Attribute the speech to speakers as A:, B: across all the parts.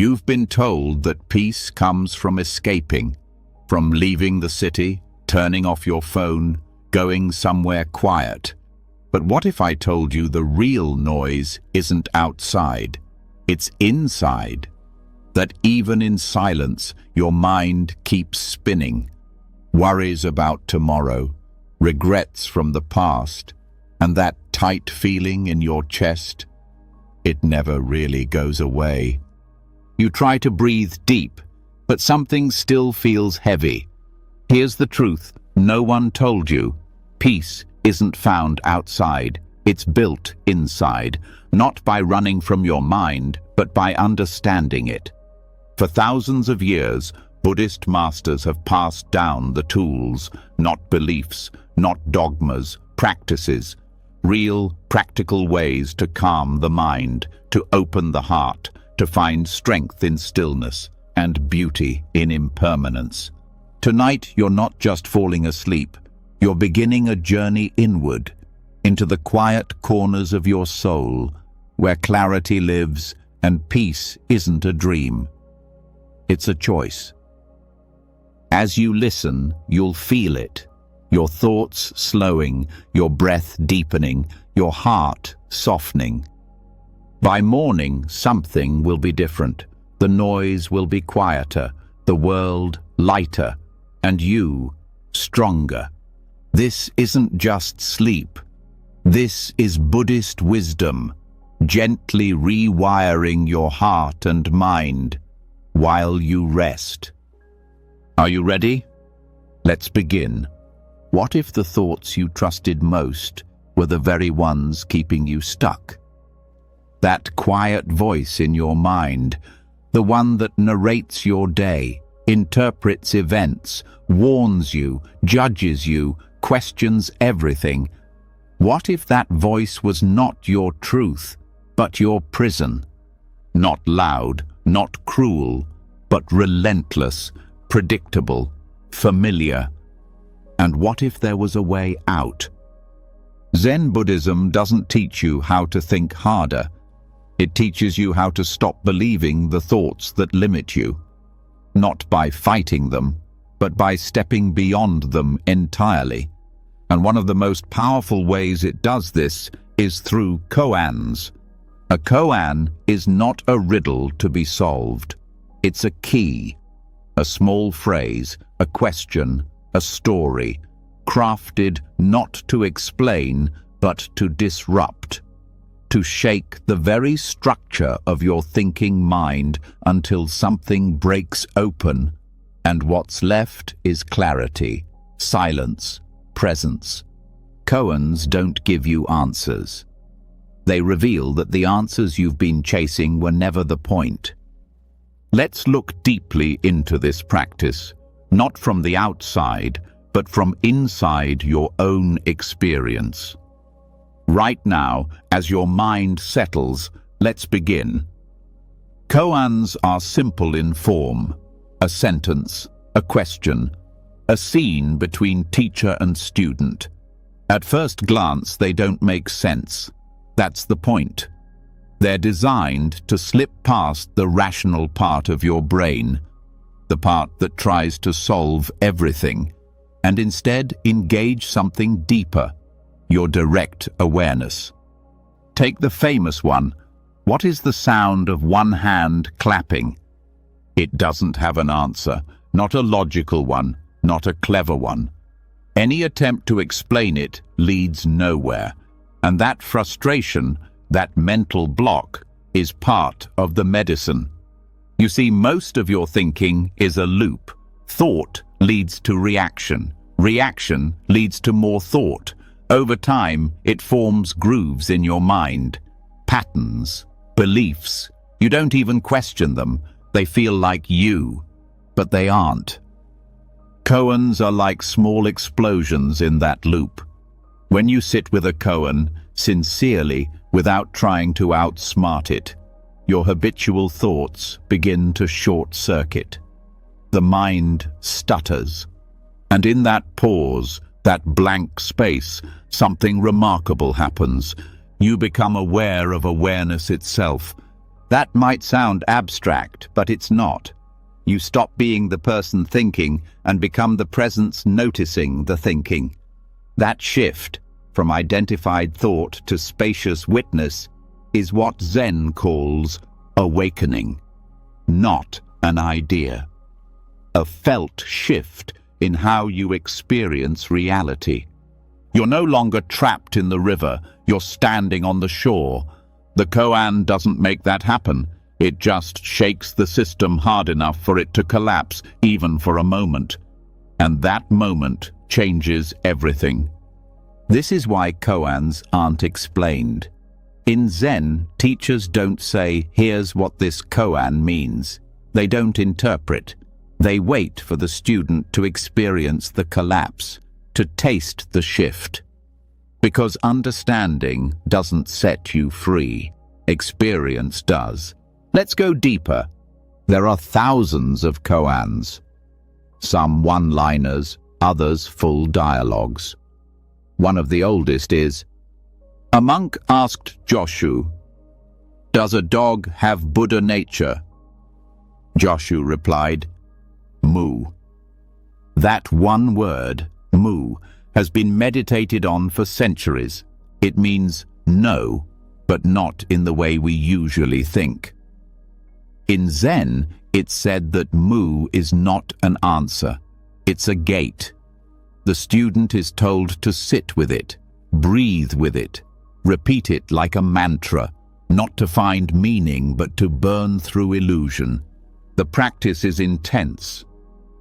A: You've been told that peace comes from escaping, from leaving the city, turning off your phone, going somewhere quiet. But what if I told you the real noise isn't outside, it's inside? That even in silence, your mind keeps spinning. Worries about tomorrow, regrets from the past, and that tight feeling in your chest, it never really goes away. You try to breathe deep, but something still feels heavy. Here's the truth no one told you. Peace isn't found outside, it's built inside, not by running from your mind, but by understanding it. For thousands of years, Buddhist masters have passed down the tools, not beliefs, not dogmas, practices, real, practical ways to calm the mind, to open the heart, to find strength in stillness and beauty in impermanence. Tonight, you're not just falling asleep, you're beginning a journey inward, into the quiet corners of your soul, where clarity lives and peace isn't a dream. It's a choice. As you listen, you'll feel it. Your thoughts slowing, your breath deepening, your heart softening. By morning, something will be different. The noise will be quieter, the world lighter, and you stronger. This isn't just sleep. This is Buddhist wisdom, gently rewiring your heart and mind while you rest. Are you ready? Let's begin. What if the thoughts you trusted most were the very ones keeping you stuck? That quiet voice in your mind, the one that narrates your day, interprets events, warns you, judges you, questions everything. What if that voice was not your truth, but your prison? Not loud, not cruel, but relentless, predictable, familiar. And what if there was a way out? Zen Buddhism doesn't teach you how to think harder. It teaches you how to stop believing the thoughts that limit you. Not by fighting them, but by stepping beyond them entirely. And one of the most powerful ways it does this is through koans. A koan is not a riddle to be solved. It's a key, a small phrase, a question, a story, crafted not to explain, but to disrupt, to shake the very structure of your thinking mind until something breaks open, and what's left is clarity, silence, presence. Koans don't give you answers. They reveal that the answers you've been chasing were never the point. Let's look deeply into this practice, not from the outside, but from inside your own experience. Right now, as your mind settles, let's begin. Koans are simple in form: a sentence, a question, a scene between teacher and student. At first glance, they don't make sense. That's the point. They're designed to slip past the rational part of your brain, the part that tries to solve everything, and instead engage something deeper, your direct awareness. Take the famous one. What is the sound of one hand clapping? It doesn't have an answer, not a logical one, not a clever one. Any attempt to explain it leads nowhere, and that frustration, that mental block, is part of the medicine. You see, most of your thinking is a loop. Thought leads to reaction. Reaction leads to more thought. Over time, it forms grooves in your mind. Patterns, beliefs. You don't even question them. They feel like you, but they aren't. Koans are like small explosions in that loop. When you sit with a koan, sincerely, without trying to outsmart it, your habitual thoughts begin to short-circuit. The mind stutters. And in that pause, that blank space, something remarkable happens. You become aware of awareness itself. That might sound abstract, but it's not. You stop being the person thinking and become the presence noticing the thinking. That shift, from identified thought to spacious witness, is what Zen calls awakening. Not an idea. A felt shift in how you experience reality. You're no longer trapped in the river, you're standing on the shore. The koan doesn't make that happen. It just shakes the system hard enough for it to collapse, even for a moment. And that moment changes everything. This is why koans aren't explained. In Zen, teachers don't say, "Here's what this koan means." They don't interpret. They wait for the student to experience the collapse, to taste the shift. Because understanding doesn't set you free. Experience does. Let's go deeper. There are thousands of koans. Some one-liners, others full dialogues. One of the oldest is, "A monk asked Joshu, 'Does a dog have Buddha nature?' Joshu replied, 'Mu.' That one word, mu, has been meditated on for centuries. It means no, but not in the way we usually think. In Zen, it's said that mu is not an answer. It's a gate. The student is told to sit with it, breathe with it, repeat it like a mantra, not to find meaning but to burn through illusion. The practice is intense.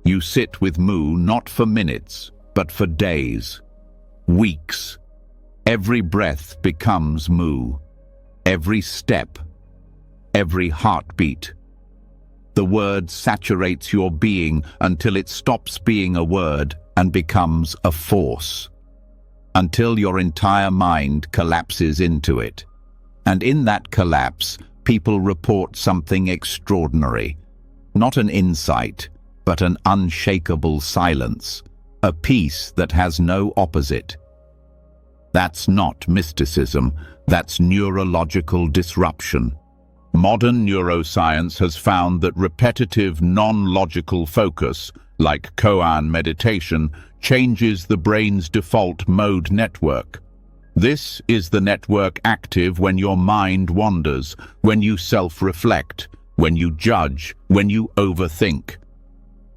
A: You sit with mu not for minutes, but for days, weeks. Every breath becomes mu. Every step, every heartbeat. The word saturates your being until it stops being a word and becomes a force. Until your entire mind collapses into it. And in that collapse, people report something extraordinary. Not an insight, but an unshakable silence. A peace that has no opposite. That's not mysticism, that's neurological disruption. Modern neuroscience has found that repetitive, non-logical focus, like koan meditation, changes the brain's default mode network. This is the network active when your mind wanders, when you self-reflect, when you judge, when you overthink.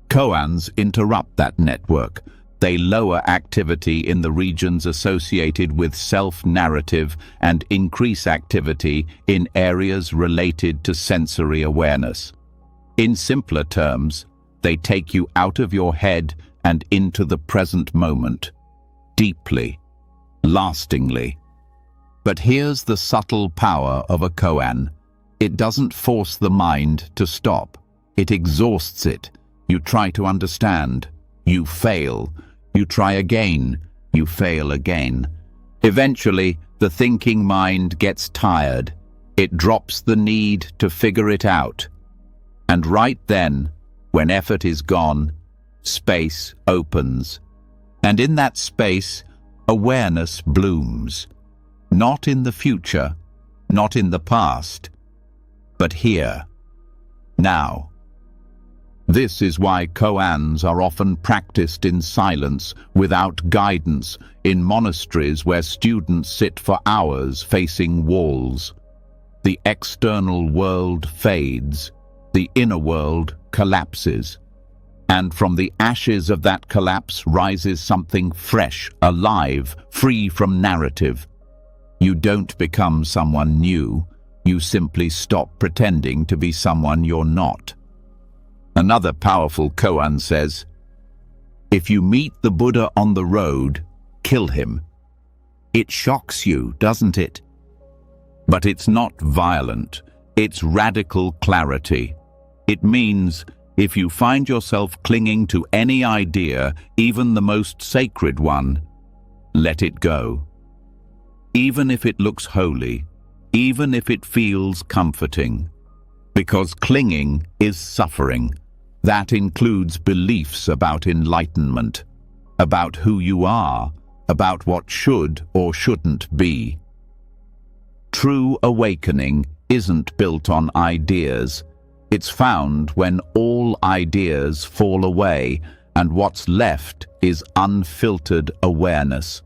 A: Koans interrupt that network. They lower activity in the regions associated with self-narrative and increase activity in areas related to sensory awareness. In simpler terms, they take you out of your head and into the present moment, deeply, lastingly. But here's the subtle power of a koan. It doesn't force the mind to stop. It exhausts it. You try to understand. You fail. You try again, you fail again. Eventually, the thinking mind gets tired. It drops the need to figure it out. And right then, when effort is gone, space opens. And in that space, awareness blooms. Not in the future, not in the past, but here, now. This is why koans are often practiced in silence, without guidance, in monasteries where students sit for hours facing walls. The external world fades, the inner world collapses. And from the ashes of that collapse rises something fresh, alive, free from narrative. You don't become someone new, you simply stop pretending to be someone you're not. Another powerful koan says, "If you meet the Buddha on the road, kill him." It shocks you, doesn't it? But it's not violent, it's radical clarity. It means if you find yourself clinging to any idea, even the most sacred one, let it go. Even if it looks holy, even if it feels comforting. Because clinging is suffering. That includes beliefs about enlightenment, about who you are, about what should or shouldn't be. True awakening isn't built on ideas. It's found when all ideas fall away and what's left is unfiltered awareness.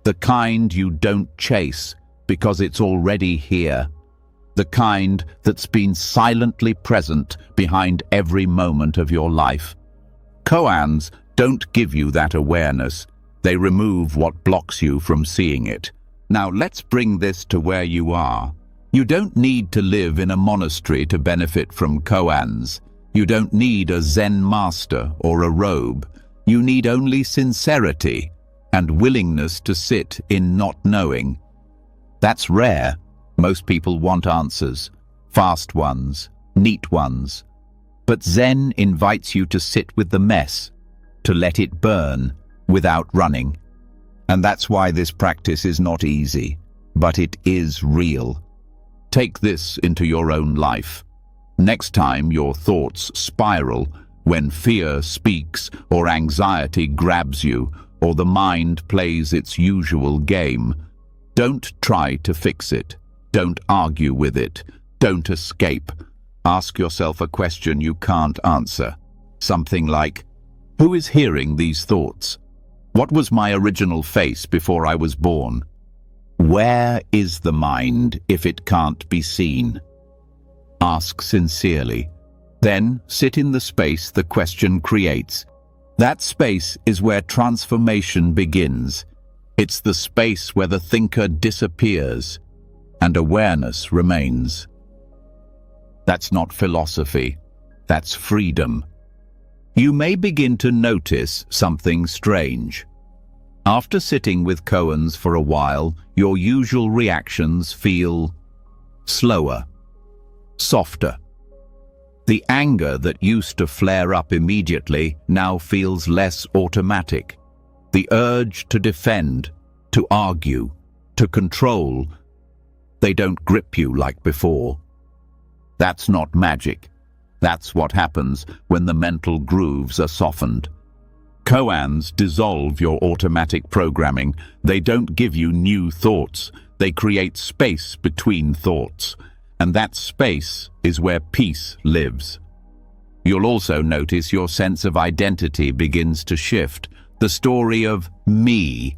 A: The kind you don't chase because it's already here. The kind that's been silently present behind every moment of your life. Koans don't give you that awareness. They remove what blocks you from seeing it. Now let's bring this to where you are. You don't need to live in a monastery to benefit from koans. You don't need a Zen master or a robe. You need only sincerity and willingness to sit in not knowing. That's rare. Most people want answers, fast ones, neat ones. But Zen invites you to sit with the mess, to let it burn without running. And that's why this practice is not easy, but it is real. Take this into your own life. Next time your thoughts spiral, when fear speaks or anxiety grabs you or the mind plays its usual game, don't try to fix it. Don't argue with it. Don't escape. Ask yourself a question you can't answer. Something like, who is hearing these thoughts? What was my original face before I was born? Where is the mind if it can't be seen? Ask sincerely. Then sit in the space the question creates. That space is where transformation begins. It's the space where the thinker disappears and awareness remains. That's not philosophy. That's freedom. You may begin to notice something strange. After sitting with koans for a while, your usual reactions feel slower, softer. The anger that used to flare up immediately now feels less automatic. The urge to defend, to argue, to control, they don't grip you like before. That's not magic. That's what happens when the mental grooves are softened. Koans dissolve your automatic programming. They don't give you new thoughts. They create space between thoughts. And that space is where peace lives. You'll also notice your sense of identity begins to shift. The story of me,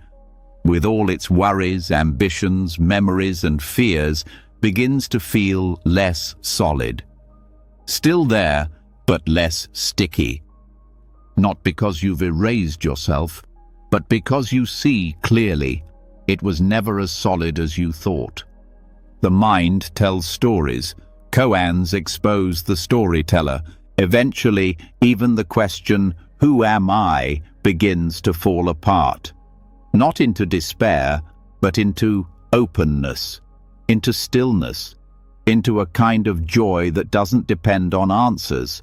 A: with all its worries, ambitions, memories, and fears, begins to feel less solid. Still there, but less sticky. Not because you've erased yourself, but because you see clearly it was never as solid as you thought. The mind tells stories. Koans expose the storyteller. Eventually, even the question, who am I, begins to fall apart. Not into despair, but into openness, into stillness, into a kind of joy that doesn't depend on answers.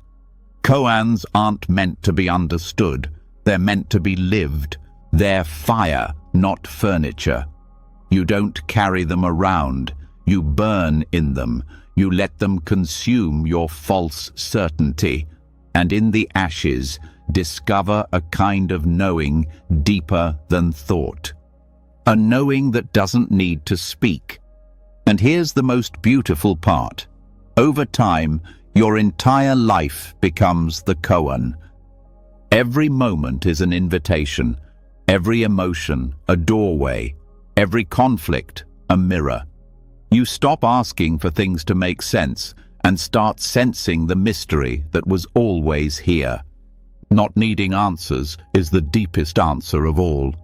A: Koans aren't meant to be understood. They're meant to be lived. They're fire, not furniture. You don't carry them around. You burn in them. You let them consume your false certainty. And in the ashes, discover a kind of knowing deeper than thought. A knowing that doesn't need to speak. And here's the most beautiful part. Over time, your entire life becomes the koan. Every moment is an invitation. Every emotion, a doorway. Every conflict, a mirror. You stop asking for things to make sense and start sensing the mystery that was always here. Not needing answers is the deepest answer of all.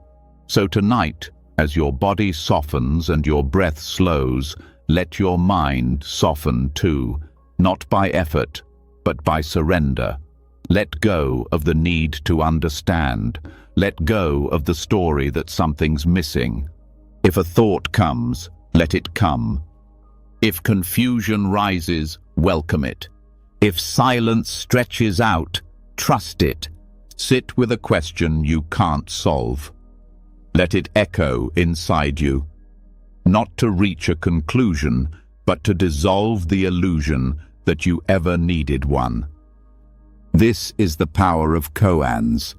A: So tonight, as your body softens and your breath slows, let your mind soften too, not by effort, but by surrender. Let go of the need to understand. Let go of the story that something's missing. If a thought comes, let it come. If confusion rises, welcome it. If silence stretches out, trust it. Sit with a question you can't solve. Let it echo inside you. Not to reach a conclusion, but to dissolve the illusion that you ever needed one. This is the power of koans,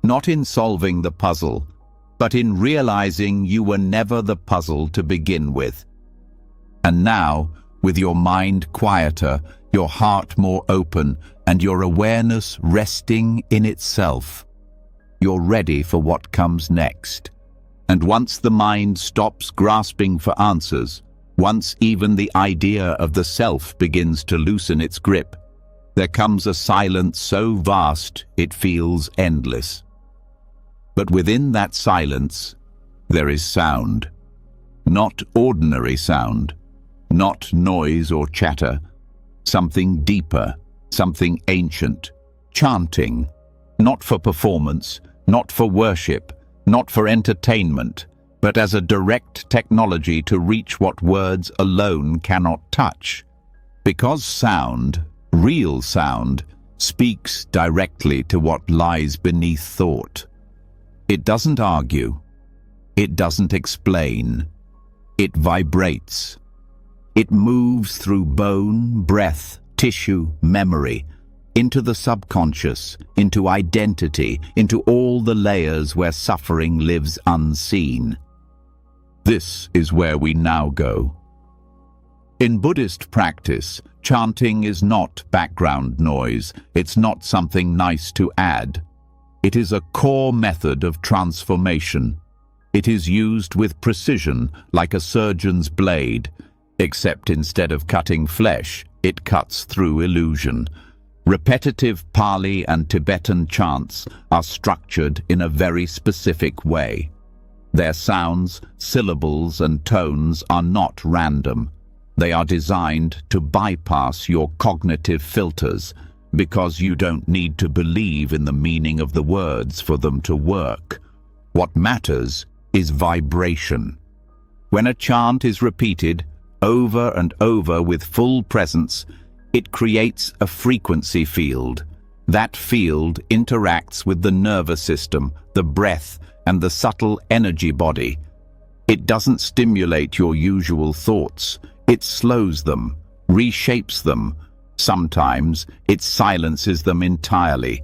A: not in solving the puzzle, but in realizing you were never the puzzle to begin with. And now, with your mind quieter, your heart more open, and your awareness resting in itself. You're ready for what comes next. And once the mind stops grasping for answers, once even the idea of the self begins to loosen its grip, there comes a silence so vast it feels endless. But within that silence, there is sound. Not ordinary sound, not noise or chatter, something deeper, something ancient, chanting, not for performance, not for worship, not for entertainment, but as a direct technology to reach what words alone cannot touch. Because sound, real sound, speaks directly to what lies beneath thought. It doesn't argue. It doesn't explain. It vibrates. It moves through bone, breath, tissue, memory, into the subconscious, into identity, into all the layers where suffering lives unseen. This is where we now go. In Buddhist practice, chanting is not background noise. It's not something nice to add. It is a core method of transformation. It is used with precision, like a surgeon's blade, except instead of cutting flesh, it cuts through illusion. Repetitive Pali and Tibetan chants are structured in a very specific way. Their sounds, syllables, and tones are not random. They are designed to bypass your cognitive filters, because you don't need to believe in the meaning of the words for them to work. What matters is vibration. When a chant is repeated over and over with full presence, it creates a frequency field. That field interacts with the nervous system, the breath, and the subtle energy body. It doesn't stimulate your usual thoughts. It slows them, reshapes them. Sometimes it silences them entirely.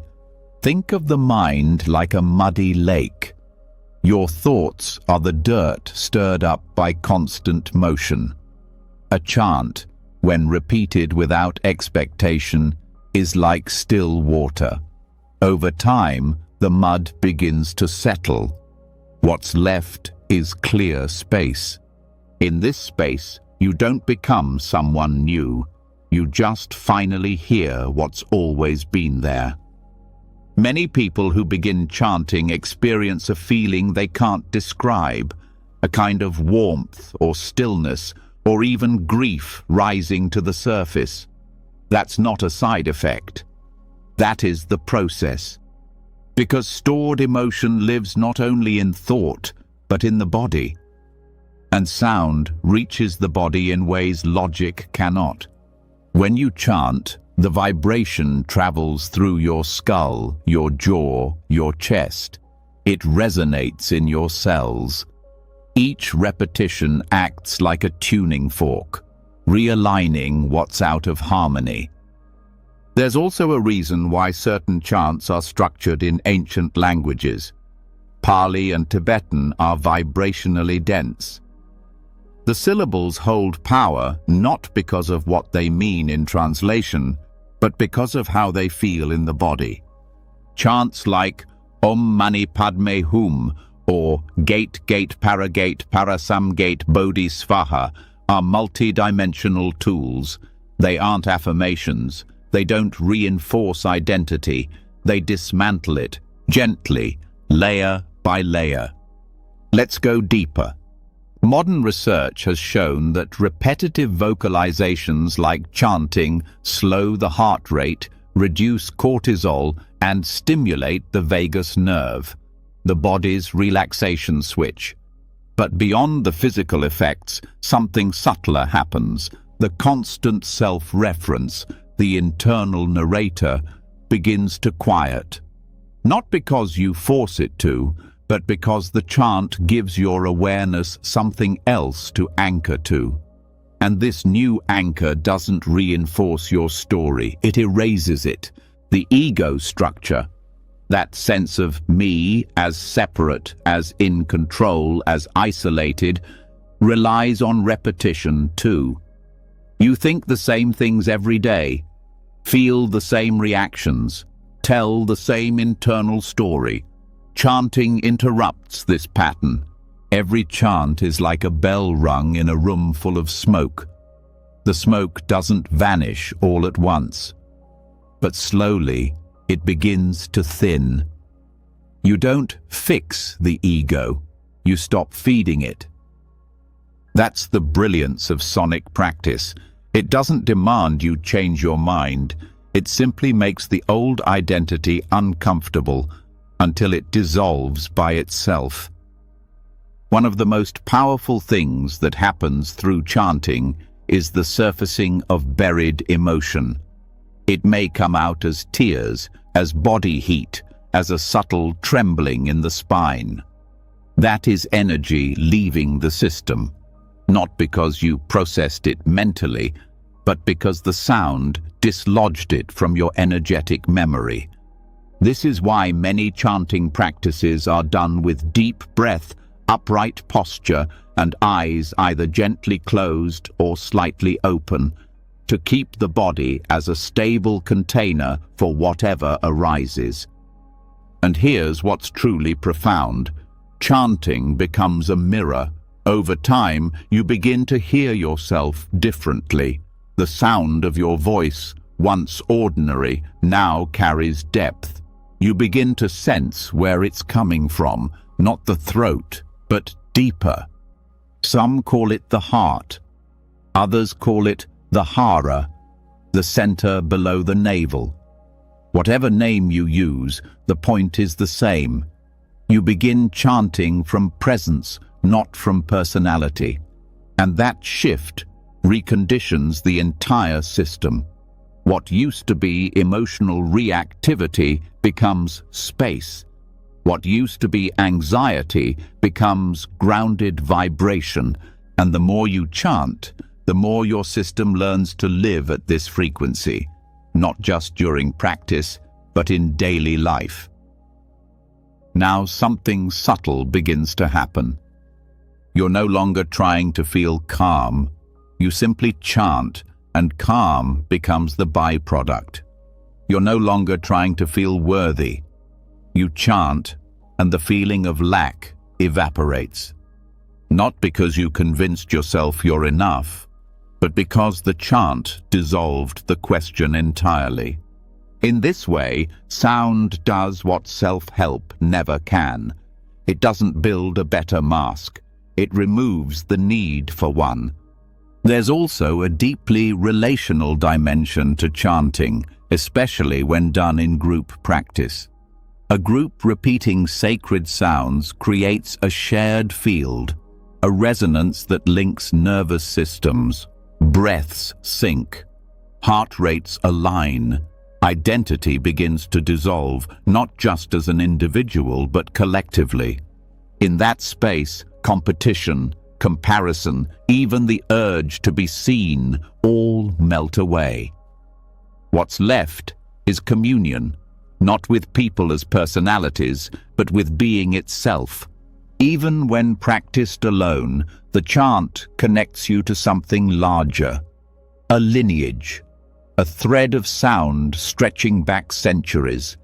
A: Think of the mind like a muddy lake. Your thoughts are the dirt stirred up by constant motion. A chant, when repeated without expectation, is like still water. Over time, the mud begins to settle. What's left is clear space. In this space, you don't become someone new. You just finally hear what's always been there. Many people who begin chanting experience a feeling they can't describe, a kind of warmth or stillness, or even grief rising to the surface. That's not a side effect. That is the process. Because stored emotion lives not only in thought, but in the body. And sound reaches the body in ways logic cannot. When you chant, the vibration travels through your skull, your jaw, your chest. It resonates in your cells. Each repetition acts like a tuning fork, realigning what's out of harmony. There's also a reason why certain chants are structured in ancient languages. Pali and Tibetan are vibrationally dense. The syllables hold power not because of what they mean in translation, but because of how they feel in the body. Chants like Om Mani Padme Hum or Gate Gate Parasam Gate Bodhi Svaha are multi-dimensional tools. They aren't affirmations. They don't reinforce identity. They dismantle it, gently, layer by layer. Let's go deeper. Modern research has shown that repetitive vocalizations like chanting slow the heart rate, reduce cortisol, and stimulate the vagus nerve, the body's relaxation switch. But beyond the physical effects, something subtler happens. The constant self-reference, the internal narrator, begins to quiet. Not because you force it to, but because the chant gives your awareness something else to anchor to. And this new anchor doesn't reinforce your story, it erases it. The ego structure, that sense of me as separate, as in control, as isolated, relies on repetition too. You think the same things every day, feel the same reactions, tell the same internal story. Chanting interrupts this pattern. Every chant is like a bell rung in a room full of smoke. The smoke doesn't vanish all at once, but slowly it begins to thin. You don't fix the ego, you stop feeding it. That's the brilliance of sonic practice. It doesn't demand you change your mind. It simply makes the old identity uncomfortable until it dissolves by itself. One of the most powerful things that happens through chanting is the surfacing of buried emotion. It may come out as tears, as body heat, as a subtle trembling in the spine. That is energy leaving the system, not because you processed it mentally, but because the sound dislodged it from your energetic memory. This is why many chanting practices are done with deep breath, upright posture, and eyes either gently closed or slightly open, to keep the body as a stable container for whatever arises. And here's what's truly profound. Chanting becomes a mirror. Over time, you begin to hear yourself differently. The sound of your voice, once ordinary, now carries depth. You begin to sense where it's coming from, not the throat, but deeper. Some call it the heart. Others call it the hara, the center below the navel. Whatever name you use, the point is the same. You begin chanting from presence, not from personality. And that shift reconditions the entire system. What used to be emotional reactivity becomes space. What used to be anxiety becomes grounded vibration. And the more you chant, the more your system learns to live at this frequency, not just during practice, but in daily life. Now something subtle begins to happen. You're no longer trying to feel calm. You simply chant, and calm becomes the byproduct. You're no longer trying to feel worthy. You chant, and the feeling of lack evaporates. Not because you convinced yourself you're enough, but because the chant dissolved the question entirely. In this way, sound does what self-help never can. It doesn't build a better mask. It removes the need for one. There's also a deeply relational dimension to chanting, especially when done in group practice. A group repeating sacred sounds creates a shared field, a resonance that links nervous systems. Breaths sync, heart rates align, identity begins to dissolve, not just as an individual, but collectively. In that space, competition, comparison, even the urge to be seen, all melt away. What's left is communion, not with people as personalities, but with being itself. Even when practiced alone, the chant connects you to something larger, a lineage, a thread of sound stretching back centuries.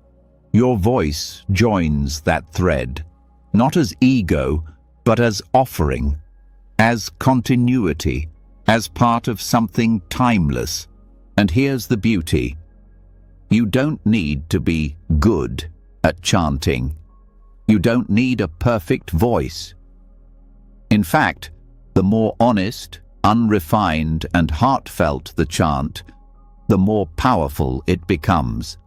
A: Your voice joins that thread, not as ego, but as offering, as continuity, as part of something timeless. And here's the beauty. You don't need to be good at chanting. You don't need a perfect voice. In fact, the more honest, unrefined, and heartfelt the chant, the more powerful it becomes.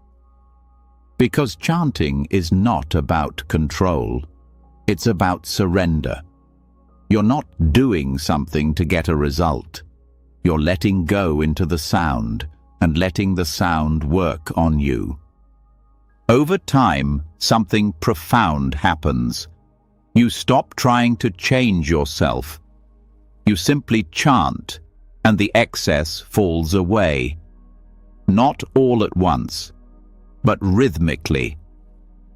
A: Because chanting is not about control. It's about surrender. You're not doing something to get a result. You're letting go into the sound and letting the sound work on you. Over time, something profound happens. You stop trying to change yourself. You simply chant, and the excess falls away. Not all at once, but rhythmically,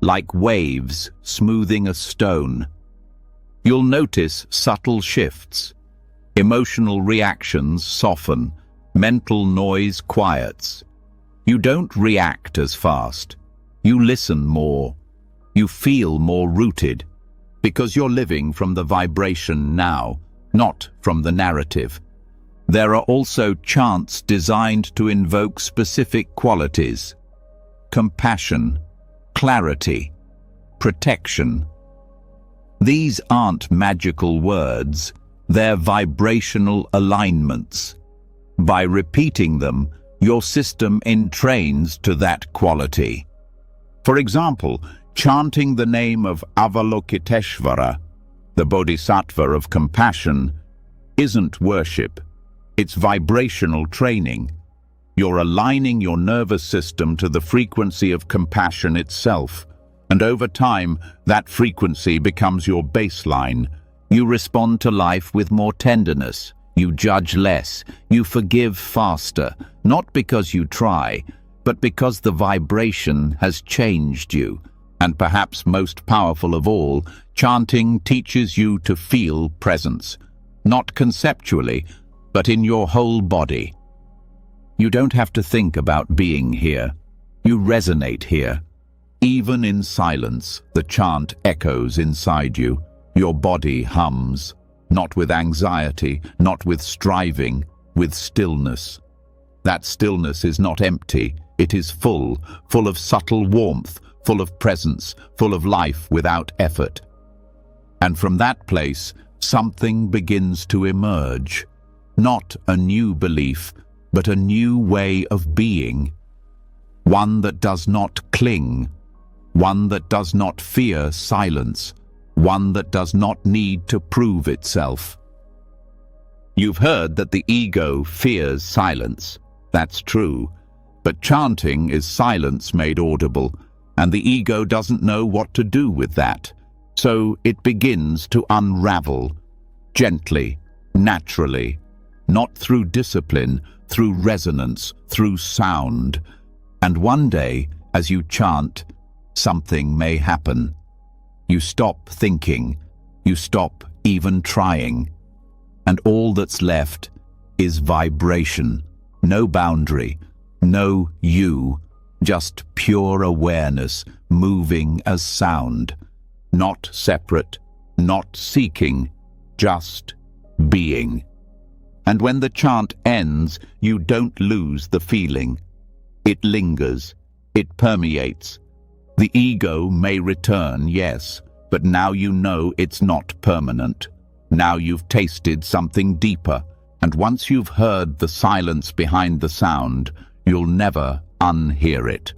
A: like waves smoothing a stone. You'll notice subtle shifts. Emotional reactions soften, Mental noise quiets. You don't react as fast. You listen more. You feel more rooted, because you're living from the vibration now, not from the narrative. There are also chants designed to invoke specific qualities: compassion, clarity, protection. These aren't magical words, they're vibrational alignments. By repeating them, your system entrains to that quality. For example, chanting the name of Avalokiteshvara, the Bodhisattva of compassion, isn't worship. It's vibrational training. You're aligning your nervous system to the frequency of compassion itself, and over time, that frequency becomes your baseline. You respond to life with more tenderness. You judge less. You forgive faster, not because you try, but because the vibration has changed you. And perhaps most powerful of all, chanting teaches you to feel presence, not conceptually, but in your whole body. You don't have to think about being here. You resonate here. Even in silence, the chant echoes inside you. Your body hums, not with anxiety, not with striving, with stillness. That stillness is not empty. It is full of subtle warmth, full of presence, full of life without effort. And from that place, something begins to emerge. Not a new belief, but a new way of being. One that does not cling. One that does not fear silence. One that does not need to prove itself. You've heard that the ego fears silence. That's true. But chanting is silence made audible, and the ego doesn't know what to do with that. So it begins to unravel, gently, naturally, not through discipline, through resonance, through sound. And one day, as you chant, something may happen. You stop thinking, you stop even trying, and all that's left is vibration, no boundary, no you, just pure awareness moving as sound, not separate, not seeking, just being. And when the chant ends, you don't lose the feeling. It lingers, it permeates. The ego may return, yes, but now you know it's not permanent. Now you've tasted something deeper, and once you've heard the silence behind the sound, you'll never unhear it.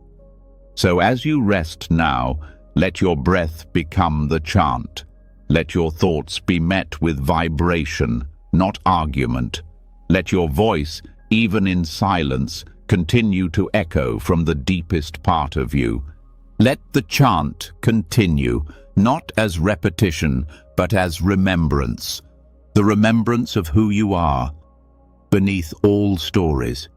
A: So as you rest now, let your breath become the chant. Let your thoughts be met with vibration, not argument. Let your voice, even in silence, continue to echo from the deepest part of you. Let the chant continue, not as repetition, but as remembrance. The remembrance of who you are, beneath all stories.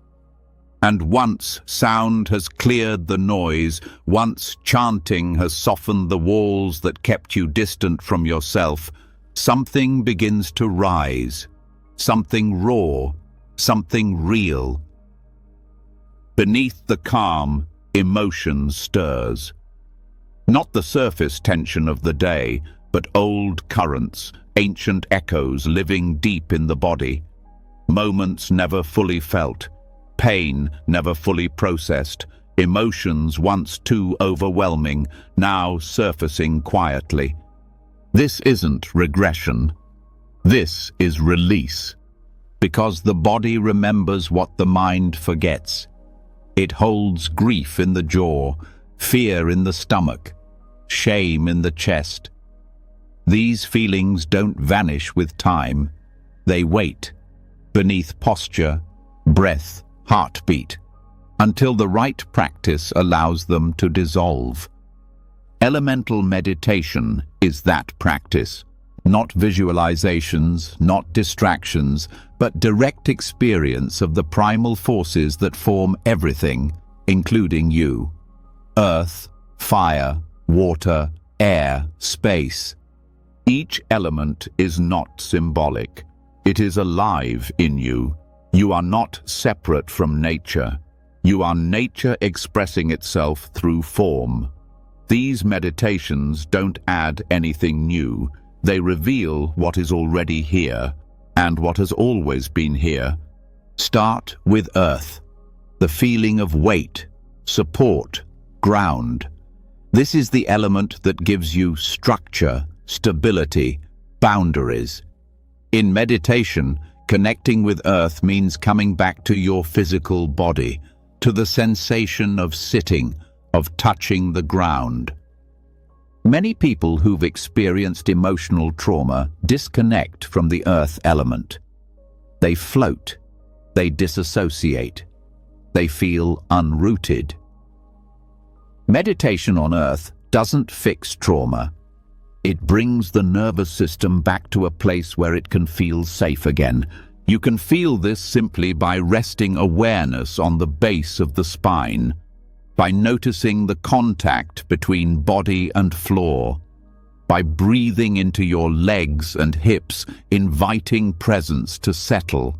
A: And once sound has cleared the noise, once chanting has softened the walls that kept you distant from yourself, something begins to rise, something raw, something real. Beneath the calm, emotion stirs. Not the surface tension of the day, but old currents, ancient echoes living deep in the body. Moments never fully felt, pain never fully processed, emotions once too overwhelming, now surfacing quietly. This isn't regression. This is release. Because the body remembers what the mind forgets. It holds grief in the jaw, fear in the stomach, shame in the chest. These feelings don't vanish with time. They wait, beneath posture, breath, heartbeat, until the right practice allows them to dissolve. Elemental meditation is that practice. Not visualizations, not distractions, but direct experience of the primal forces that form everything, including you. Earth, fire, water, air, space. Each element is not symbolic. It is alive in you. You are not separate from nature. You are nature expressing itself through form. These meditations don't add anything new. They reveal what is already here and what has always been here. Start with earth, the feeling of weight, support, ground. This is the element that gives you structure, stability, boundaries. In meditation, connecting with earth means coming back to your physical body, to the sensation of sitting, of touching the ground. Many people who've experienced emotional trauma disconnect from the earth element. They float, they disassociate, they feel unrooted. Meditation on earth doesn't fix trauma. It brings the nervous system back to a place where it can feel safe again. You can feel this simply by resting awareness on the base of the spine, by noticing the contact between body and floor, by breathing into your legs and hips, inviting presence to settle.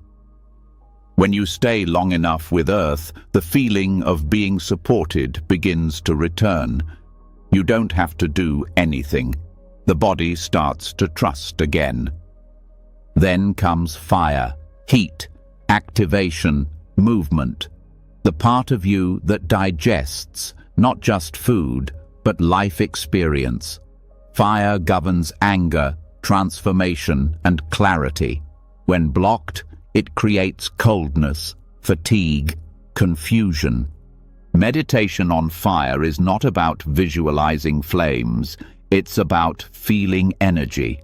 A: When you stay long enough with earth, the feeling of being supported begins to return. You don't have to do anything. The body starts to trust again. Then comes fire, heat, activation, movement. The part of you that digests not just food, but life experience. Fire governs anger, transformation, and clarity. When blocked, it creates coldness, fatigue, confusion. Meditation on fire is not about visualizing flames. It's about feeling energy,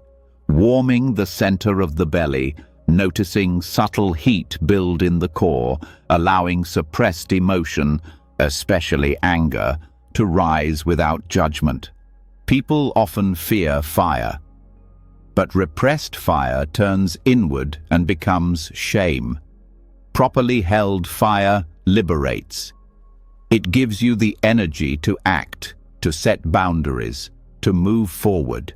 A: warming the center of the belly, noticing subtle heat build in the core, allowing suppressed emotion, especially anger, to rise without judgment. People often fear fire, but repressed fire turns inward and becomes shame. Properly held fire liberates. It gives you the energy to act, to set boundaries, to move forward.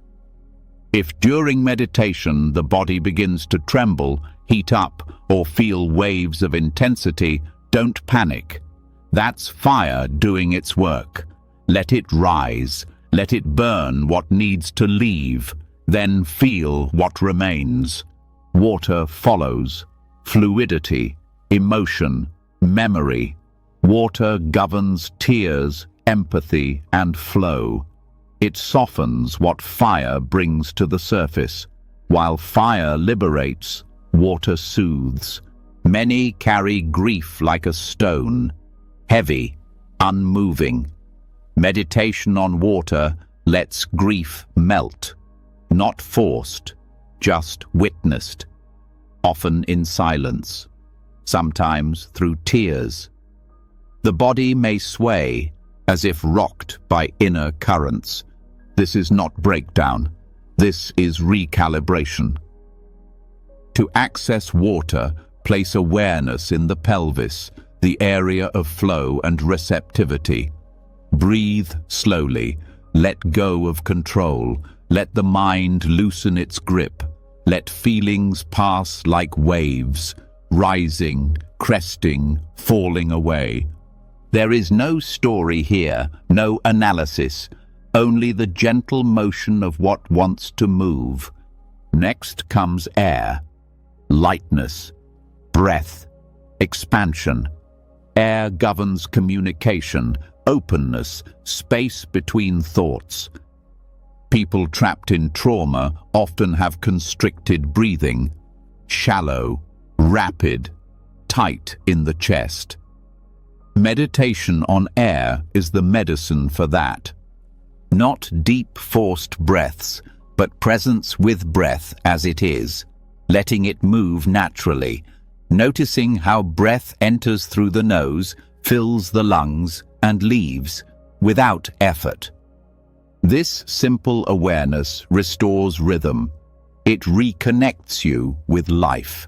A: If during meditation the body begins to tremble, heat up, or feel waves of intensity, don't panic. That's fire doing its work. Let it rise. Let it burn what needs to leave. Then feel what remains. Water follows. Fluidity, emotion, memory. Water governs tears, empathy, and flow. It softens what fire brings to the surface. While fire liberates, water soothes. Many carry grief like a stone, heavy, unmoving. Meditation on water lets grief melt, not forced, just witnessed, often in silence, sometimes through tears. The body may sway, as if rocked by inner currents. This is not breakdown. This is recalibration. To access water, place awareness in the pelvis, the area of flow and receptivity. Breathe slowly. Let go of control. Let the mind loosen its grip. Let feelings pass like waves, rising, cresting, falling away. There is no story here, no analysis, only the gentle motion of what wants to move. Next comes air, lightness, breath, expansion. Air governs communication, openness, space between thoughts. People trapped in trauma often have constricted breathing, shallow, rapid, tight in the chest. Meditation on air is the medicine for that. Not deep forced breaths, but presence with breath as it is, letting it move naturally, noticing how breath enters through the nose, fills the lungs, and leaves, without effort. This simple awareness restores rhythm. It reconnects you with life,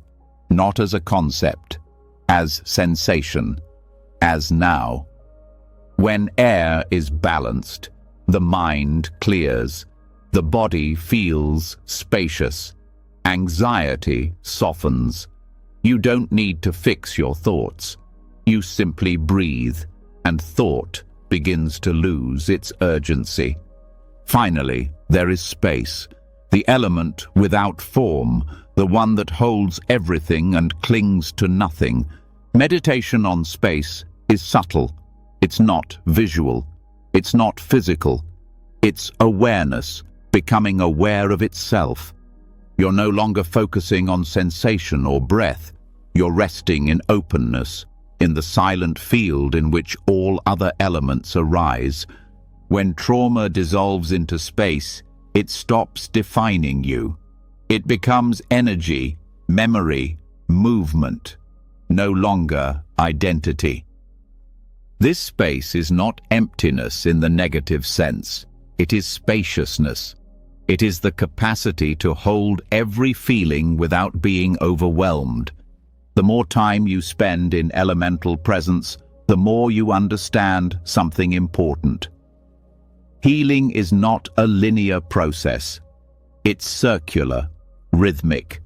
A: not as a concept, as sensation, as now. When air is balanced, the mind clears, the body feels spacious, anxiety softens, You don't need to fix your thoughts. You simply breathe, and thought begins to lose its urgency. Finally, there is space, the element without form, the one that holds everything and clings to nothing. Meditation on space is subtle. It's not visual. It's not physical. It's awareness, becoming aware of itself. You're no longer focusing on sensation or breath. You're resting in openness, in the silent field in which all other elements arise. When trauma dissolves into space, it stops defining you. It becomes energy, memory, movement, no longer identity. This space is not emptiness in the negative sense. It is spaciousness. It is the capacity to hold every feeling without being overwhelmed. The more time you spend in elemental presence, the more you understand something important. Healing is not a linear process. It's circular, rhythmic.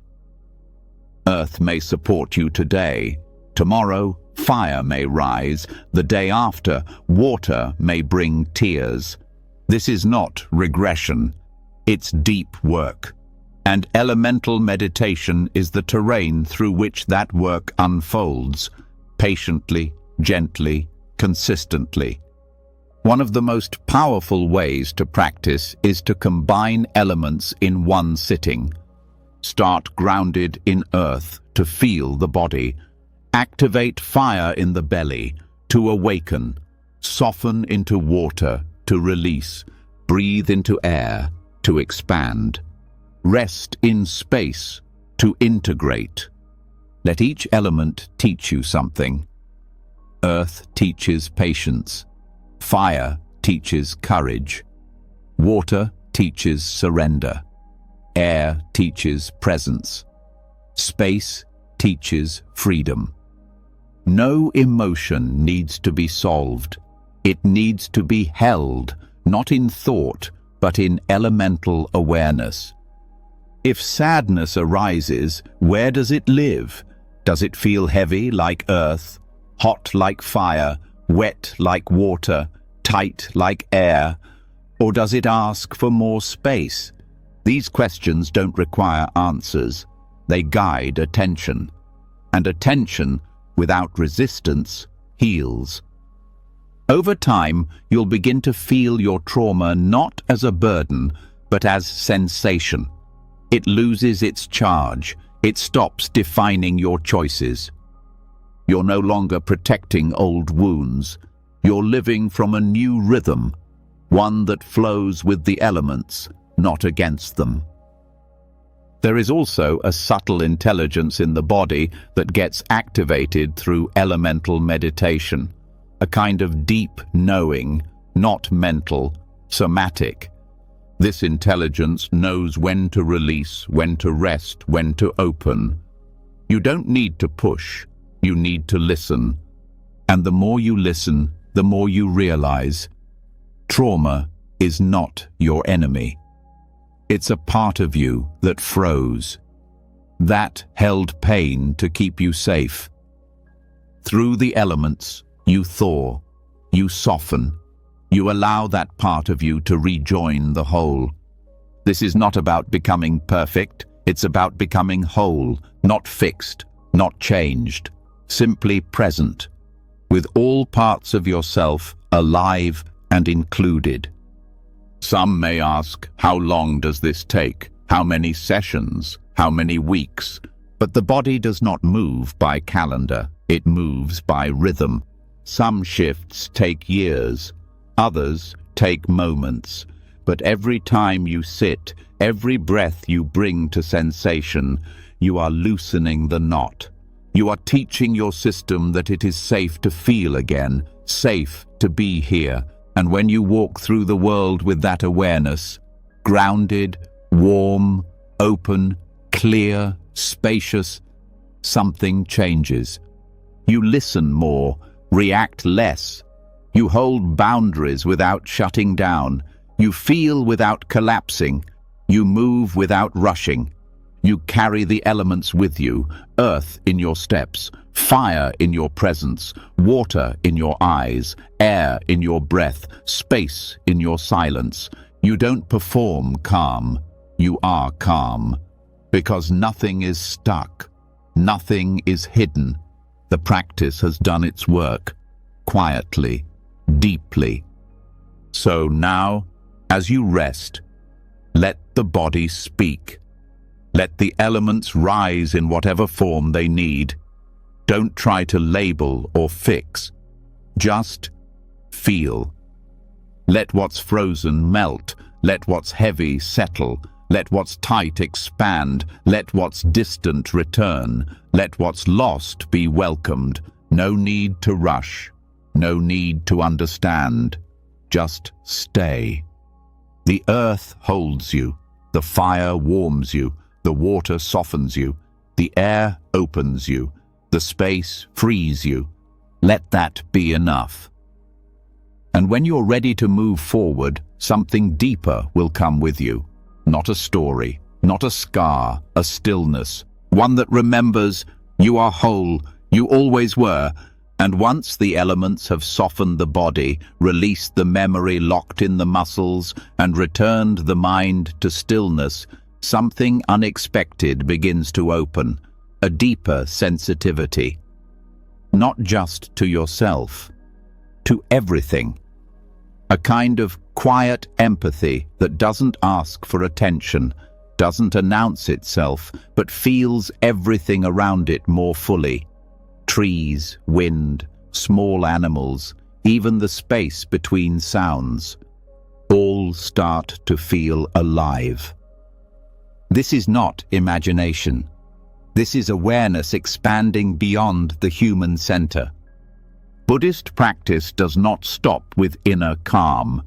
A: Earth may support you today. Tomorrow, fire may rise. The day after, water may bring tears. This is not regression. It's deep work. And elemental meditation is the terrain through which that work unfolds, patiently, gently, consistently. One of the most powerful ways to practice is to combine elements in one sitting. Start grounded in earth to feel the body. Activate fire in the belly to awaken. Soften into water to release. Breathe into air to expand. Rest in space to integrate. Let each element teach you something. Earth teaches patience. Fire teaches courage. Water teaches surrender. Air teaches presence. Space teaches freedom. No emotion needs to be solved. It needs to be held, not in thought, but in elemental awareness. If sadness arises, where does it live? Does it feel heavy like earth, hot like fire, wet like water, tight like air? Or does it ask for more space? These questions don't require answers. They guide attention. And attention, without resistance, heals. Over time, you'll begin to feel your trauma not as a burden, but as sensation. It loses its charge. It stops defining your choices. You're no longer protecting old wounds. You're living from a new rhythm, one that flows with the elements, not against them. There is also a subtle intelligence in the body that gets activated through elemental meditation, a kind of deep knowing, not mental, somatic. This intelligence knows when to release, when to rest, when to open. You don't need to push, you need to listen. And the more you listen, the more you realize trauma is not your enemy. It's a part of you that froze, that held pain to keep you safe. Through the elements, you thaw, you soften, you allow that part of you to rejoin the whole. This is not about becoming perfect, it's about becoming whole, not fixed, not changed, simply present, with all parts of yourself alive and included. Some may ask, how long does this take? How many sessions? How many weeks? But the body does not move by calendar, it moves by rhythm. Some shifts take years, others take moments. But every time you sit, every breath you bring to sensation, you are loosening the knot. You are teaching your system that it is safe to feel again, safe to be here. And when you walk through the world with that awareness, grounded, warm, open, clear, spacious, something changes. You listen more, react less. You hold boundaries without shutting down. You feel without collapsing. You move without rushing. You carry the elements with you, earth in your steps, fire in your presence, water in your eyes, air in your breath, space in your silence. You don't perform calm, you are calm. Because nothing is stuck, nothing is hidden. The practice has done its work, quietly, deeply. So now, as you rest, let the body speak. Let the elements rise in whatever form they need. Don't try to label or fix. Just feel. Let what's frozen melt. Let what's heavy settle. Let what's tight expand. Let what's distant return. Let what's lost be welcomed. No need to rush. No need to understand. Just stay. The earth holds you. The fire warms you. The water softens you. The air opens you. The space frees you. Let that be enough. And when you're ready to move forward, something deeper will come with you. Not a story, not a scar, a stillness. One that remembers you are whole, you always were. And once the elements have softened the body, released the memory locked in the muscles, and returned the mind to stillness, something unexpected begins to open, a deeper sensitivity. Not just to yourself, to everything. A kind of quiet empathy that doesn't ask for attention, doesn't announce itself, but feels everything around it more fully. Trees, wind, small animals, even the space between sounds. All start to feel alive. This is not imagination. This is awareness expanding beyond the human center. Buddhist practice does not stop with inner calm.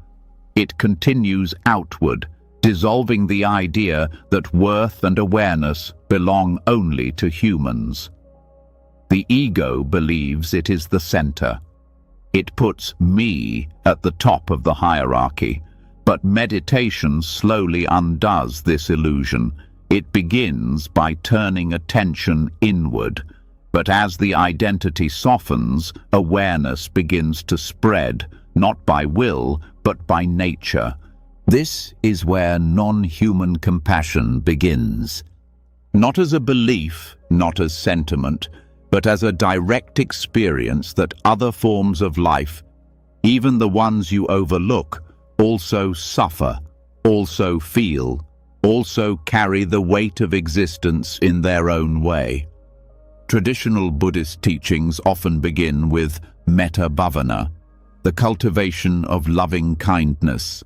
A: It continues outward, dissolving the idea that worth and awareness belong only to humans. The ego believes it is the center. It puts me at the top of the hierarchy, but meditation slowly undoes this illusion. It begins by turning attention inward. But as the identity softens, awareness begins to spread, not by will, but by nature. This is where non-human compassion begins. Not as a belief, not as sentiment, but as a direct experience that other forms of life, even the ones you overlook, also suffer, also feel, also carry the weight of existence in their own way. Traditional Buddhist teachings often begin with metta bhavana, the cultivation of loving kindness.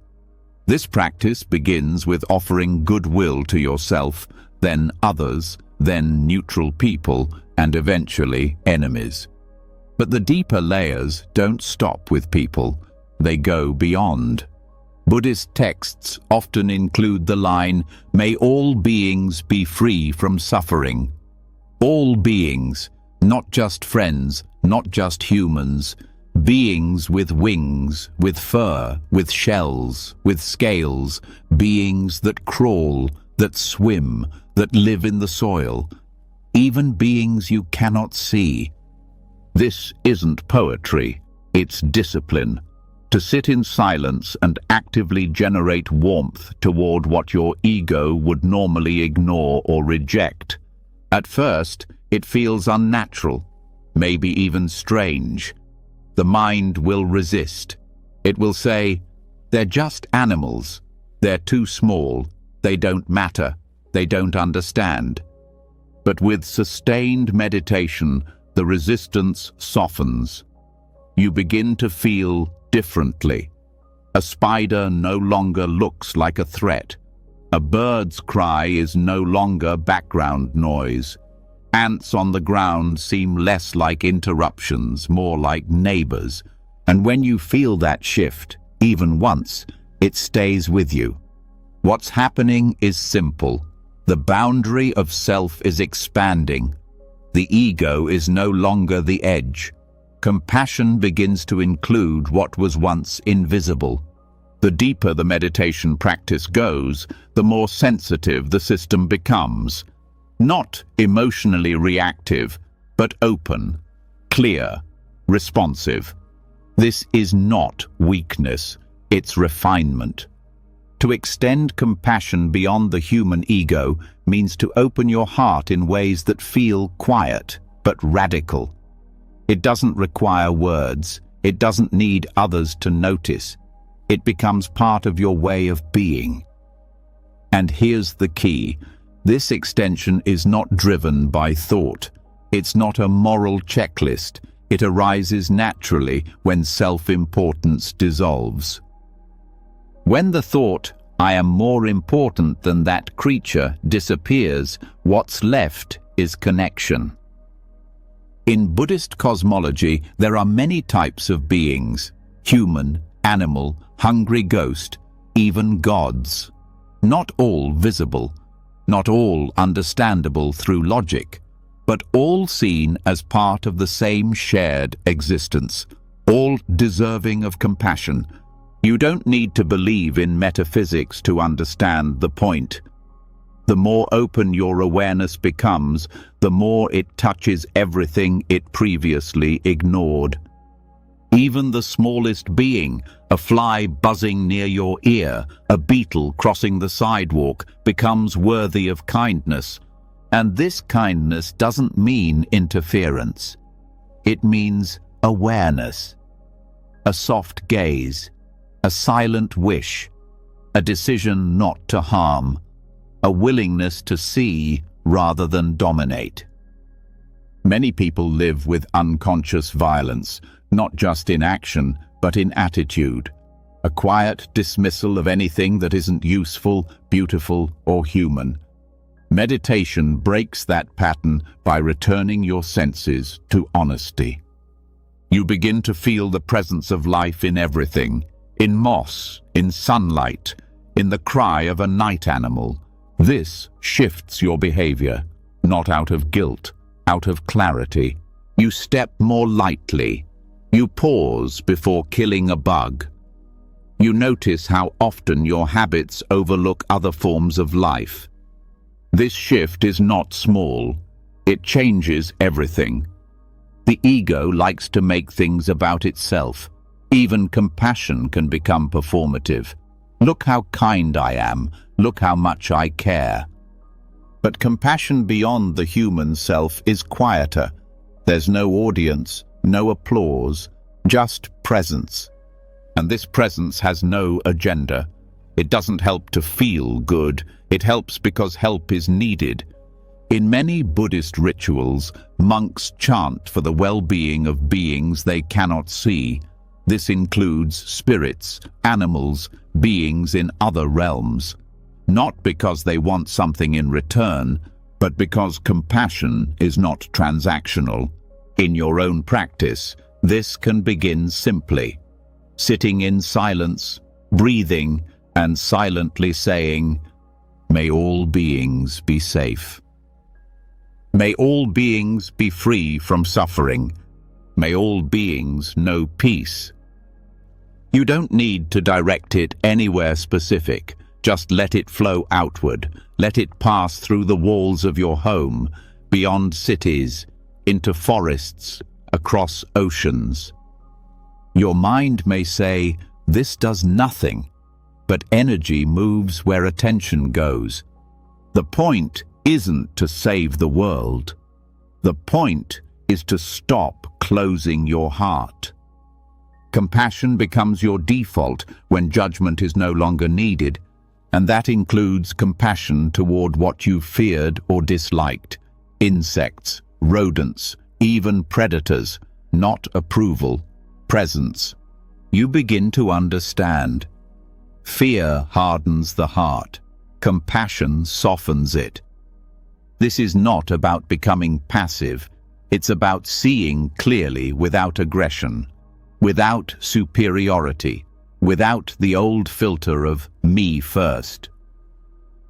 A: This practice begins with offering goodwill to yourself, then others, then neutral people, and eventually enemies. But the deeper layers don't stop with people, they go beyond. Buddhist texts often include the line, "May all beings be free from suffering." All beings, not just friends, not just humans, beings with wings, with fur, with shells, with scales, beings that crawl, that swim, that live in the soil, even beings you cannot see. This isn't poetry, it's discipline. To sit in silence and actively generate warmth toward what your ego would normally ignore or reject. At first, it feels unnatural, maybe even strange. The mind will resist. It will say, "They're just animals. They're too small. They don't matter. They don't understand." But with sustained meditation, the resistance softens. You begin to feel differently. A spider no longer looks like a threat. A bird's cry is no longer background noise. Ants on the ground seem less like interruptions, more like neighbors. And when you feel that shift, even once, it stays with you. What's happening is simple. The boundary of self is expanding. The ego is no longer the edge. Compassion begins to include what was once invisible. The deeper the meditation practice goes, the more sensitive the system becomes. Not emotionally reactive, but open, clear, responsive. This is not weakness, it's refinement. To extend compassion beyond the human ego means to open your heart in ways that feel quiet, but radical. It doesn't require words. It doesn't need others to notice. It becomes part of your way of being. And here's the key. This extension is not driven by thought. It's not a moral checklist. It arises naturally when self-importance dissolves. When the thought, "I am more important than that creature," disappears, what's left is connection. In Buddhist cosmology, there are many types of beings: human, animal, hungry ghost, even gods. Not all visible, not all understandable through logic, but all seen as part of the same shared existence, all deserving of compassion. You don't need to believe in metaphysics to understand the point. The more open your awareness becomes, the more it touches everything it previously ignored. Even the smallest being, a fly buzzing near your ear, a beetle crossing the sidewalk, becomes worthy of kindness. And this kindness doesn't mean interference. It means awareness, a soft gaze, a silent wish, a decision not to harm, a willingness to see rather than dominate. Many people live with unconscious violence, not just in action, but in attitude. A quiet dismissal of anything that isn't useful, beautiful, or human. Meditation breaks that pattern by returning your senses to honesty. You begin to feel the presence of life in everything, in moss, in sunlight, in the cry of a night animal. This shifts your behavior, not out of guilt, out of clarity. You step more lightly. You pause before killing a bug. You notice how often your habits overlook other forms of life. This shift is not small. It changes everything. The ego likes to make things about itself. Even compassion can become performative. Look how kind I am. Look how much I care. But compassion beyond the human self is quieter. There's no audience, no applause, just presence. And this presence has no agenda. It doesn't help to feel good. It helps because help is needed. In many Buddhist rituals, monks chant for the well-being of beings they cannot see. This includes spirits, animals, beings in other realms. Not because they want something in return, but because compassion is not transactional. In your own practice, this can begin simply. Sitting in silence, breathing, and silently saying, "May all beings be safe. May all beings be free from suffering. May all beings know peace." You don't need to direct it anywhere specific. Just let it flow outward. Let it pass through the walls of your home, beyond cities, into forests, across oceans. Your mind may say, "This does nothing," but energy moves where attention goes. The point isn't to save the world. The point is to stop closing your heart. Compassion becomes your default when judgment is no longer needed, and that includes compassion toward what you feared or disliked. Insects, rodents, even predators, not approval, presence. You begin to understand. Fear hardens the heart. Compassion softens it. This is not about becoming passive. It's about seeing clearly without aggression, without superiority, without the old filter of me first.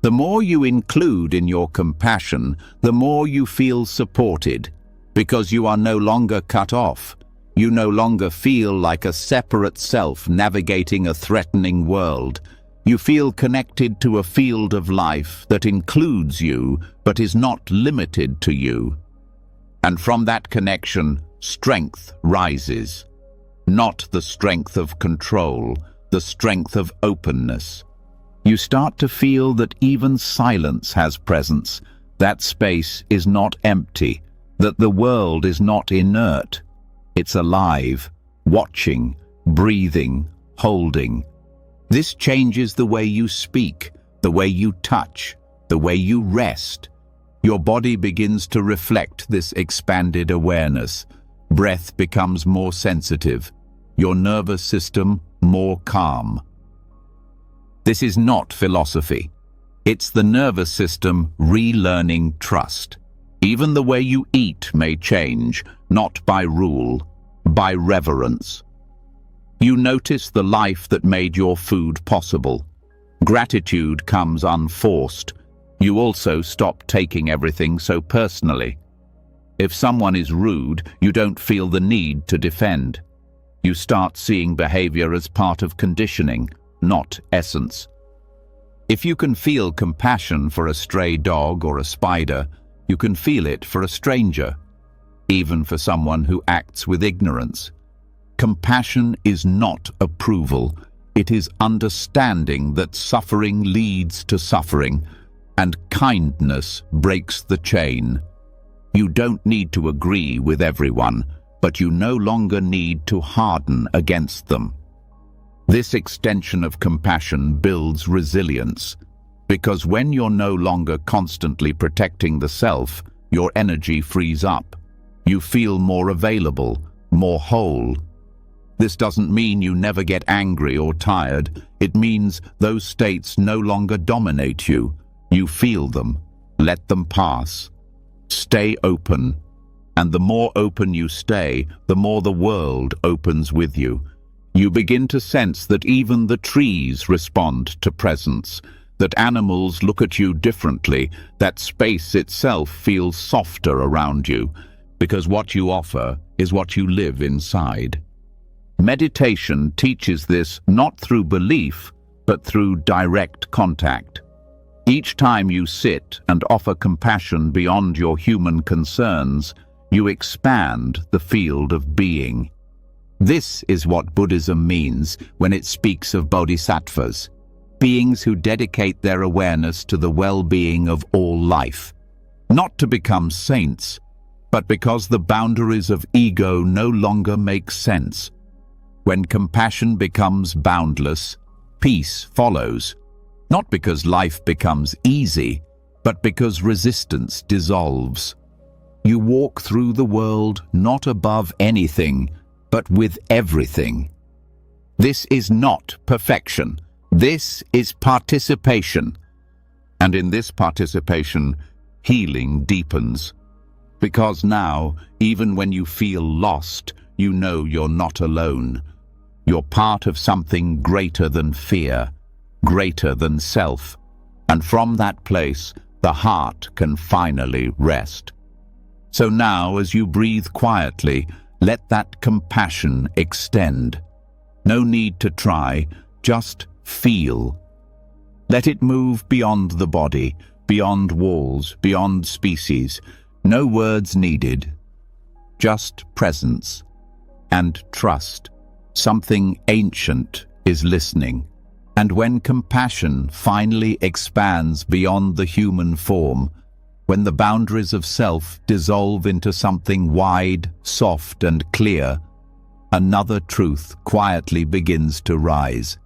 A: The more you include in your compassion, the more you feel supported, because you are no longer cut off. You no longer feel like a separate self navigating a threatening world. You feel connected to a field of life that includes you but is not limited to you. And from that connection, strength rises. Not the strength of control, the strength of openness. You start to feel that even silence has presence, that space is not empty, that the world is not inert. It's alive, watching, breathing, holding. This changes the way you speak, the way you touch, the way you rest. Your body begins to reflect this expanded awareness. Breath becomes more sensitive, your nervous system more calm. This is not philosophy. It's the nervous system relearning trust. Even the way you eat may change, not by rule, by reverence. You notice the life that made your food possible. Gratitude comes unforced. You also stop taking everything so personally. If someone is rude, you don't feel the need to defend. You start seeing behavior as part of conditioning, not essence. If you can feel compassion for a stray dog or a spider, you can feel it for a stranger, even for someone who acts with ignorance. Compassion is not approval. It is understanding that suffering leads to suffering, and kindness breaks the chain. You don't need to agree with everyone, but you no longer need to harden against them. This extension of compassion builds resilience, because when you're no longer constantly protecting the self, your energy frees up. You feel more available, more whole. This doesn't mean you never get angry or tired. It means those states no longer dominate you. You feel them, let them pass. Stay open. And the more open you stay, the more the world opens with you. You begin to sense that even the trees respond to presence, that animals look at you differently, that space itself feels softer around you, because what you offer is what you live inside. Meditation teaches this not through belief, but through direct contact. Each time you sit and offer compassion beyond your human concerns, you expand the field of being. This is what Buddhism means when it speaks of bodhisattvas, beings who dedicate their awareness to the well-being of all life, not to become saints, but because the boundaries of ego no longer make sense. When compassion becomes boundless, peace follows, not because life becomes easy, but because resistance dissolves. You walk through the world not above anything, but with everything. This is not perfection. This is participation. And in this participation, healing deepens. Because now, even when you feel lost, you know you're not alone. You're part of something greater than fear, greater than self. And from that place, the heart can finally rest. So now, as you breathe quietly, let that compassion extend. No need to try, just feel. Let it move beyond the body, beyond walls, beyond species. No words needed, just presence and trust. Something ancient is listening. And when compassion finally expands beyond the human form, when the boundaries of self dissolve into something wide, soft, and clear, another truth quietly begins to rise.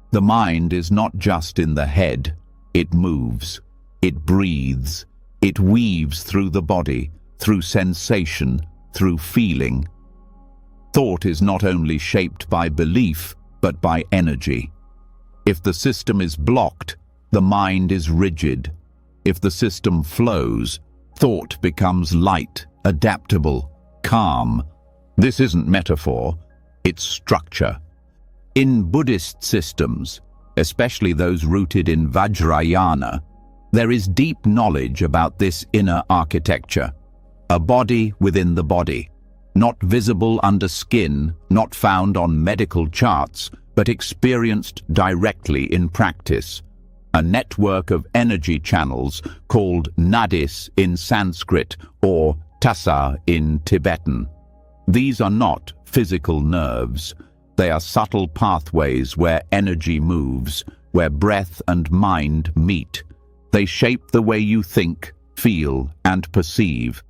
A: The mind is not just in the head. It moves, it breathes, it weaves through the body, through sensation, through feeling. Thought is not only shaped by belief, but by energy. If the system is blocked, the mind is rigid. If the system flows, thought becomes light, adaptable, calm. This isn't metaphor, it's structure. In Buddhist systems, especially those rooted in Vajrayana, there is deep knowledge about this inner architecture. A body within the body, not visible under skin, not found on medical charts, but experienced directly in practice. A network of energy channels called nadis in Sanskrit or tassa in Tibetan. These are not physical nerves. They are subtle pathways where energy moves, where breath and mind meet. They shape the way you think, feel, and perceive.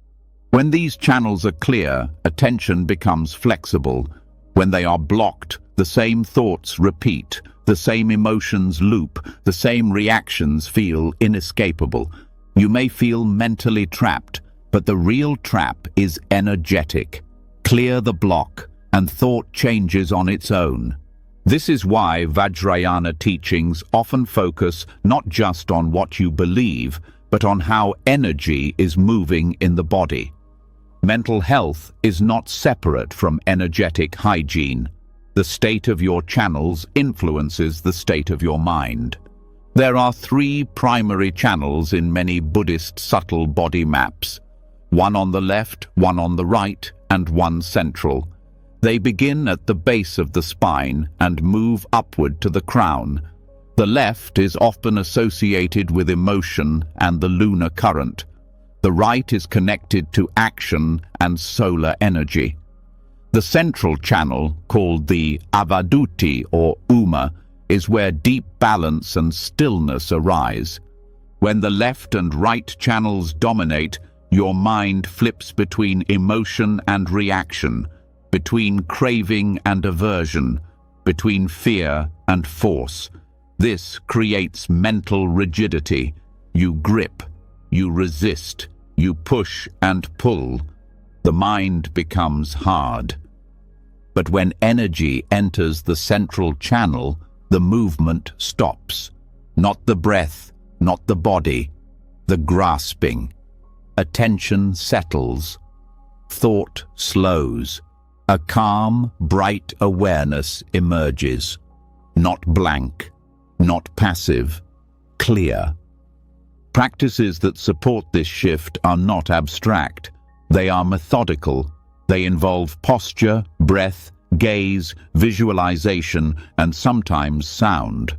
A: When these channels are clear, attention becomes flexible. When they are blocked, the same thoughts repeat, the same emotions loop, the same reactions feel inescapable. You may feel mentally trapped, but the real trap is energetic. Clear the block, and thought changes on its own. This is why Vajrayana teachings often focus not just on what you believe, but on how energy is moving in the body. Mental health is not separate from energetic hygiene. The state of your channels influences the state of your mind. There are 3 primary channels in many Buddhist subtle body maps. One on the left, one on the right, and one central. They begin at the base of the spine and move upward to the crown. The left is often associated with emotion and the lunar current. The right is connected to action and solar energy. The central channel, called the avaduti or uma, is where deep balance and stillness arise. When the left and right channels dominate, your mind flips between emotion and reaction, between craving and aversion, between fear and force. This creates mental rigidity. You grip, you resist, you push and pull. The mind becomes hard. But when energy enters the central channel, the movement stops. Not the breath, not the body, the grasping. Attention settles. Thought slows. A calm, bright awareness emerges. Not blank, not passive, clear. Practices that support this shift are not abstract. They are methodical. They involve posture, breath, gaze, visualization, and sometimes sound.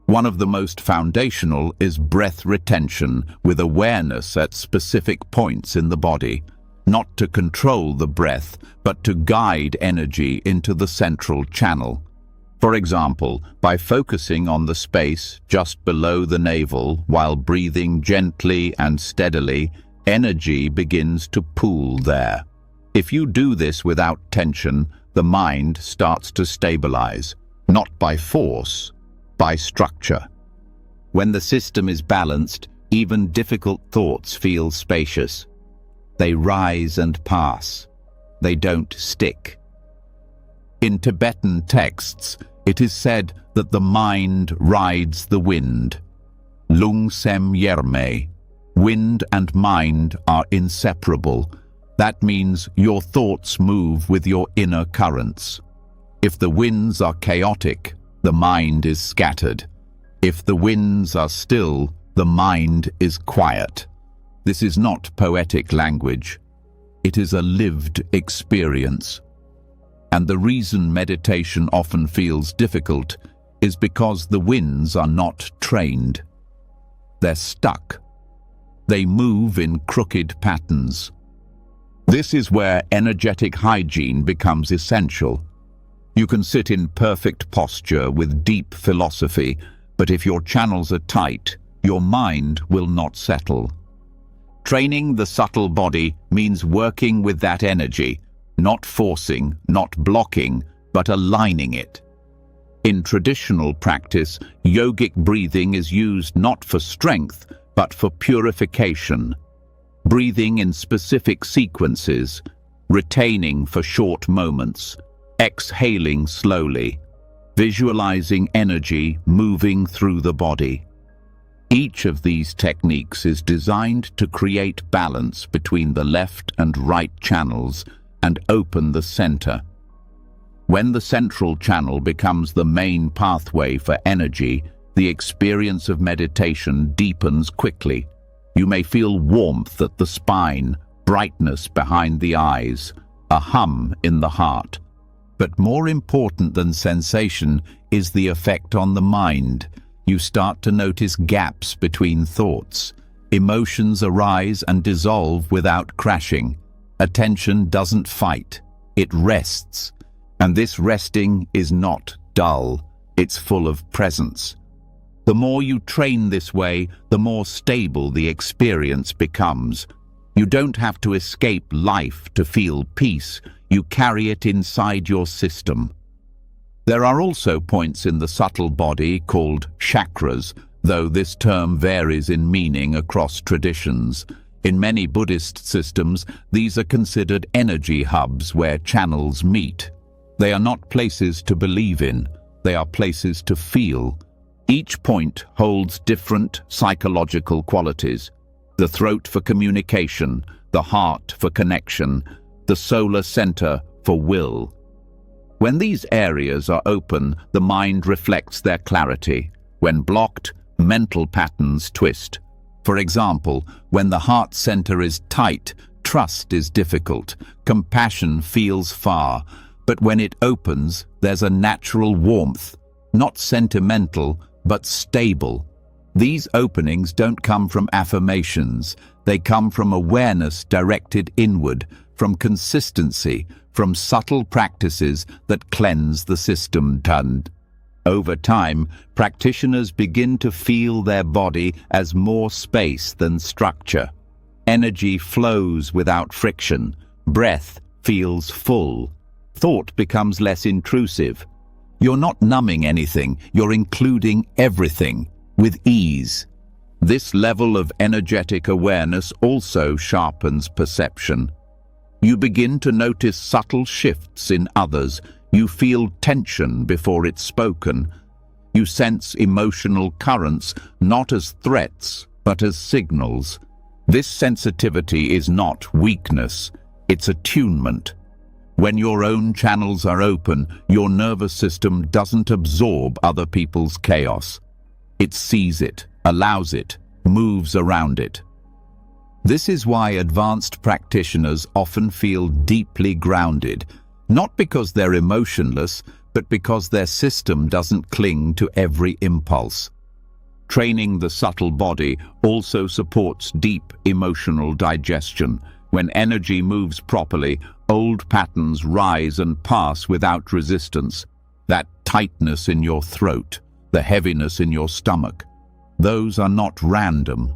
A: One of the most foundational is breath retention, with awareness at specific points in the body. Not to control the breath, but to guide energy into the central channel. For example, by focusing on the space just below the navel while breathing gently and steadily, energy begins to pool there. If you do this without tension, the mind starts to stabilize, not by force, by structure. When the system is balanced, even difficult thoughts feel spacious. They rise and pass. They don't stick. In Tibetan texts, it is said that the mind rides the wind. Lung sem yerme. Wind and mind are inseparable. That means your thoughts move with your inner currents. If the winds are chaotic, the mind is scattered. If the winds are still, the mind is quiet. This is not poetic language. It is a lived experience. And the reason meditation often feels difficult is because the winds are not trained. They're stuck. They move in crooked patterns. This is where energetic hygiene becomes essential. You can sit in perfect posture with deep philosophy, but if your channels are tight, your mind will not settle. Training the subtle body means working with that energy, not forcing, not blocking, but aligning it. In traditional practice, yogic breathing is used not for strength, but for purification. Breathing in specific sequences, retaining for short moments, exhaling slowly, visualizing energy moving through the body. Each of these techniques is designed to create balance between the left and right channels and open the center. When the central channel becomes the main pathway for energy, the experience of meditation deepens quickly. You may feel warmth at the spine, brightness behind the eyes, a hum in the heart. But more important than sensation is the effect on the mind. You start to notice gaps between thoughts. Emotions arise and dissolve without crashing. Attention doesn't fight, it rests. And this resting is not dull, it's full of presence. The more you train this way, the more stable the experience becomes. You don't have to escape life to feel peace, you carry it inside your system. There are also points in the subtle body called chakras, though this term varies in meaning across traditions. In many Buddhist systems, these are considered energy hubs where channels meet. They are not places to believe in, they are places to feel. Each point holds different psychological qualities. The throat for communication, the heart for connection, the solar center for will. When these areas are open, the mind reflects their clarity. When blocked, mental patterns twist. For example, when the heart center is tight, trust is difficult, compassion feels far, but when it opens, there's a natural warmth, not sentimental, but stable. These openings don't come from affirmations, they come from awareness directed inward, from consistency, from subtle practices that cleanse the system. Over time, practitioners begin to feel their body as more space than structure. Energy flows without friction, breath feels full, thought becomes less intrusive. You're not numbing anything, you're including everything with ease. This level of energetic awareness also sharpens perception. You begin to notice subtle shifts in others. You feel tension before it's spoken. You sense emotional currents, not as threats, but as signals. This sensitivity is not weakness, it's attunement. When your own channels are open, your nervous system doesn't absorb other people's chaos. It sees it, allows it, moves around it. This is why advanced practitioners often feel deeply grounded, not because they're emotionless, but because their system doesn't cling to every impulse. Training the subtle body also supports deep emotional digestion. When energy moves properly, old patterns rise and pass without resistance. That tightness in your throat, the heaviness in your stomach, those are not random.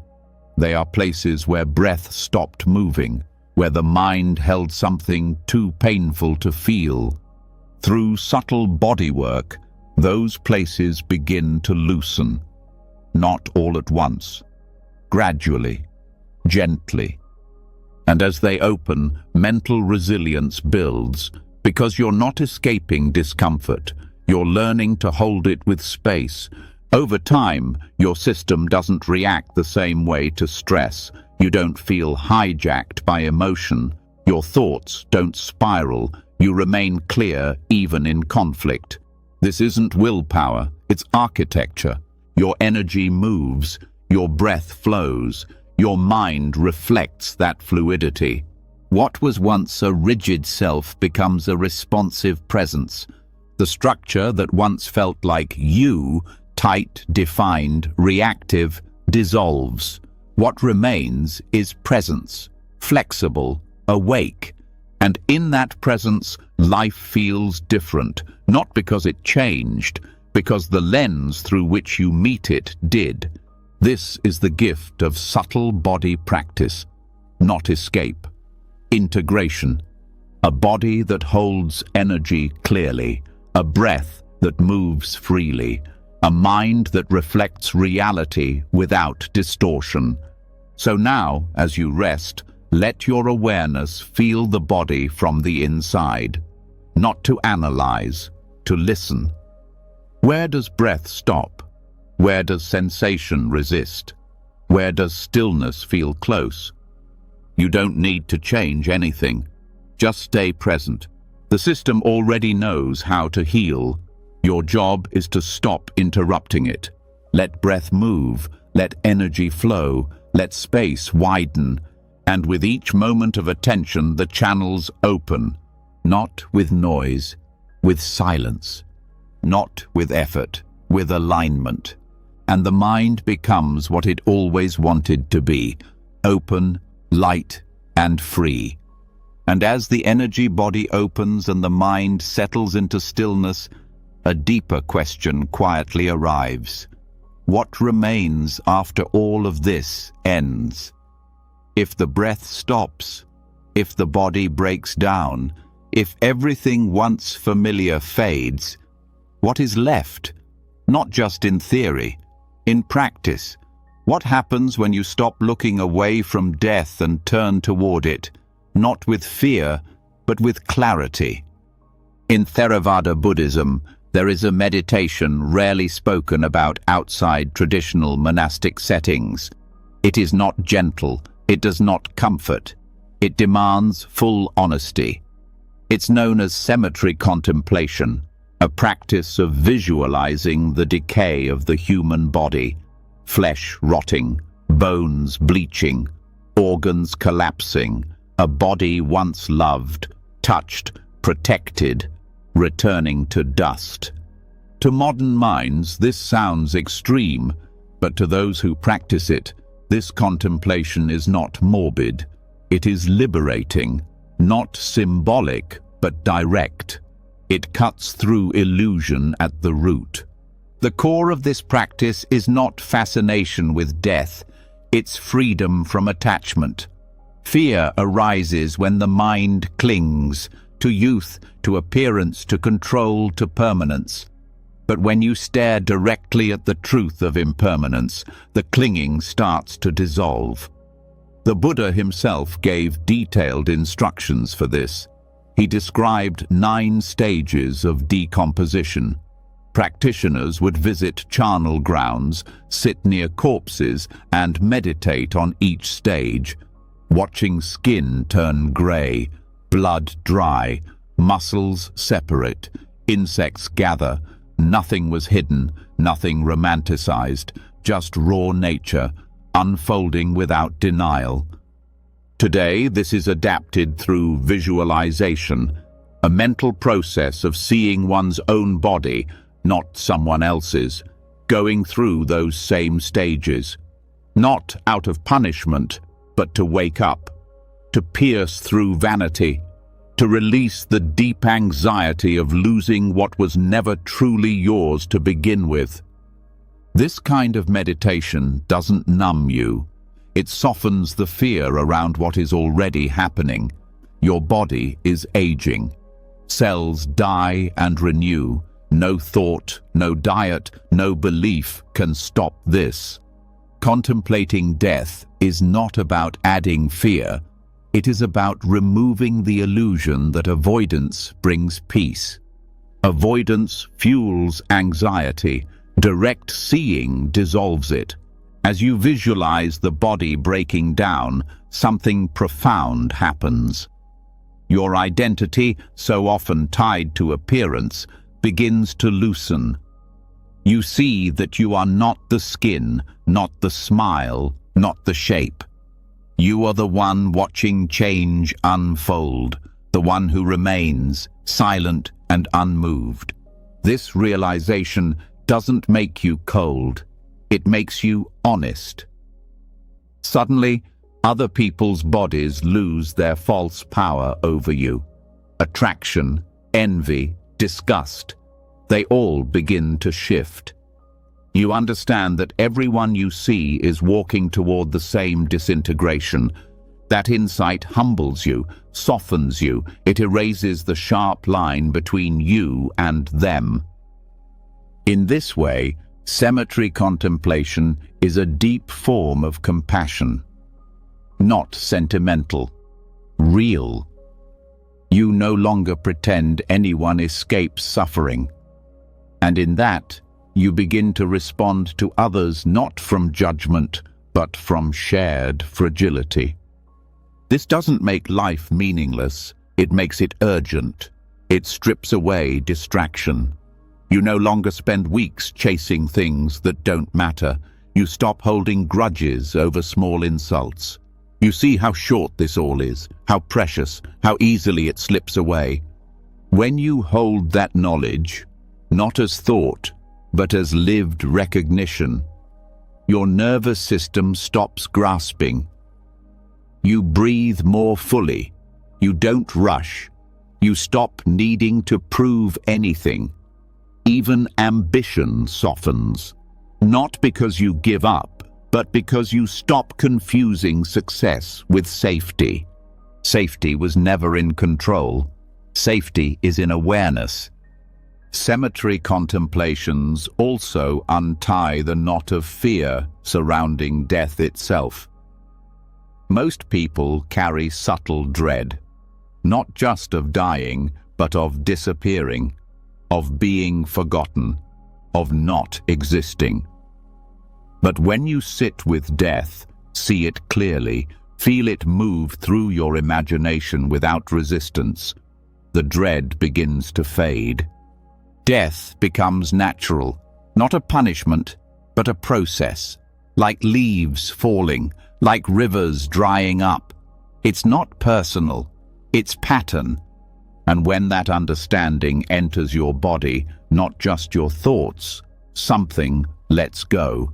A: They are places where breath stopped moving, where the mind held something too painful to feel. Through subtle body work, those places begin to loosen. Not all at once, gradually, gently. And as they open, mental resilience builds, because you're not escaping discomfort, you're learning to hold it with space. Over time, your system doesn't react the same way to stress. You don't feel hijacked by emotion. Your thoughts don't spiral. You remain clear even in conflict. This isn't willpower, it's architecture. Your energy moves, your breath flows, your mind reflects that fluidity. What was once a rigid self becomes a responsive presence. The structure that once felt like you, tight, defined, reactive, dissolves. What remains is presence, flexible, awake. And in that presence, life feels different, not because it changed, because the lens through which you meet it did. This is the gift of subtle body practice, not escape. Integration. A body that holds energy clearly, a breath that moves freely, a mind that reflects reality without distortion. So now, as you rest, let your awareness feel the body from the inside, not to analyze, to listen. Where does breath stop? Where does sensation resist? Where does stillness feel close? You don't need to change anything. Just stay present. The system already knows how to heal. Your job is to stop interrupting it. Let breath move, let energy flow, let space widen. And with each moment of attention, the channels open, not with noise, with silence, not with effort, with alignment. And the mind becomes what it always wanted to be, open, light, and free. And as the energy body opens and the mind settles into stillness, a deeper question quietly arrives. What remains after all of this ends? If the breath stops, if the body breaks down, if everything once familiar fades, what is left? Not just in theory, in practice. What happens when you stop looking away from death and turn toward it, not with fear, but with clarity? In Theravada Buddhism, there is a meditation rarely spoken about outside traditional monastic settings. It is not gentle, it does not comfort, it demands full honesty. It's known as cemetery contemplation, a practice of visualizing the decay of the human body, flesh rotting, bones bleaching, organs collapsing, a body once loved, touched, protected, returning to dust. To modern minds, this sounds extreme, but to those who practice it, this contemplation is not morbid. It is liberating, not symbolic, but direct. It cuts through illusion at the root. The core of this practice is not fascination with death, it's freedom from attachment. Fear arises when the mind clings to youth, to appearance, to control, to permanence. But when you stare directly at the truth of impermanence, the clinging starts to dissolve. The Buddha himself gave detailed instructions for this. He described 9 stages of decomposition. Practitioners would visit charnel grounds, sit near corpses, and meditate on each stage, watching skin turn grey, blood dry, muscles separate, insects gather. Nothing was hidden, nothing romanticized, just raw nature, unfolding without denial. Today, this is adapted through visualization, a mental process of seeing one's own body, not someone else's, going through those same stages. Not out of punishment, but to wake up, to pierce through vanity, to release the deep anxiety of losing what was never truly yours to begin with. This kind of meditation doesn't numb you. It softens the fear around what is already happening. Your body is aging. Cells die and renew. No thought, no diet, no belief can stop this. Contemplating death is not about adding fear. It is about removing the illusion that avoidance brings peace. Avoidance fuels anxiety. Direct seeing dissolves it. As you visualize the body breaking down, something profound happens. Your identity, so often tied to appearance, begins to loosen. You see that you are not the skin, not the smile, not the shape. You are the one watching change unfold, the one who remains silent and unmoved. This realization doesn't make you cold. It makes you honest. Suddenly, other people's bodies lose their false power over you. Attraction, envy, disgust, they all begin to shift. You understand that everyone you see is walking toward the same disintegration. That insight humbles you, softens you. It erases the sharp line between you and them. In this way, cemetery contemplation is a deep form of compassion. Not sentimental, real. You no longer pretend anyone escapes suffering. And in that, you begin to respond to others not from judgment, but from shared fragility. This doesn't make life meaningless, it makes it urgent. It strips away distraction. You no longer spend weeks chasing things that don't matter. You stop holding grudges over small insults. You see how short this all is, how precious, how easily it slips away. When you hold that knowledge, not as thought, but as lived recognition, your nervous system stops grasping. You breathe more fully. You don't rush. You stop needing to prove anything. Even ambition softens. Not because you give up, but because you stop confusing success with safety. Safety was never in control. Safety is in awareness. Cemetery contemplations also untie the knot of fear surrounding death itself. Most people carry subtle dread, not just of dying, but of disappearing, of being forgotten, of not existing. But when you sit with death, see it clearly, feel it move through your imagination without resistance, the dread begins to fade. Death becomes natural, not a punishment, but a process, like leaves falling, like rivers drying up. It's not personal, it's pattern. And when that understanding enters your body, not just your thoughts, something lets go.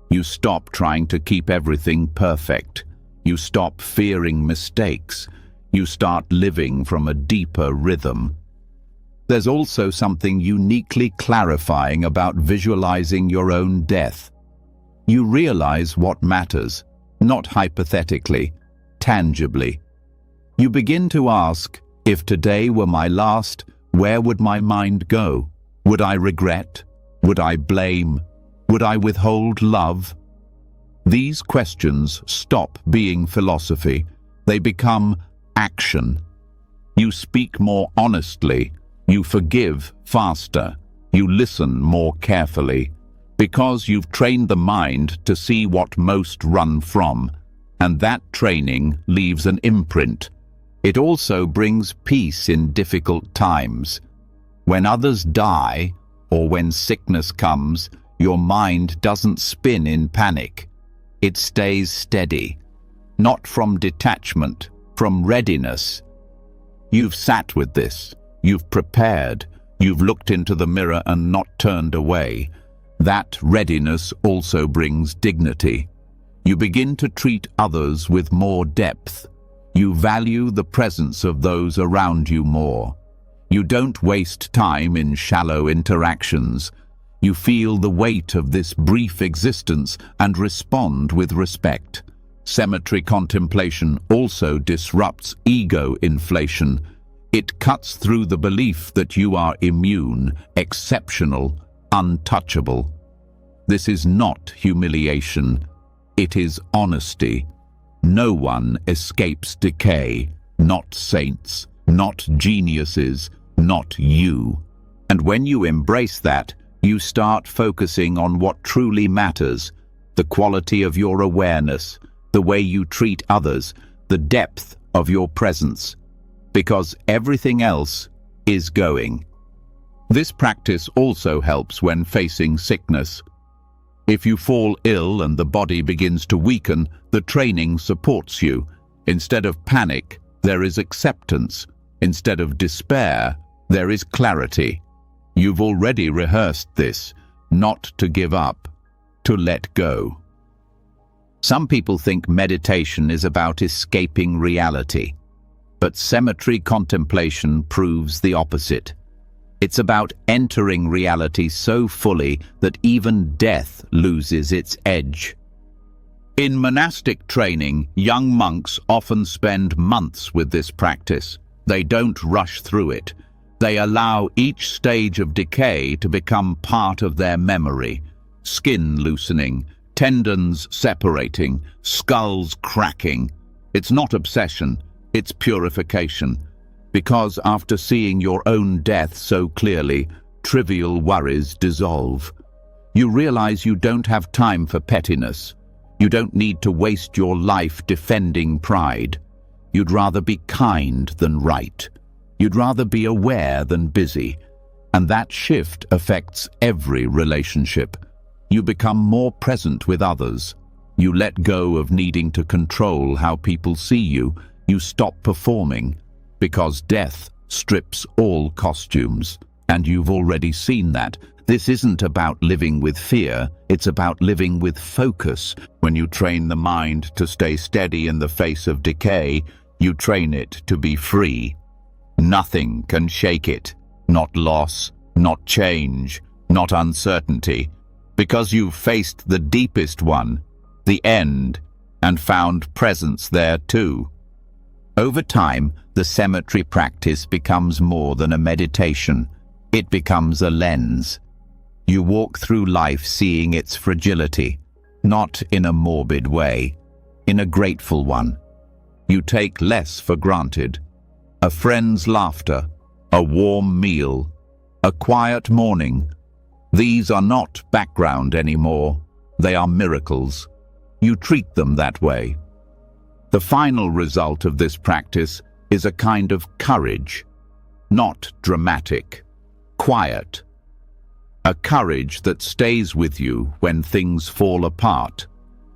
A: You stop trying to keep everything perfect. You stop fearing mistakes. You start living from a deeper rhythm. There's also something uniquely clarifying about visualizing your own death. You realize what matters, not hypothetically, tangibly. You begin to ask, if today were my last, where would my mind go? Would I regret? Would I blame? Would I withhold love? These questions stop being philosophy. They become action. You speak more honestly. You forgive faster. You listen more carefully. Because you've trained the mind to see what most run from. And that training leaves an imprint. It also brings peace in difficult times. When others die, or when sickness comes, your mind doesn't spin in panic. It stays steady, not from detachment, from readiness. You've sat with this, you've prepared, you've looked into the mirror and not turned away. That readiness also brings dignity. You begin to treat others with more depth. You value the presence of those around you more. You don't waste time in shallow interactions. You feel the weight of this brief existence and respond with respect. Cemetery contemplation also disrupts ego inflation. It cuts through the belief that you are immune, exceptional, untouchable. This is not humiliation. It is honesty. No one escapes decay, not saints, not geniuses, not you. And when you embrace that, you start focusing on what truly matters, the quality of your awareness, the way you treat others, the depth of your presence, because everything else is going. This practice also helps when facing sickness. If you fall ill and the body begins to weaken, the training supports you. Instead of panic, there is acceptance. Instead of despair, there is clarity. You've already rehearsed this, not to give up, to let go. Some people think meditation is about escaping reality, but cemetery contemplation proves the opposite. It's about entering reality so fully that even death loses its edge. In monastic training, young monks often spend months with this practice. They don't rush through it. They allow each stage of decay to become part of their memory. Skin loosening, tendons separating, skulls cracking. It's not obsession, it's purification. Because after seeing your own death so clearly, trivial worries dissolve. You realize you don't have time for pettiness. You don't need to waste your life defending pride. You'd rather be kind than right. You'd rather be aware than busy. And that shift affects every relationship. You become more present with others. You let go of needing to control how people see you. You stop performing. Because death strips all costumes. And you've already seen that. This isn't about living with fear, it's about living with focus. When you train the mind to stay steady in the face of decay, you train it to be free. Nothing can shake it. Not loss, not change, not uncertainty. Because you've faced the deepest one, the end, and found presence there too. Over time, the cemetery practice becomes more than a meditation. It becomes a lens. You walk through life seeing its fragility, not in a morbid way, in a grateful one. You take less for granted. A friend's laughter, a warm meal, a quiet morning. These are not background anymore. They are miracles. You treat them that way. The final result of this practice is a kind of courage, not dramatic, quiet. A courage that stays with you when things fall apart,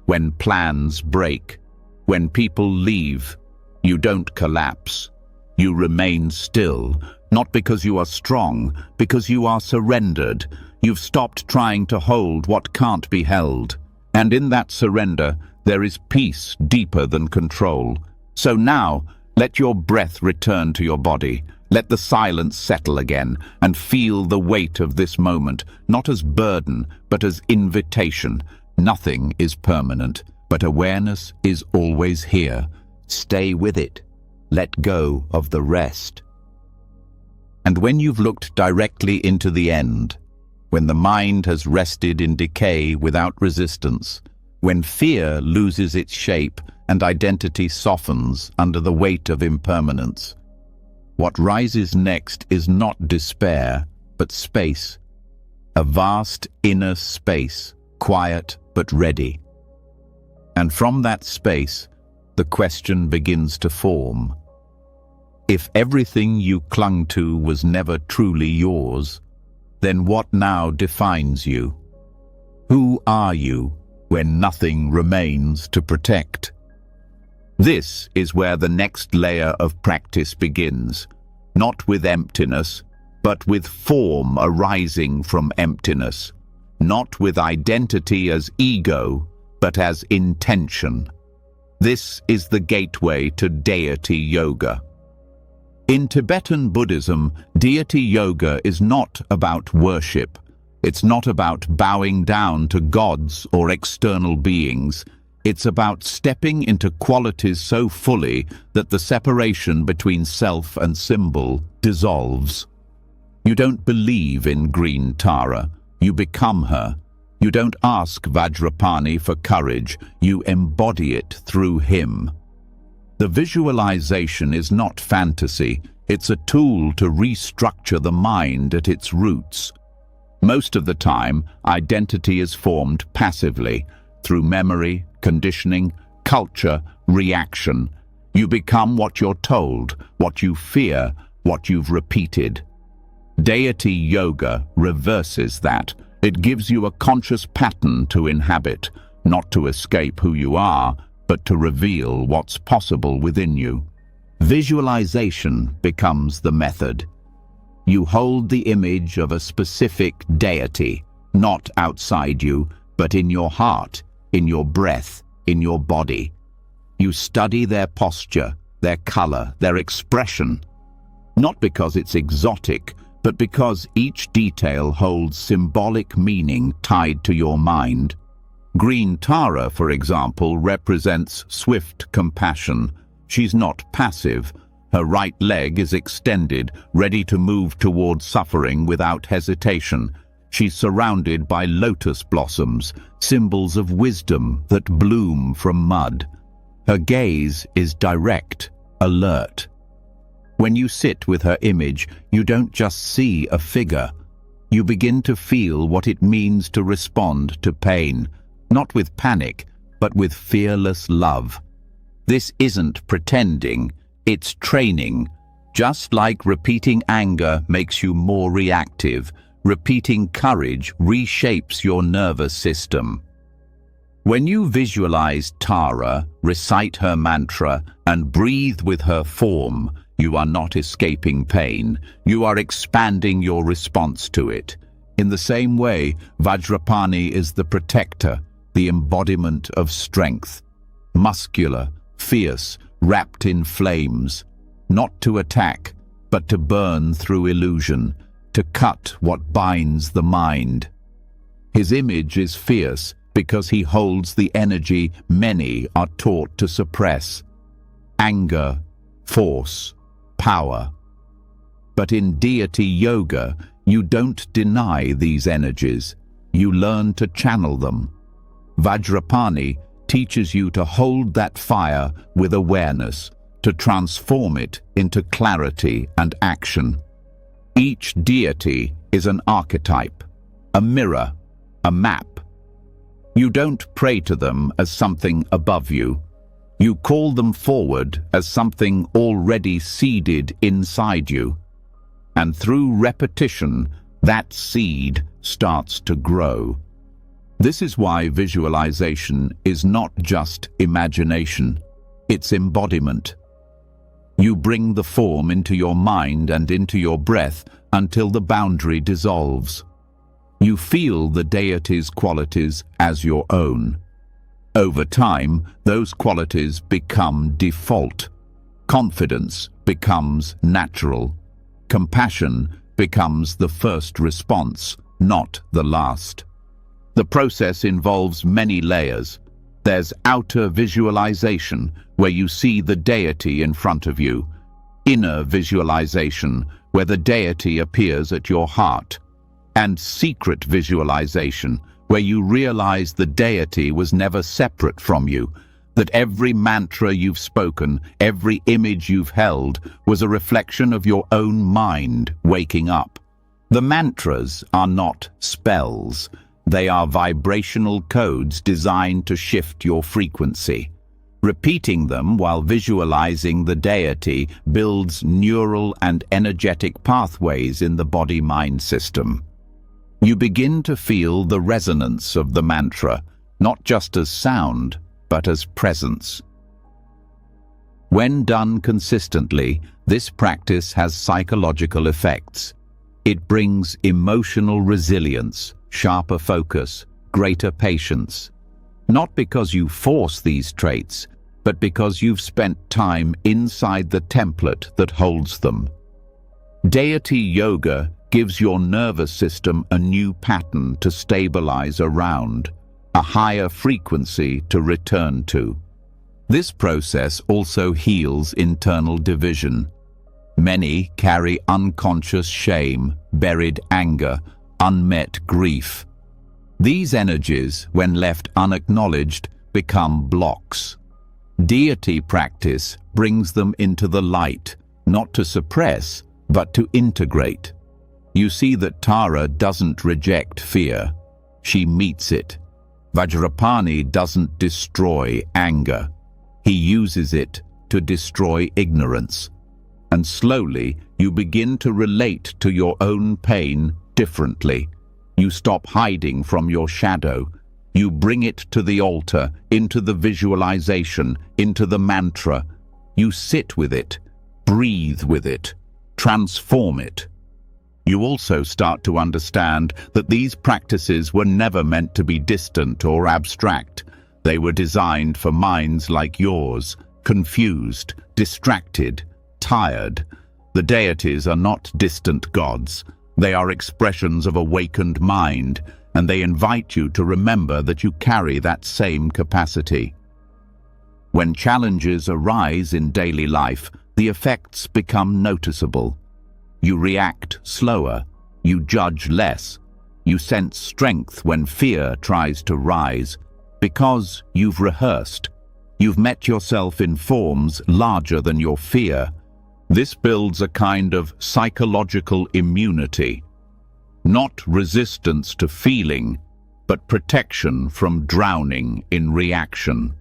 A: when plans break, when people leave. You don't collapse. You remain still, not because you are strong, because you are surrendered. You've stopped trying to hold what can't be held. And in that surrender, there is peace deeper than control. So now, let your breath return to your body. Let the silence settle again and feel the weight of this moment, not as burden, but as invitation. Nothing is permanent, but awareness is always here. Stay with it. Let go of the rest. And when you've looked directly into the end, when the mind has rested in decay without resistance, when fear loses its shape and identity softens under the weight of impermanence, what rises next is not despair, but space. A vast inner space, quiet but ready. And from that space, the question begins to form. If everything you clung to was never truly yours, then what now defines you? Who are you when nothing remains to protect? This is where the next layer of practice begins, not with emptiness, but with form arising from emptiness, not with identity as ego, but as intention. This is the gateway to deity yoga. In Tibetan Buddhism, deity yoga is not about worship. It's not about bowing down to gods or external beings. It's about stepping into qualities so fully that the separation between self and symbol dissolves. You don't believe in green Tara. You become her. You don't ask Vajrapani for courage. You embody it through him. The visualization is not fantasy. It's a tool to restructure the mind at its roots. Most of the time, identity is formed passively, through memory, conditioning, culture, reaction. You become what you're told, what you fear, what you've repeated. Deity yoga reverses that. It gives you a conscious pattern to inhabit, not to escape who you are, but to reveal what's possible within you. Visualization becomes the method. You hold the image of a specific deity, not outside you, but in your heart, in your breath, in your body. You study their posture, their color, their expression, not because it's exotic, but because each detail holds symbolic meaning tied to your mind. Green Tara, for example, represents swift compassion. She's not passive. Her right leg is extended, ready to move toward suffering without hesitation. She's surrounded by lotus blossoms, symbols of wisdom that bloom from mud. Her gaze is direct, alert. When you sit with her image, you don't just see a figure. You begin to feel what it means to respond to pain, not with panic, but with fearless love. This isn't pretending, it's training. Just like repeating anger makes you more reactive, repeating courage reshapes your nervous system. When you visualize Tara, recite her mantra, and breathe with her form, You are not escaping pain. You are expanding your response to it. In the same way, Vajrapani is the protector, the embodiment of strength. Muscular, fierce, wrapped in flames. Not to attack, but to burn through illusion, to cut what binds the mind. His image is fierce because he holds the energy many are taught to suppress. Anger, force, power. But in deity yoga, you don't deny these energies. You learn to channel them. Vajrapani teaches you to hold that fire with awareness, to transform it into clarity and action. Each deity is an archetype, a mirror, a map. You don't pray to them as something above you. You call them forward as something already seeded inside you. And through repetition, that seed starts to grow. This is why visualization is not just imagination, it's embodiment. You bring the form into your mind and into your breath until the boundary dissolves. You feel the deity's qualities as your own. Over time, those qualities become default. Confidence becomes natural. Compassion becomes the first response, not the last. The process involves many layers. There's outer visualization, where you see the deity in front of you. Inner visualization, where the deity appears at your heart. And secret visualization, where you realize the deity was never separate from you, that every mantra you've spoken, every image you've held, was a reflection of your own mind waking up. The mantras are not spells. They are vibrational codes designed to shift your frequency. Repeating them while visualizing the deity builds neural and energetic pathways in the body-mind system. You begin to feel the resonance of the mantra, not just as sound, but as presence. When done consistently, this practice has psychological effects. It brings emotional resilience, sharper focus, greater patience. Not because you force these traits, but because you've spent time inside the template that holds them. Deity yoga gives your nervous system a new pattern to stabilize around, a higher frequency to return to. This process also heals internal division. Many carry unconscious shame, buried anger, unmet grief. These energies, when left unacknowledged, become blocks. Deity practice brings them into the light, not to suppress, but to integrate. You see that Tara doesn't reject fear. She meets it. Vajrapani doesn't destroy anger. He uses it to destroy ignorance. And slowly, you begin to relate to your own pain differently. You stop hiding from your shadow. You bring it to the altar, into the visualization, into the mantra. You sit with it, breathe with it, transform it. You also start to understand that these practices were never meant to be distant or abstract. They were designed for minds like yours, confused, distracted, tired. The deities are not distant gods. They are expressions of awakened mind, and they invite you to remember that you carry that same capacity. When challenges arise in daily life, the effects become noticeable. You react slower, you judge less, you sense strength when fear tries to rise, because you've rehearsed. You've met yourself in forms larger than your fear. This builds a kind of psychological immunity, not resistance to feeling, but protection from drowning in reaction.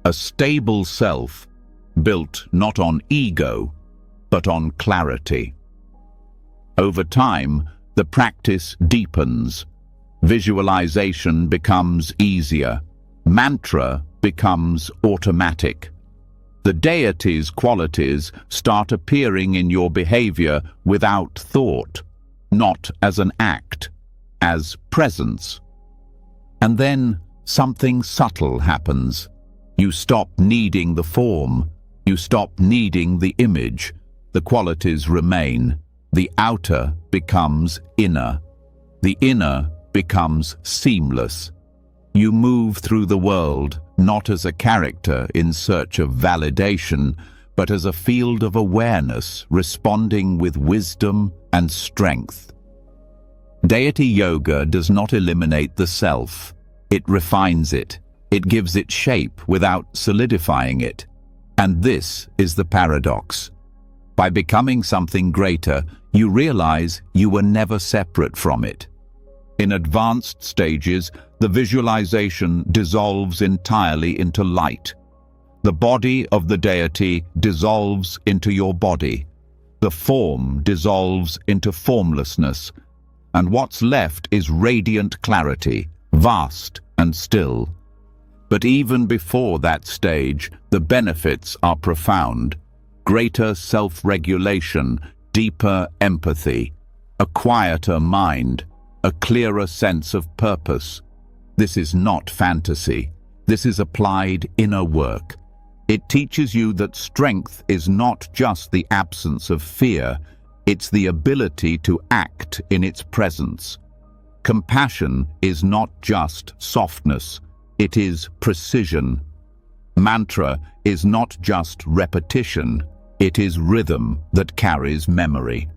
A: A stable self, built not on ego, but on clarity. Over time, the practice deepens. Visualization becomes easier. Mantra becomes automatic. The deity's qualities start appearing in your behavior without thought, not as an act, as presence. And then something subtle happens. You stop needing the form. You stop needing the image. The qualities remain. The outer becomes inner. The inner becomes seamless. You move through the world not as a character in search of validation, but as a field of awareness responding with wisdom and strength. Deity yoga does not eliminate the self. It refines it. It gives it shape without solidifying it. And this is the paradox. By becoming something greater, you realize you were never separate from it. In advanced stages, the visualization dissolves entirely into light. The body of the deity dissolves into your body. The form dissolves into formlessness. And what's left is radiant clarity, vast and still. But even before that stage, the benefits are profound. Greater self-regulation, deeper empathy, a quieter mind, a clearer sense of purpose. This is not fantasy. This is applied inner work. It teaches you that strength is not just the absence of fear, it's the ability to act in its presence. Compassion is not just softness, it is precision. Mantra is not just repetition, it is rhythm that carries memory.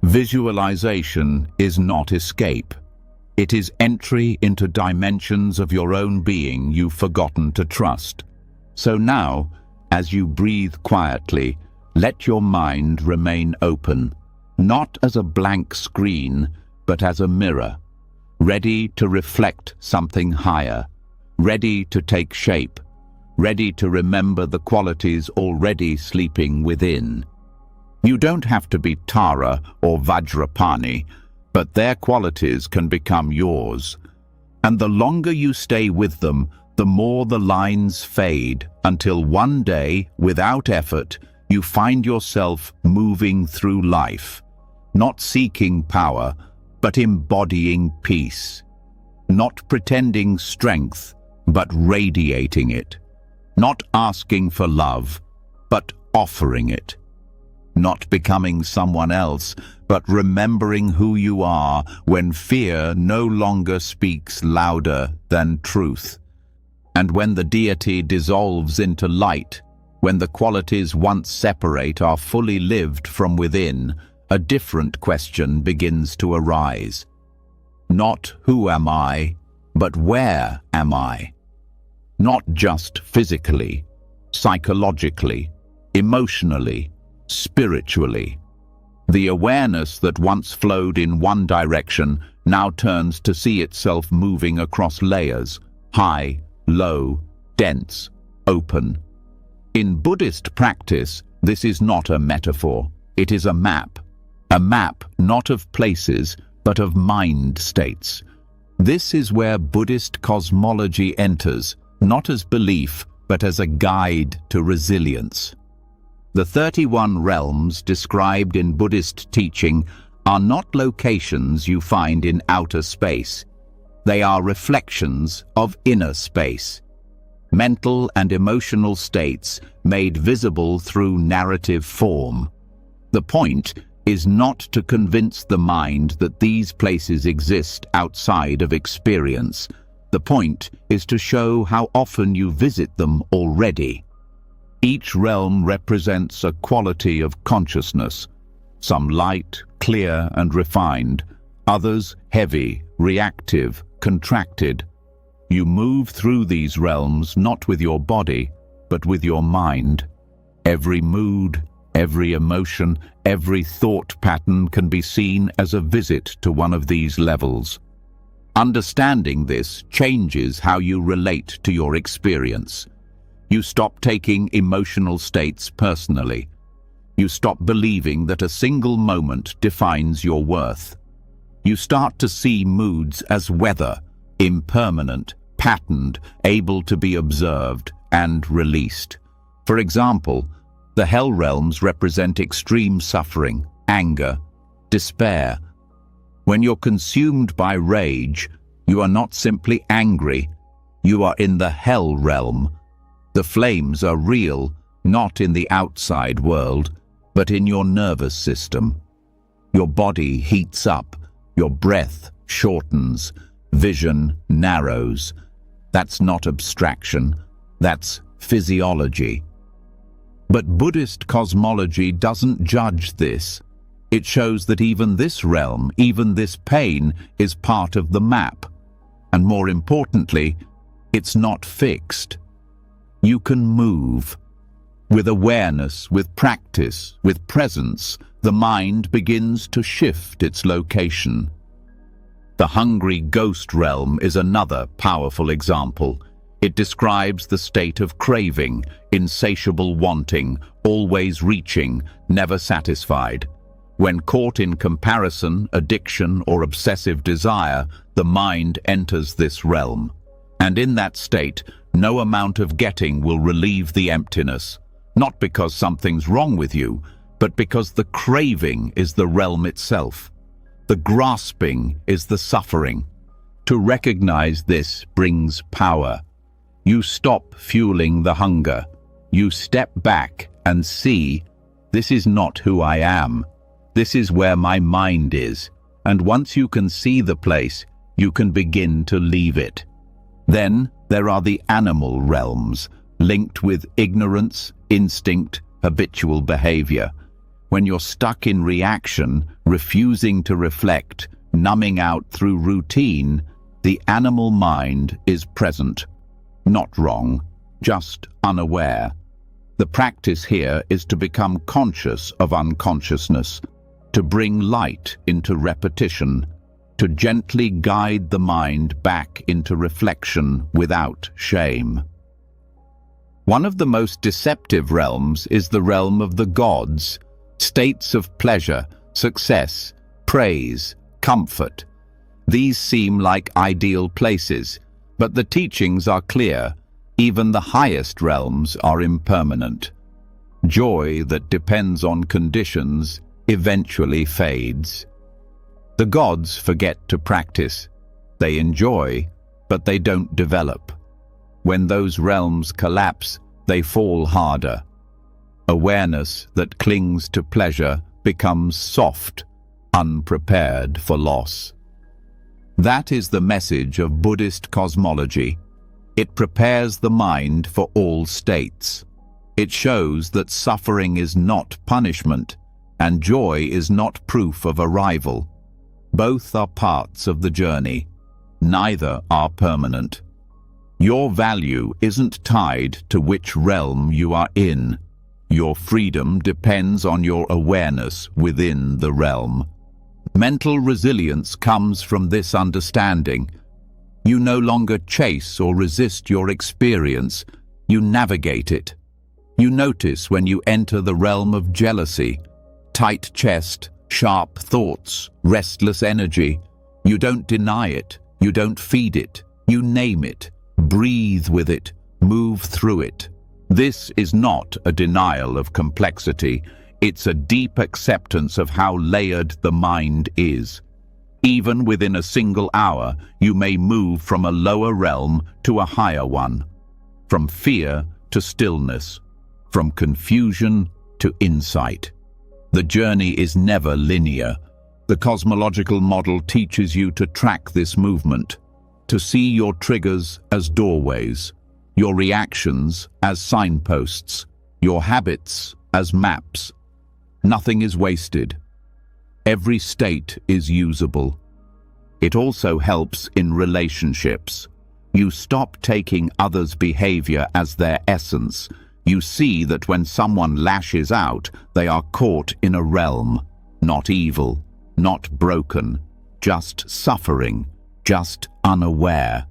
A: Visualization is not escape. It is entry into dimensions of your own being you've forgotten to trust. So now, as you breathe quietly, let your mind remain open, not as a blank screen, but as a mirror, ready to reflect something higher, ready to take shape, ready to remember the qualities already sleeping within. You don't have to be Tara or Vajrapani, but their qualities can become yours. And the longer you stay with them, the more the lines fade, until one day, without effort, you find yourself moving through life, not seeking power, but embodying peace, not pretending strength, but radiating it, not asking for love, but offering it. Not becoming someone else, but remembering who you are when fear no longer speaks louder than truth. And when the deity dissolves into light, when the qualities once separate are fully lived from within, a different question begins to arise. Not who am I, but where am I? Not just physically, psychologically, emotionally, spiritually. The awareness that once flowed in one direction now turns to see itself moving across layers, high, low, dense, open. In Buddhist practice, this is not a metaphor, it is a map not of places, but of mind states. This is where Buddhist cosmology enters, not as belief, but as a guide to resilience. The 31 realms described in Buddhist teaching are not locations you find in outer space. They are reflections of inner space, mental and emotional states made visible through narrative form. The point is not to convince the mind that these places exist outside of experience. The point is to show how often you visit them already. Each realm represents a quality of consciousness, some light, clear and refined, others heavy, reactive, contracted. You move through these realms not with your body, but with your mind. Every mood, every emotion, every thought pattern can be seen as a visit to one of these levels. Understanding this changes how you relate to your experience. You stop taking emotional states personally. You stop believing that a single moment defines your worth. You start to see moods as weather, impermanent, patterned, able to be observed and released. For example, the hell realms represent extreme suffering, anger, despair. When you're consumed by rage, you are not simply angry, you are in the hell realm. The flames are real, not in the outside world, but in your nervous system. Your body heats up, your breath shortens, vision narrows. That's not abstraction, that's physiology. But Buddhist cosmology doesn't judge this. It shows that even this realm, even this pain, is part of the map. And more importantly, it's not fixed. You can move. With awareness, with practice, with presence, the mind begins to shift its location. The hungry ghost realm is another powerful example. It describes the state of craving, insatiable wanting, always reaching, never satisfied. When caught in comparison, addiction, or obsessive desire, the mind enters this realm. And in that state, no amount of getting will relieve the emptiness. Not because something's wrong with you, but because the craving is the realm itself. The grasping is the suffering. To recognize this brings power. You stop fueling the hunger. You step back and see, this is not who I am. This is where my mind is. And once you can see the place, you can begin to leave it. Then there are the animal realms, linked with ignorance, instinct, habitual behavior. When you're stuck in reaction, refusing to reflect, numbing out through routine, the animal mind is present. Not wrong, just unaware. The practice here is to become conscious of unconsciousness, to bring light into repetition, to gently guide the mind back into reflection without shame. One of the most deceptive realms is the realm of the gods, states of pleasure, success, praise, comfort. These seem like ideal places, but the teachings are clear. Even the highest realms are impermanent. Joy that depends on conditions eventually fades. The gods forget to practice. They enjoy, but they don't develop. When those realms collapse, they fall harder. Awareness that clings to pleasure becomes soft, unprepared for loss. That is the message of Buddhist cosmology. It prepares the mind for all states. It shows that suffering is not punishment, and joy is not proof of arrival. Both are parts of the journey. Neither are permanent. Your value isn't tied to which realm you are in. Your freedom depends on your awareness within the realm. Mental resilience comes from this understanding. You no longer chase or resist your experience. You navigate it. You notice when you enter the realm of jealousy, tight chest, sharp thoughts, restless energy. You don't deny it. You don't feed it. You name it. Breathe with it. Move through it. This is not a denial of complexity. It's a deep acceptance of how layered the mind is. Even within a single hour, you may move from a lower realm to a higher one, from fear to stillness, from confusion to insight. The journey is never linear. The cosmological model teaches you to track this movement, to see your triggers as doorways, your reactions as signposts, your habits as maps. Nothing is wasted. Every state is usable. It also helps in relationships. You stop taking others' behavior as their essence. You see that when someone lashes out, they are caught in a realm, not evil, not broken, just suffering, just unaware.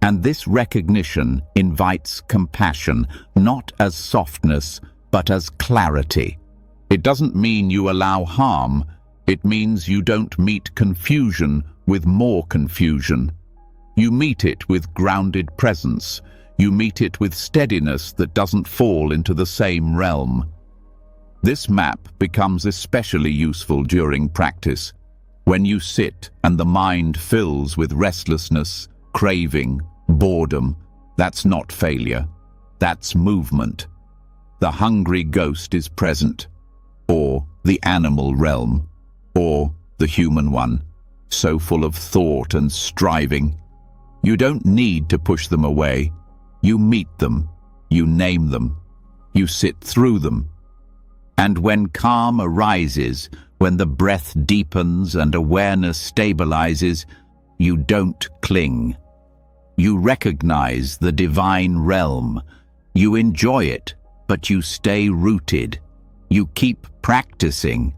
A: And this recognition invites compassion, not as softness, but as clarity. It doesn't mean you allow harm. It means you don't meet confusion with more confusion. You meet it with grounded presence. you meet it with steadiness that doesn't fall into the same realm. This map becomes especially useful during practice, when you sit and the mind fills with restlessness, craving, boredom. That's not failure, that's movement. The hungry ghost is present, or the animal realm, or the human one, so full of thought and striving. You don't need to push them away. You meet them, you name them, you sit through them. And when calm arises, when the breath deepens and awareness stabilizes, you don't cling. You recognize the divine realm. You enjoy it, but you stay rooted. You keep practicing.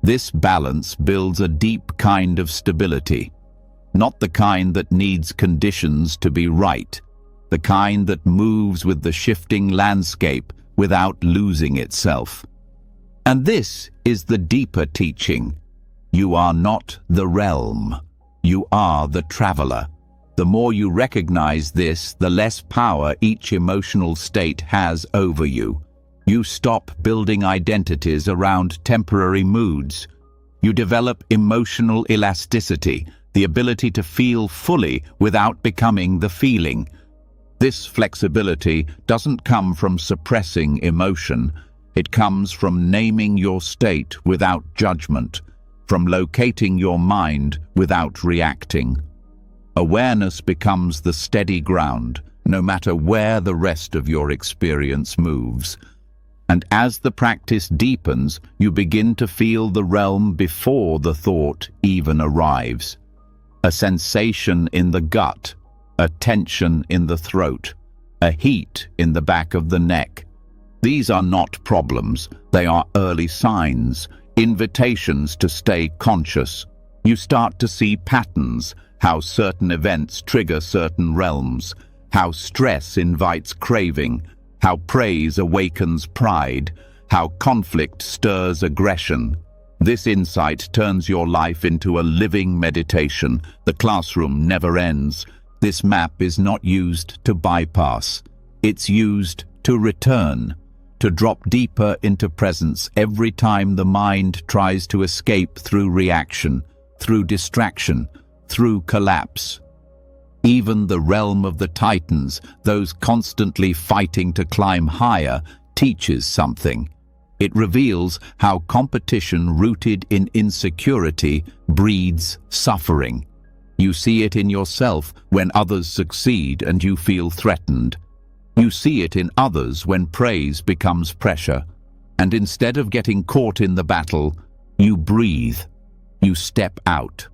A: This balance builds a deep kind of stability, not the kind that needs conditions to be right, the kind that moves with the shifting landscape without losing itself. And this is the deeper teaching. You are not the realm. You are the traveler. The more you recognize this, the less power each emotional state has over you. You stop building identities around temporary moods. You develop emotional elasticity, the ability to feel fully without becoming the feeling. This flexibility doesn't come from suppressing emotion. It comes from naming your state without judgment, from locating your mind without reacting. Awareness becomes the steady ground, no matter where the rest of your experience moves. And as the practice deepens, you begin to feel the realm before the thought even arrives. A sensation in the gut, a tension in the throat, a heat in the back of the neck. These are not problems, they are early signs, invitations to stay conscious. You start to see patterns, how certain events trigger certain realms, how stress invites craving, how praise awakens pride, how conflict stirs aggression. This insight turns your life into a living meditation. The classroom never ends. This map is not used to bypass. It's used to return, to drop deeper into presence every time the mind tries to escape through reaction, through distraction, through collapse. Even the realm of the Titans, those constantly fighting to climb higher, teaches something. It reveals how competition rooted in insecurity breeds suffering. You see it in yourself when others succeed and you feel threatened. You see it in others when praise becomes pressure. And instead of getting caught in the battle, you breathe. You step out.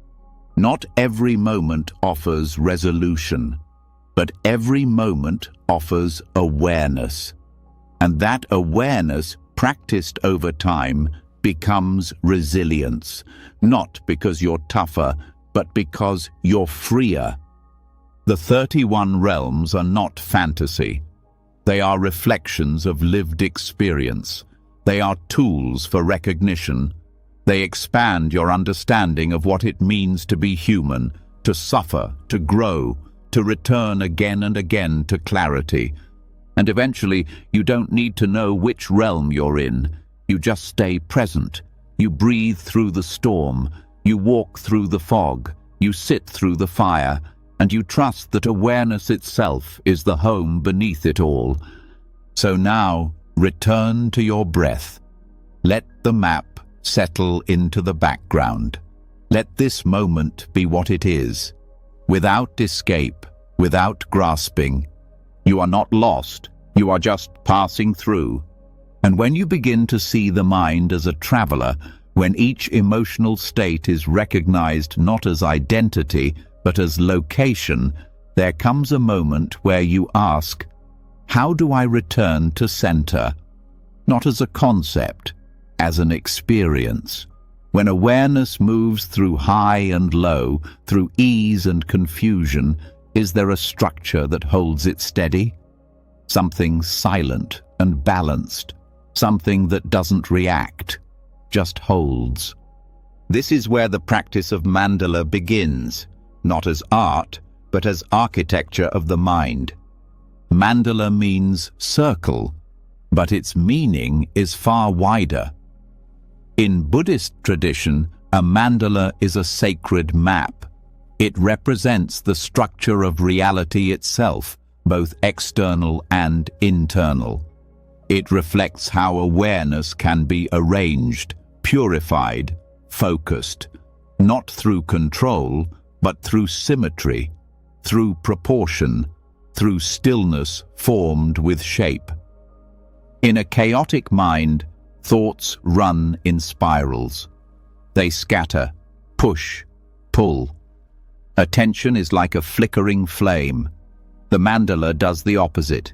A: Not every moment offers resolution, but every moment offers awareness. And that awareness, practiced over time, becomes resilience, not because you're tougher, but because you're freer. The 31 realms are not fantasy. They are reflections of lived experience. They are tools for recognition. They expand your understanding of what it means to be human, to suffer, to grow, to return again and again to clarity. And eventually, you don't need to know which realm you're in. You just stay present. You breathe through the storm. You walk through the fog. You sit through the fire. And you trust that awareness itself is the home beneath it all. So now, return to your breath. Let the map settle into the background. Let this moment be what it is. Without escape, without grasping. You are not lost. You are just passing through. And when you begin to see the mind as a traveler, when each emotional state is recognized not as identity, but as location, there comes a moment where you ask, how do I return to center? Not as a concept, as an experience. When awareness moves through high and low, through ease and confusion, is there a structure that holds it steady? Something silent and balanced, something that doesn't react, just holds. This is where the practice of mandala begins. Not as art, but as architecture of the mind. Mandala means circle, but its meaning is far wider. In Buddhist tradition, a mandala is a sacred map. It represents the structure of reality itself, both external and internal. It reflects how awareness can be arranged, purified, focused, not through control, but through symmetry, through proportion, through stillness formed with shape. In a chaotic mind, thoughts run in spirals. They scatter, push, pull. Attention is like a flickering flame. The mandala does the opposite.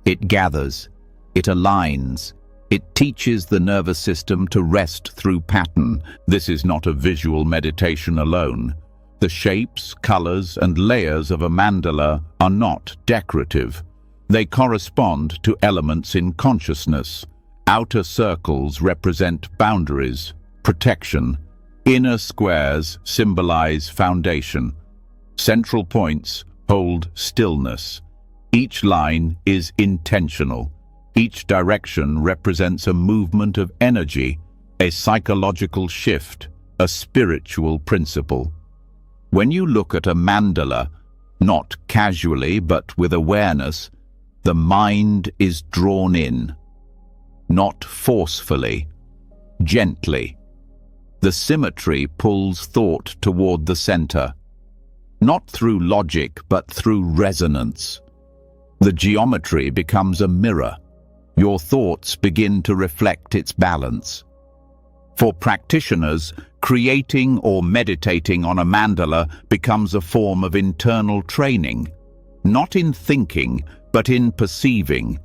A: It gathers, it aligns, it teaches the nervous system to rest through pattern. This is not a visual meditation alone. The shapes, colors, and layers of a mandala are not decorative. They correspond to elements in consciousness. Outer circles represent boundaries, protection. Inner squares symbolize foundation. Central points hold stillness. Each line is intentional. Each direction represents a movement of energy, a psychological shift, a spiritual principle. When you look at a mandala, not casually but with awareness, the mind is drawn in. Not forcefully, gently. The symmetry pulls thought toward the center, not through logic but through resonance. The geometry becomes a mirror. Your thoughts begin to reflect its balance. For practitioners, creating or meditating on a mandala becomes a form of internal training, not in thinking, but in perceiving.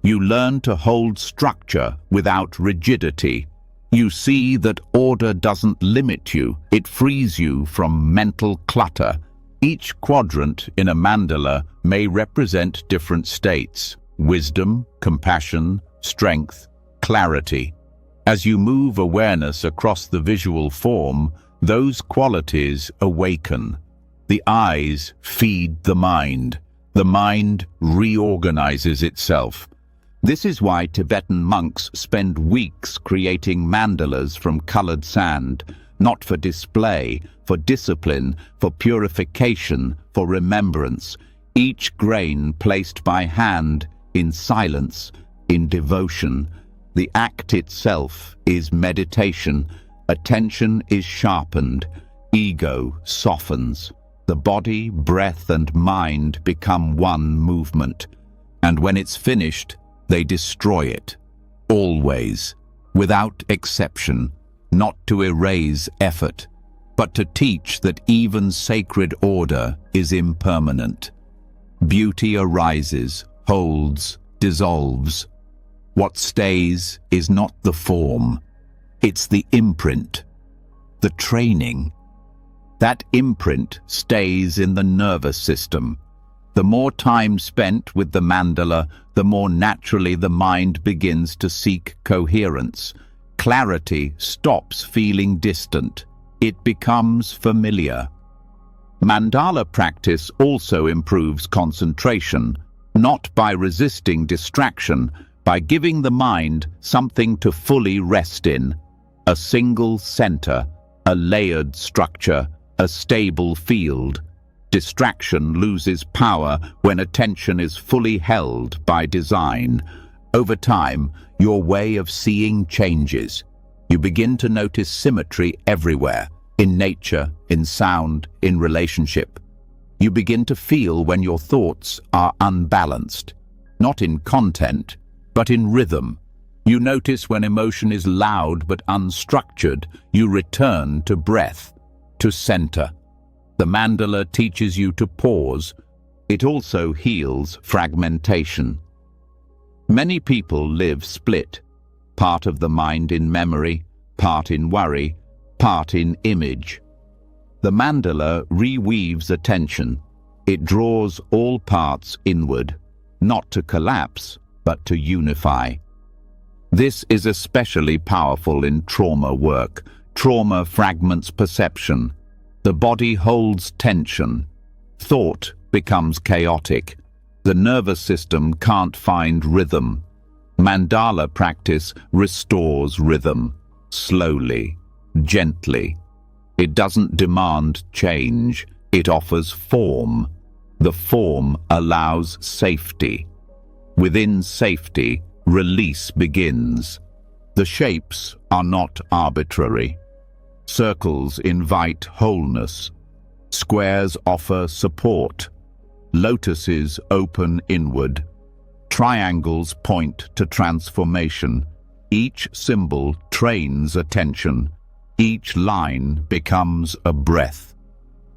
A: You learn to hold structure without rigidity. You see that order doesn't limit you, it frees you from mental clutter. Each quadrant in a mandala may represent different states: wisdom, compassion, strength, clarity. As you move awareness across the visual form, those qualities awaken. The eyes feed the mind. The mind reorganizes itself. This is why Tibetan monks spend weeks creating mandalas from colored sand, not for display, for discipline, for purification, for remembrance. Each grain placed by hand, in silence, in devotion. The act itself is meditation. Attention is sharpened. Ego softens. The body, breath, and mind become one movement. And when it's finished, they destroy it. Always, without exception, not to erase effort, but to teach that even sacred order is impermanent. Beauty arises, holds, dissolves. What stays is not the form, it's the imprint, the training. That imprint stays in the nervous system. The more time spent with the mandala, the more naturally the mind begins to seek coherence. Clarity stops feeling distant. It becomes familiar. Mandala practice also improves concentration, not by resisting distraction, by giving the mind something to fully rest in. A single center, a layered structure, a stable field. Distraction loses power when attention is fully held by design. Over time, your way of seeing changes. You begin to notice symmetry everywhere, in nature, in sound, in relationship. You begin to feel when your thoughts are unbalanced, not in content, but in rhythm. You notice when emotion is loud but unstructured. You return to breath, to center. The mandala teaches you to pause. It also heals fragmentation. Many people live split, part of the mind in memory, part in worry, part in image. The mandala reweaves attention. It draws all parts inward, not to collapse, but to unify. This is especially powerful in trauma work. Trauma fragments perception. The body holds tension. Thought becomes chaotic. The nervous system can't find rhythm. Mandala practice restores rhythm, slowly, gently. It doesn't demand change, it offers form. The form allows safety. Within safety, release begins. The shapes are not arbitrary. Circles invite wholeness. Squares offer support. Lotuses open inward. Triangles point to transformation. Each symbol trains attention. Each line becomes a breath.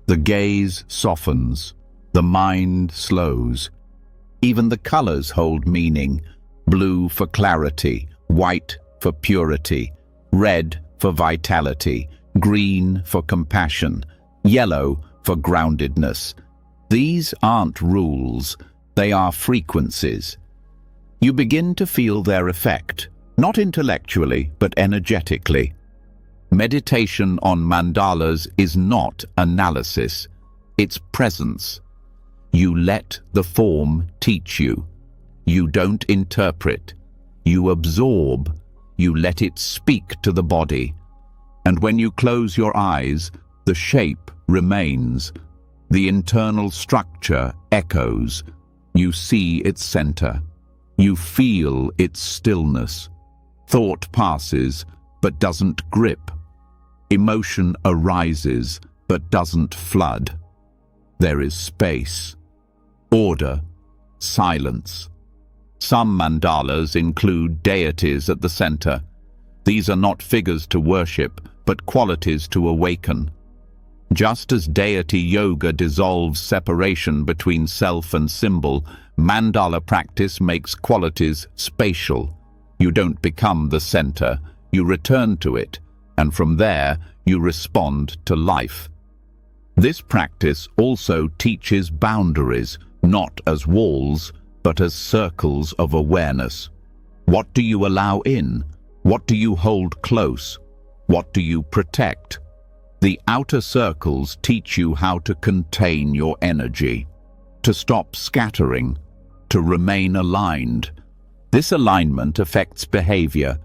A: The gaze softens. The mind slows. Even the colors hold meaning. Blue for clarity, white for purity, red for vitality, green for compassion, yellow for groundedness. These aren't rules, they are frequencies. You begin to feel their effect, not intellectually, but energetically. Meditation on mandalas is not analysis, it's presence. You let the form teach you. You don't interpret. You absorb. You let it speak to the body. And when you close your eyes, the shape remains. The internal structure echoes. You see its center. You feel its stillness. Thought passes, but doesn't grip. Emotion arises, but doesn't flood. There is space, order, silence. Some mandalas include deities at the center. These are not figures to worship, but qualities to awaken. Just as deity yoga dissolves separation between self and symbol, mandala practice makes qualities spatial. You don't become the center, you return to it, and from there you respond to life. This practice also teaches boundaries, not as walls, but as circles of awareness. What do you allow in? What do you hold close? What do you protect? The outer circles teach you how to contain your energy, to stop scattering, to remain aligned. This alignment affects behavior.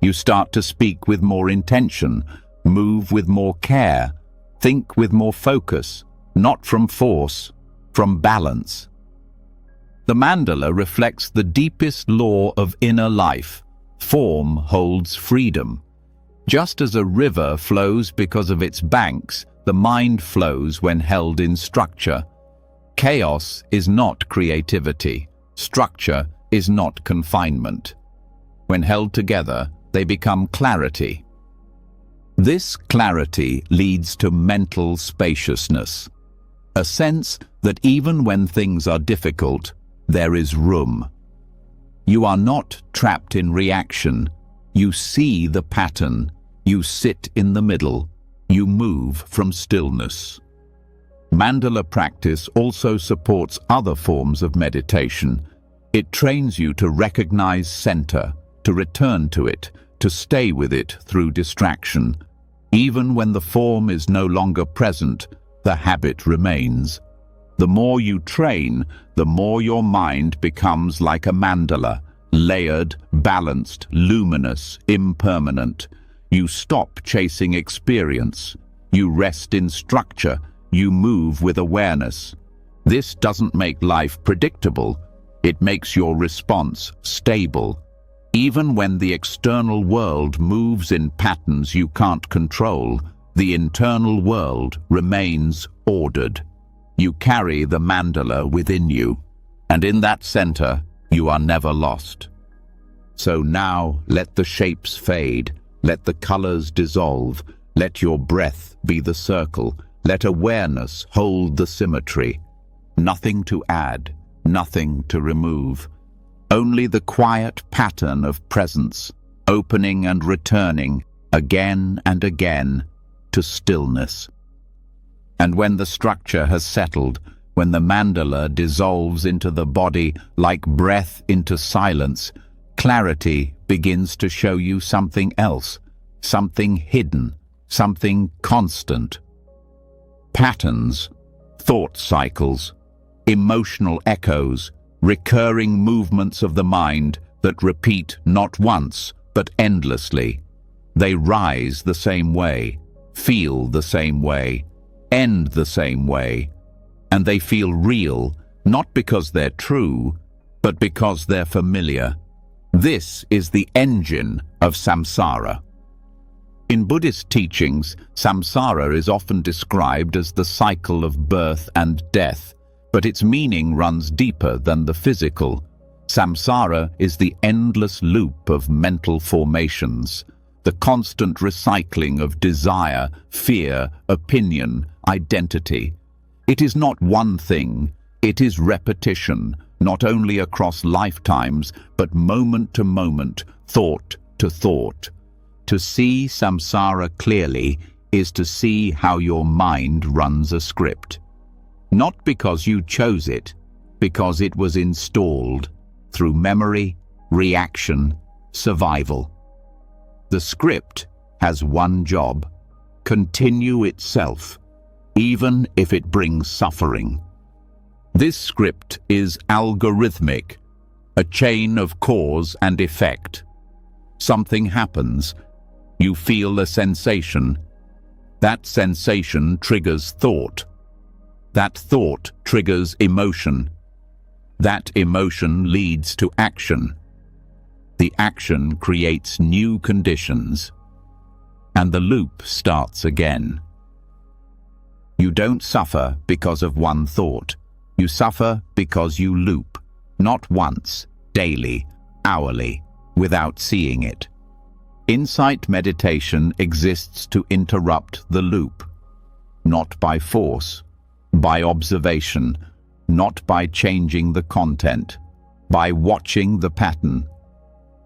A: You start to speak with more intention, move with more care, think with more focus, not from force, from balance. The mandala reflects the deepest law of inner life. Form holds freedom. Just as a river flows because of its banks, the mind flows when held in structure. Chaos is not creativity. Structure is not confinement. When held together, they become clarity. This clarity leads to mental spaciousness, a sense that even when things are difficult, there is room. You are not trapped in reaction. You see the pattern. You sit in the middle. You move from stillness. Mandala practice also supports other forms of meditation. It trains you to recognize center, to return to it, to stay with it through distraction. Even when the form is no longer present, the habit remains. The more you train, the more your mind becomes like a mandala, layered, balanced, luminous, impermanent. You stop chasing experience. You rest in structure. You move with awareness. This doesn't make life predictable. It makes your response stable. Even when the external world moves in patterns you can't control, the internal world remains ordered. You carry the mandala within you, and in that center, you are never lost. So now let the shapes fade, let the colors dissolve, let your breath be the circle, let awareness hold the symmetry. Nothing to add, nothing to remove. Only the quiet pattern of presence, opening and returning, again and again, to stillness. And when the structure has settled, when the mandala dissolves into the body like breath into silence, clarity begins to show you something else, something hidden, something constant. Patterns, thought cycles, emotional echoes, recurring movements of the mind that repeat not once, but endlessly. They rise the same way, feel the same way, end the same way, and they feel real, not because they're true, but because they're familiar. This is the engine of samsara. In Buddhist teachings, samsara is often described as the cycle of birth and death, but its meaning runs deeper than the physical. Samsara is the endless loop of mental formations, the constant recycling of desire, fear, opinion, identity. It is not one thing, it is repetition, not only across lifetimes, but moment to moment, thought to thought. To see samsara clearly is to see how your mind runs a script. Not because you chose it, because it was installed through memory, reaction, survival. The script has one job: continue itself, even if it brings suffering. This script is algorithmic, a chain of cause and effect. Something happens. You feel a sensation. That sensation triggers thought. That thought triggers emotion. That emotion leads to action. The action creates new conditions, and the loop starts again. You don't suffer because of one thought. You suffer because you loop, not once, daily, hourly, without seeing it. Insight meditation exists to interrupt the loop, not by force, by observation, not by changing the content, by watching the pattern.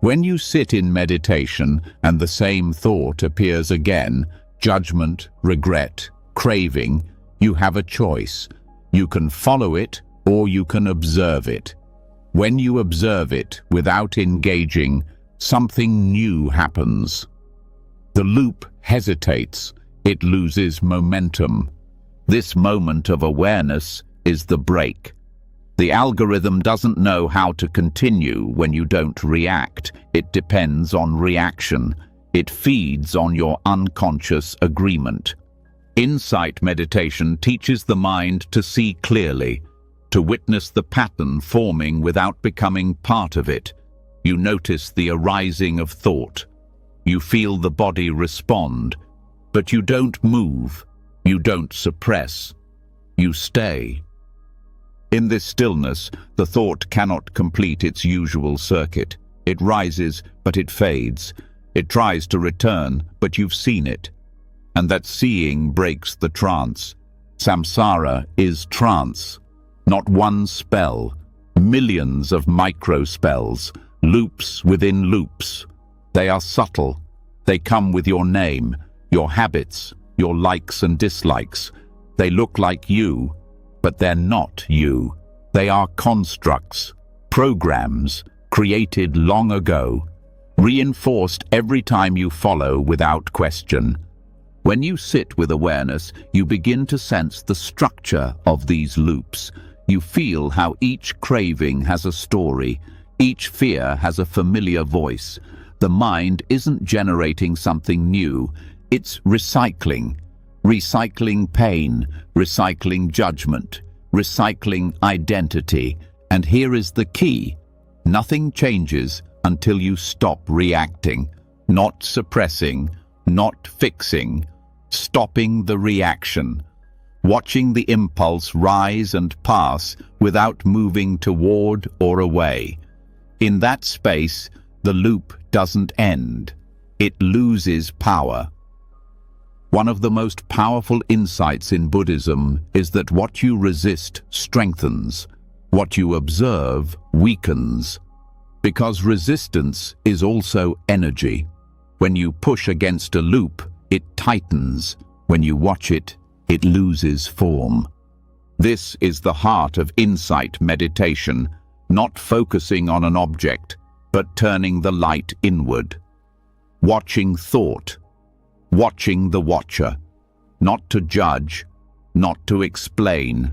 A: When you sit in meditation and the same thought appears again, judgment, regret, craving, you have a choice. You can follow it or you can observe it. When you observe it without engaging, something new happens. The loop hesitates, it loses momentum. This moment of awareness is the break. The algorithm doesn't know how to continue when you don't react. It depends on reaction. It feeds on your unconscious agreement. Insight meditation teaches the mind to see clearly, to witness the pattern forming without becoming part of it. You notice the arising of thought. You feel the body respond, but you don't move. You don't suppress. You stay. In this stillness, the thought cannot complete its usual circuit. It rises, but it fades. It tries to return, but you've seen it. And that seeing breaks the trance. Samsara is trance. Not one spell, millions of micro-spells, loops within loops. They are subtle. They come with your name, your habits, your likes and dislikes. They look like you, but they're not you. They are constructs, programs, created long ago, reinforced every time you follow without question. When you sit with awareness, you begin to sense the structure of these loops. You feel how each craving has a story, each fear has a familiar voice. The mind isn't generating something new, it's recycling. Recycling pain, recycling judgment, recycling identity. And here is the key. Nothing changes until you stop reacting, not suppressing, not fixing, stopping the reaction, watching the impulse rise and pass without moving toward or away. In that space, the loop doesn't end. It loses power. One of the most powerful insights in Buddhism is that what you resist strengthens, what you observe weakens. Because resistance is also energy. When you push against a loop, it tightens. When you watch it, it loses form. This is the heart of insight meditation, not focusing on an object, but turning the light inward. Watching thought. Watching the watcher, not to judge, not to explain,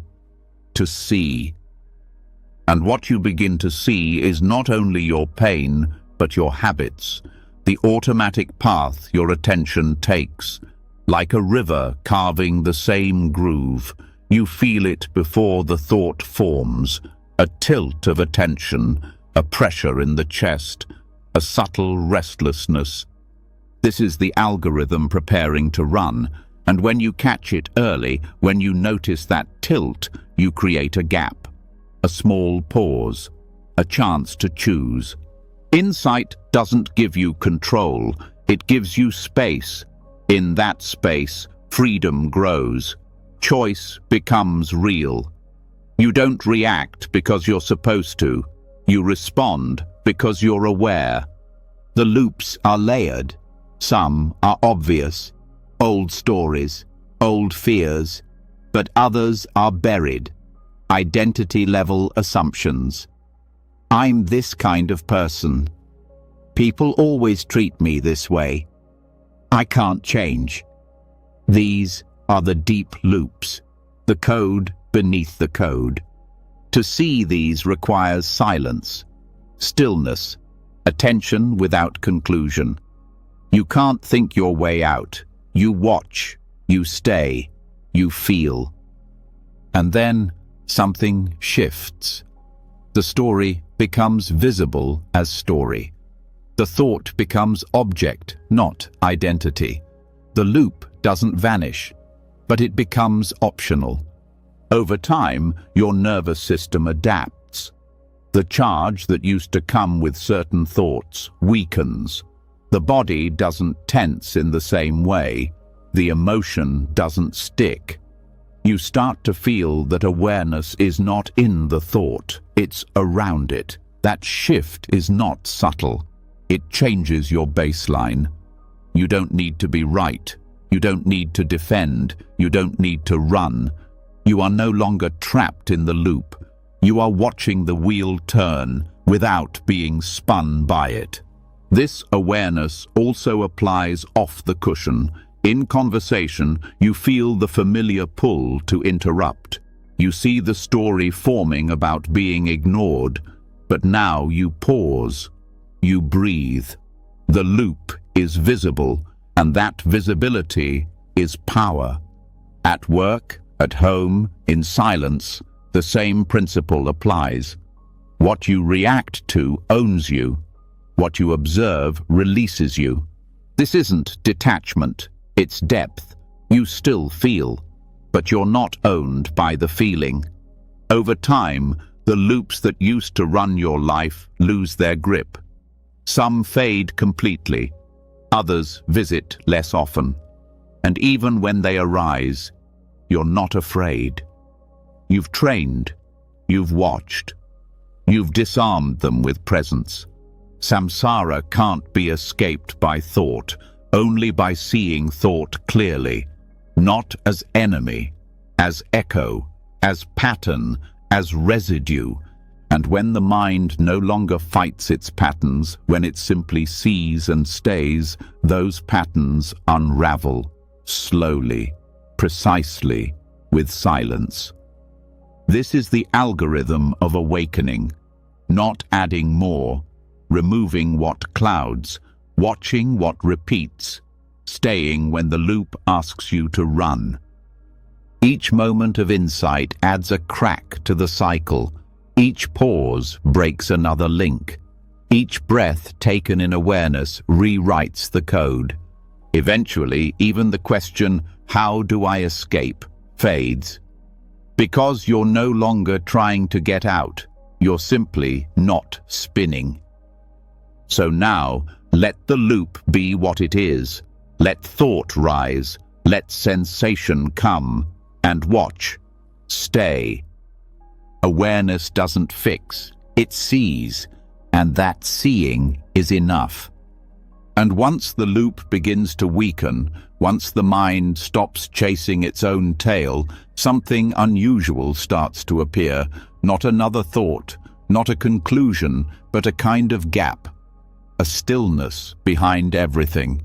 A: to see. And what you begin to see is not only your pain, but your habits, the automatic path your attention takes. Like a river carving the same groove, you feel it before the thought forms, a tilt of attention, a pressure in the chest, a subtle restlessness. This is the algorithm preparing to run, and when you catch it early, when you notice that tilt, you create a gap, a small pause, a chance to choose. Insight doesn't give you control, it gives you space. In that space, freedom grows. Choice becomes real. You don't react because you're supposed to. You respond because you're aware. The loops are layered. Some are obvious. Old stories, old fears, but others are buried. Identity-level assumptions. I'm this kind of person. People always treat me this way. I can't change. These are the deep loops, the code beneath the code. To see these requires silence, stillness, attention without conclusion. You can't think your way out. You watch, you stay, you feel. And then something shifts. The story becomes visible as story. The thought becomes object, not identity. The loop doesn't vanish, but it becomes optional. Over time, your nervous system adapts. The charge that used to come with certain thoughts weakens. The body doesn't tense in the same way. The emotion doesn't stick. You start to feel that awareness is not in the thought, it's around it. That shift is not subtle. It changes your baseline. You don't need to be right. You don't need to defend. You don't need to run. You are no longer trapped in the loop. You are watching the wheel turn without being spun by it. This awareness also applies off the cushion. In conversation, you feel the familiar pull to interrupt. You see the story forming about being ignored, but now you pause. You breathe. The loop is visible, and that visibility is power. At work, at home, in silence, the same principle applies. What you react to owns you. What you observe releases you. This isn't detachment, it's depth. You still feel, but you're not owned by the feeling. Over time, the loops that used to run your life lose their grip. Some fade completely, others visit less often. And even when they arise, you're not afraid. You've trained, you've watched, you've disarmed them with presence. Samsara can't be escaped by thought, only by seeing thought clearly, not as enemy, as echo, as pattern, as residue. And when the mind no longer fights its patterns, when it simply sees and stays, those patterns unravel, slowly, precisely, with silence. This is the algorithm of awakening, not adding more, removing what clouds, watching what repeats, staying when the loop asks you to run. Each moment of insight adds a crack to the cycle. Each pause breaks another link. Each breath taken in awareness rewrites the code. Eventually, even the question, "How do I escape?" fades. Because you're no longer trying to get out, you're simply not spinning. So now, let the loop be what it is. Let thought rise, let sensation come, and watch. Stay. Awareness doesn't fix, it sees, and that seeing is enough. And once the loop begins to weaken, once the mind stops chasing its own tail, something unusual starts to appear. Not another thought, not a conclusion, but a kind of gap. A stillness behind everything.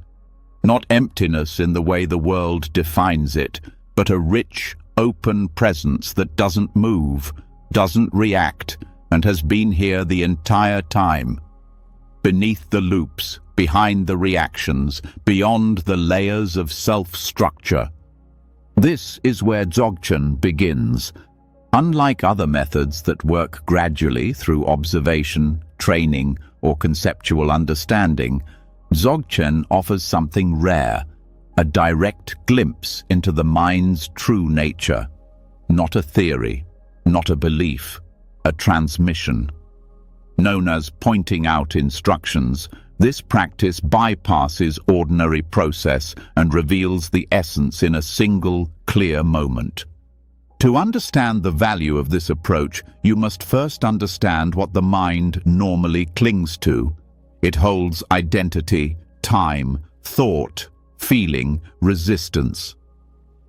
A: Not emptiness in the way the world defines it, but a rich, open presence that doesn't move, doesn't react, and has been here the entire time. Beneath the loops, behind the reactions, beyond the layers of self-structure. This is where Dzogchen begins. Unlike other methods that work gradually through observation, training, or conceptual understanding, Dzogchen offers something rare, a direct glimpse into the mind's true nature. Not a theory, not a belief, a transmission. Known as pointing out instructions, this practice bypasses ordinary process and reveals the essence in a single, clear moment. To understand the value of this approach, you must first understand what the mind normally clings to. It holds identity, time, thought, feeling, resistance.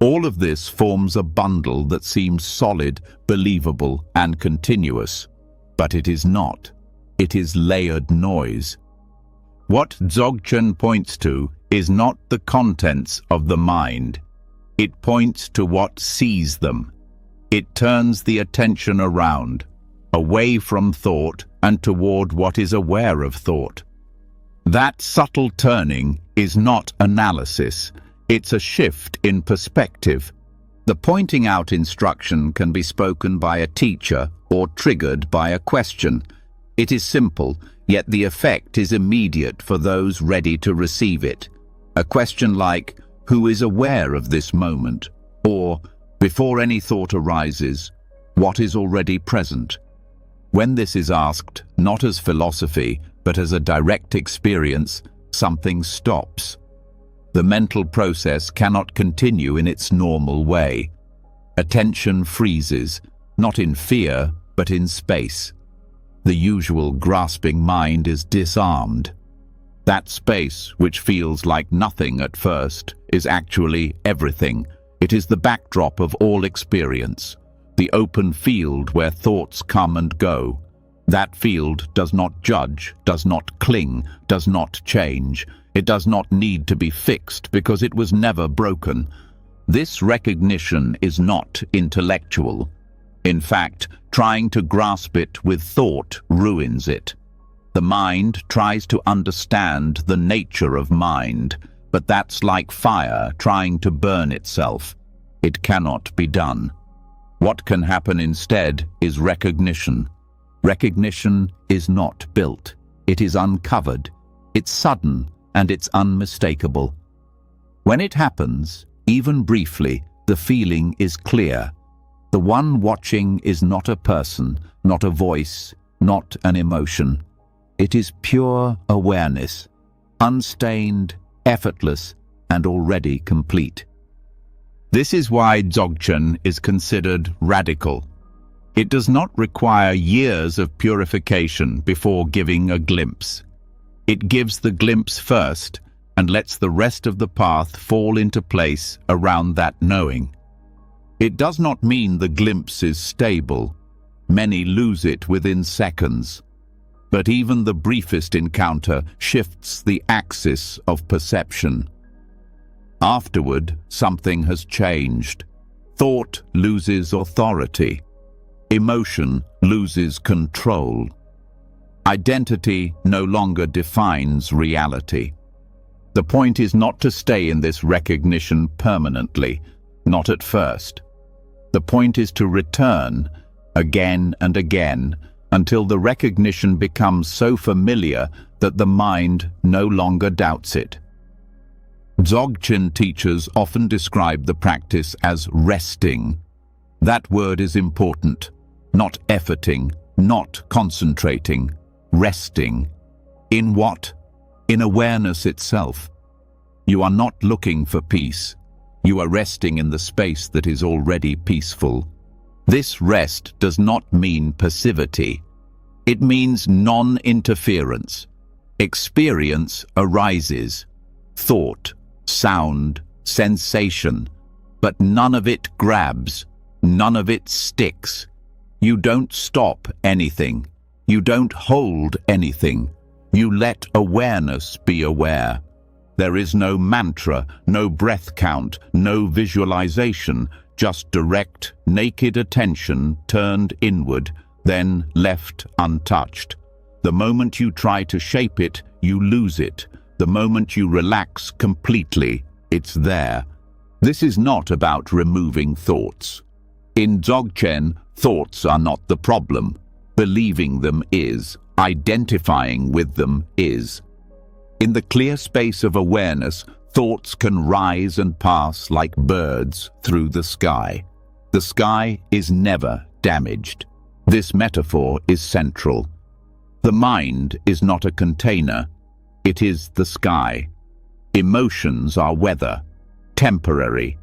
A: All of this forms a bundle that seems solid, believable, and continuous. But it is not. It is layered noise. What Dzogchen points to is not the contents of the mind. It points to what sees them. It turns the attention around, away from thought and toward what is aware of thought. That subtle turning is not analysis. It's a shift in perspective. The pointing out instruction can be spoken by a teacher or triggered by a question. It is simple, yet the effect is immediate for those ready to receive it. A question like, "Who is aware of this moment?" Or, "Before any thought arises, what is already present?" When this is asked, not as philosophy, but as a direct experience, something stops. The mental process cannot continue in its normal way. Attention freezes, not in fear, but in space. The usual grasping mind is disarmed. That space, which feels like nothing at first, is actually everything. It is the backdrop of all experience, the open field where thoughts come and go. That field does not judge, does not cling, does not change. It does not need to be fixed because it was never broken. This recognition is not intellectual. In fact, trying to grasp it with thought ruins it. The mind tries to understand the nature of mind, but that's like fire trying to burn itself. It cannot be done. What can happen instead is recognition. Recognition is not built. It is uncovered. It's sudden and it's unmistakable. When it happens, even briefly, the feeling is clear. The one watching is not a person, not a voice, not an emotion. It is pure awareness, unstained, effortless, and already complete. This is why Dzogchen is considered radical. It does not require years of purification before giving a glimpse. It gives the glimpse first and lets the rest of the path fall into place around that knowing. It does not mean the glimpse is stable. Many lose it within seconds. But even the briefest encounter shifts the axis of perception. Afterward, something has changed. Thought loses authority. Emotion loses control. Identity no longer defines reality. The point is not to stay in this recognition permanently, not at first. The point is to return again and again until the recognition becomes so familiar that the mind no longer doubts it. Dzogchen teachers often describe the practice as resting. That word is important. Not efforting, not concentrating, resting. In what? In awareness itself. You are not looking for peace. You are resting in the space that is already peaceful. This rest does not mean passivity. It means non-interference. Experience arises. Thought, sound, sensation. But none of it grabs. None of it sticks. You don't stop anything. You don't hold anything. You let awareness be aware. There is no mantra, no breath count, no visualization, just direct, naked attention turned inward, then left untouched. The moment you try to shape it, you lose it. The moment you relax completely, it's there. This is not about removing thoughts. In Dzogchen, thoughts are not the problem. Believing them is. Identifying with them is. In the clear space of awareness, thoughts can rise and pass like birds through the sky. The sky is never damaged. This metaphor is central. The mind is not a container. It is the sky. Emotions are weather, temporary.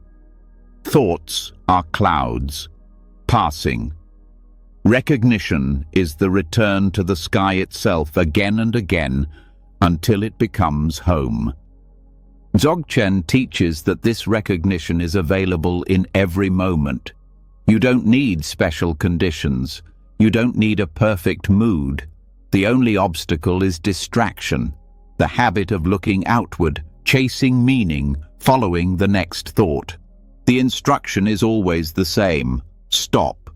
A: Thoughts are clouds, passing. Recognition is the return to the sky itself again and again until it becomes home. Dzogchen teaches that this recognition is available in every moment. You don't need special conditions. You don't need a perfect mood. The only obstacle is distraction, the habit of looking outward, chasing meaning, following the next thought. The instruction is always the same. Stop.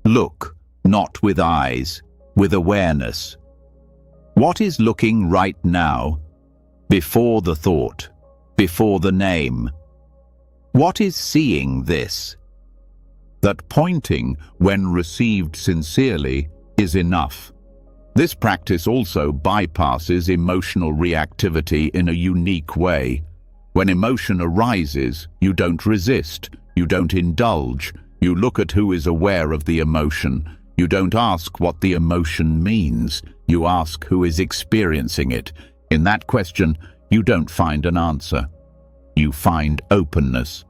A: Look, not with eyes, with awareness. What is looking right now? Before the thought, before the name. What is seeing this? That pointing, when received sincerely, is enough. This practice also bypasses emotional reactivity in a unique way. When emotion arises, you don't resist, you don't indulge, you look at who is aware of the emotion. You don't ask what the emotion means, you ask who is experiencing it. In that question, you don't find an answer. You find openness.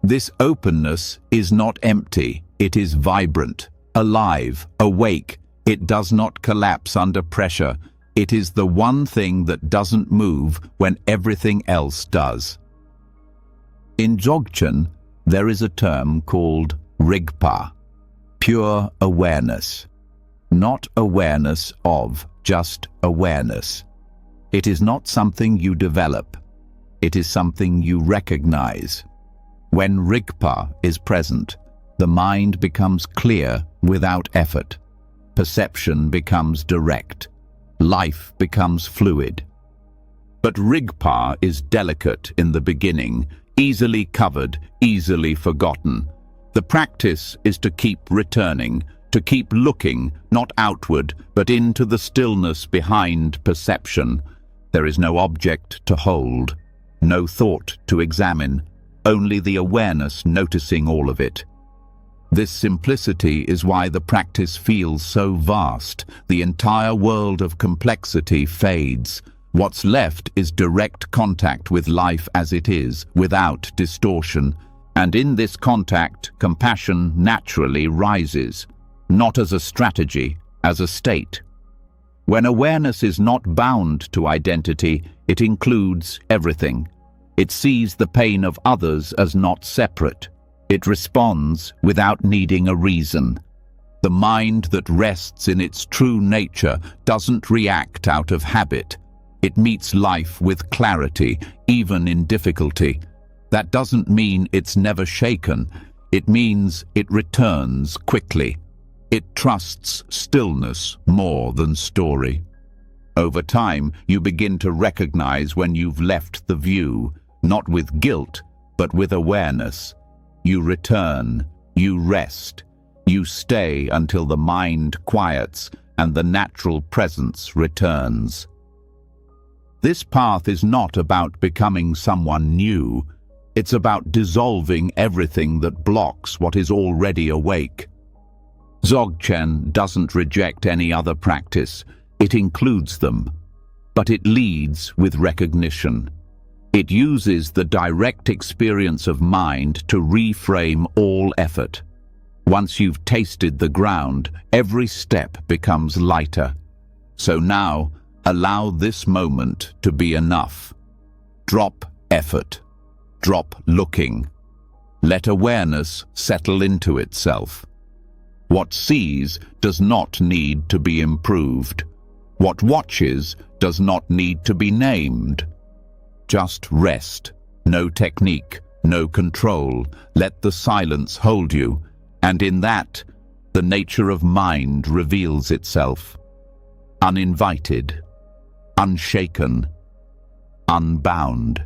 A: This openness is not empty, it is vibrant, alive, awake. It does not collapse under pressure. It is the one thing that doesn't move when everything else does. In Dzogchen, there is a term called Rigpa, pure awareness. Not awareness of, just awareness. It is not something you develop. It is something you recognize. When Rigpa is present, the mind becomes clear without effort. Perception becomes direct. Life becomes fluid. But Rigpa is delicate in the beginning, easily covered, easily forgotten. The practice is to keep returning, to keep looking, not outward, but into the stillness behind perception. There is no object to hold, no thought to examine, only the awareness noticing all of it. This simplicity is why the practice feels so vast. The entire world of complexity fades. What's left is direct contact with life as it is, without distortion. And in this contact, compassion naturally rises, not as a strategy, as a state. When awareness is not bound to identity, it includes everything. It sees the pain of others as not separate. It responds without needing a reason. The mind that rests in its true nature doesn't react out of habit. It meets life with clarity, even in difficulty. That doesn't mean it's never shaken. It means it returns quickly. It trusts stillness more than story. Over time, you begin to recognize when you've left the view, not with guilt, but with awareness. You return, you rest, you stay until the mind quiets and the natural presence returns. This path is not about becoming someone new. It's about dissolving everything that blocks what is already awake. Dzogchen doesn't reject any other practice. It includes them, but it leads with recognition. It uses the direct experience of mind to reframe all effort. Once you've tasted the ground, every step becomes lighter. So now, allow this moment to be enough. Drop effort. Drop looking. Let awareness settle into itself. What sees does not need to be improved. What watches does not need to be named. Just rest. No technique, no control. Let the silence hold you. And in that, The nature of mind reveals itself, uninvited, unshaken, unbound.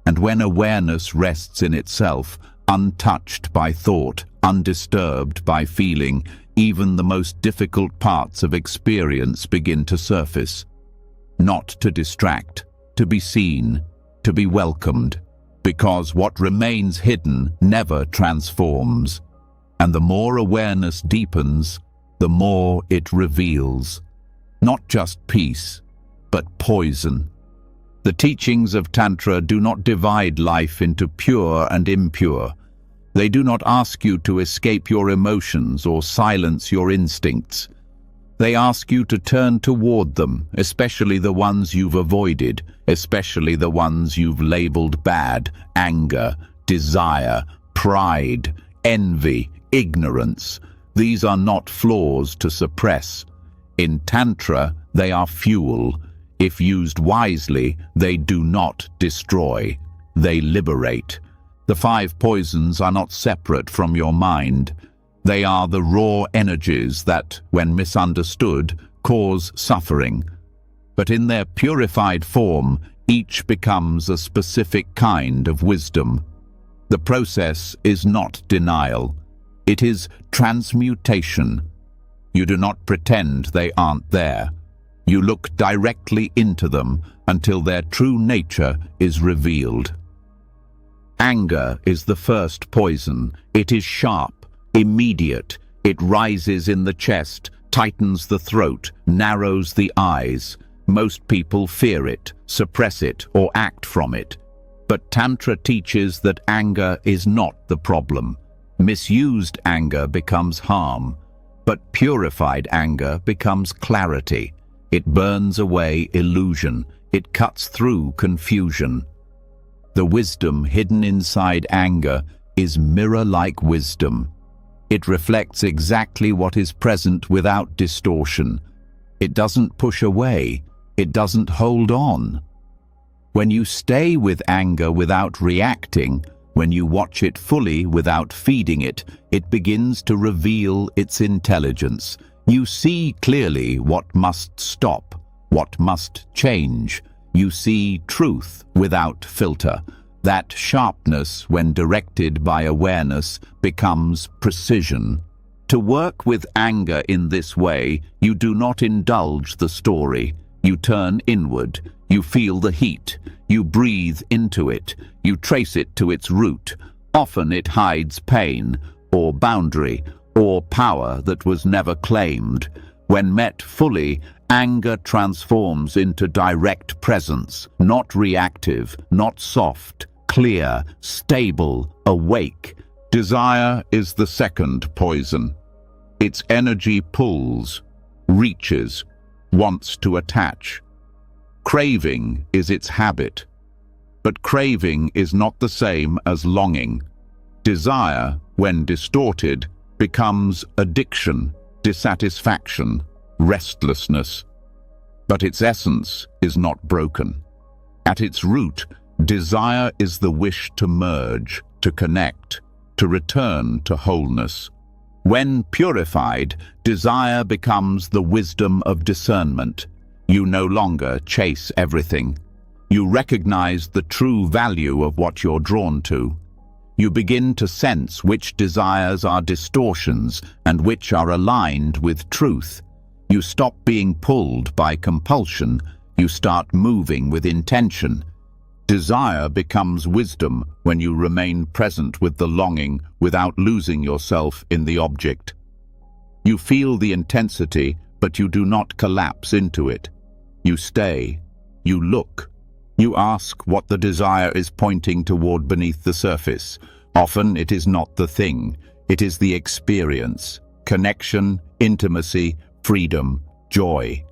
A: And when awareness rests in itself, untouched by thought, undisturbed by feeling, even the most difficult parts of experience begin to surface. Not to distract, to be seen, to be welcomed, because what remains hidden never transforms. And the more awareness deepens, the more it reveals. Not just peace, but poison. The teachings of Tantra do not divide life into pure and impure. They do not ask you to escape your emotions or silence your instincts. They ask you to turn toward them, especially the ones you've avoided, especially the ones you've labeled bad: anger, desire, pride, envy, ignorance. These are not flaws to suppress. In Tantra, they are fuel. If used wisely, they do not destroy. They liberate. The 5 poisons are not separate from your mind. They are the raw energies that, when misunderstood, cause suffering. But in their purified form, each becomes a specific kind of wisdom. The process is not denial. It is transmutation. You do not pretend they aren't there. You look directly into them until their true nature is revealed. Anger is the first poison. It is sharp, immediate. It rises in the chest, tightens the throat, narrows the eyes. Most people fear it, suppress it, or act from it. But Tantra teaches that anger is not the problem. Misused anger becomes harm, but purified anger becomes clarity. It burns away illusion. It cuts through confusion. The wisdom hidden inside anger is mirror-like wisdom. It reflects exactly what is present without distortion. It doesn't push away. It doesn't hold on. When you stay with anger without reacting, when you watch it fully without feeding it, it begins to reveal its intelligence. You see clearly what must stop, what must change. You see truth without filter. That sharpness, when directed by awareness, becomes precision. To work with anger in this way, you do not indulge the story. You turn inward. You feel the heat. You breathe into it. You trace it to its root. Often it hides pain, or boundary, or power that was never claimed. When met fully, anger transforms into direct presence, not reactive, not soft, clear, stable, awake. Desire is the second poison. Its energy pulls, reaches, wants to attach. Craving is its habit. But craving is not the same as longing. Desire, when distorted, becomes addiction, dissatisfaction, restlessness. But its essence is not broken. At its root, desire is the wish to merge, to connect, to return to wholeness. When purified, desire becomes the wisdom of discernment. You no longer chase everything. You recognize the true value of what you're drawn to. You begin to sense which desires are distortions and which are aligned with truth. You stop being pulled by compulsion. You start moving with intention. Desire becomes wisdom when you remain present with the longing without losing yourself in the object. You feel the intensity, but you do not collapse into it. You stay. You look. You ask what the desire is pointing toward beneath the surface. Often it is not the thing. It is the experience, connection, intimacy, freedom, joy.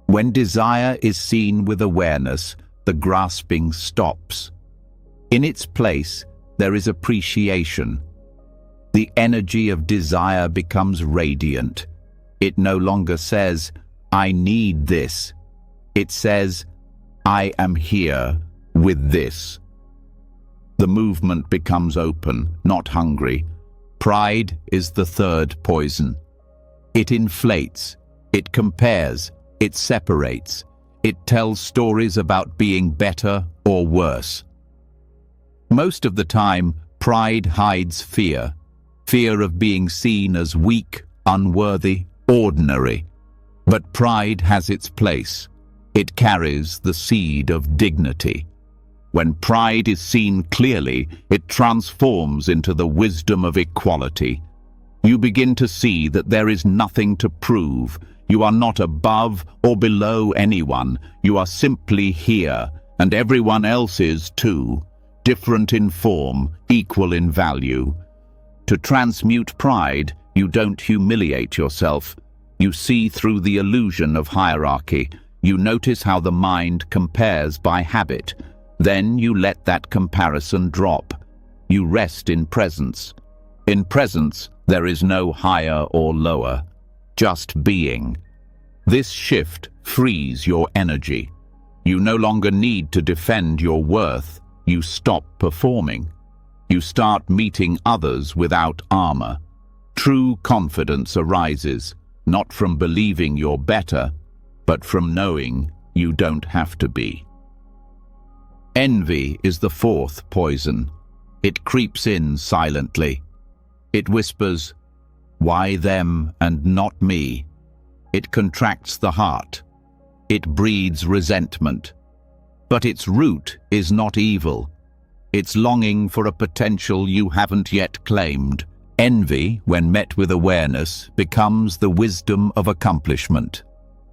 A: When desire is seen with awareness, the grasping stops. In its place, there is appreciation. The energy of desire becomes radiant. It no longer says, "I need this." It says, "I am here with this." The movement becomes open, not hungry. Pride is the third poison. It inflates, it compares, it separates, it tells stories about being better or worse. Most of the time, pride hides fear. Fear of being seen as weak, unworthy, ordinary. But pride has its place. It carries the seed of dignity. When pride is seen clearly, it transforms into the wisdom of equality. You begin to see that there is nothing to prove. You are not above or below anyone. You are simply here, and everyone else is too. Different in form, equal in value. To transmute pride, you don't humiliate yourself. You see through the illusion of hierarchy. You notice how the mind compares by habit. Then you let that comparison drop. You rest in presence. In presence, there is no higher or lower, just being. This shift frees your energy. You no longer need to defend your worth. You stop performing. You start meeting others without armor. True confidence arises, not from believing you're better, but from knowing you don't have to be. Envy is the fourth poison. It creeps in silently. It whispers, "Why them and not me?" It contracts the heart. It breeds resentment. But its root is not evil. It's longing for a potential you haven't yet claimed. Envy, when met with awareness, becomes the wisdom of accomplishment.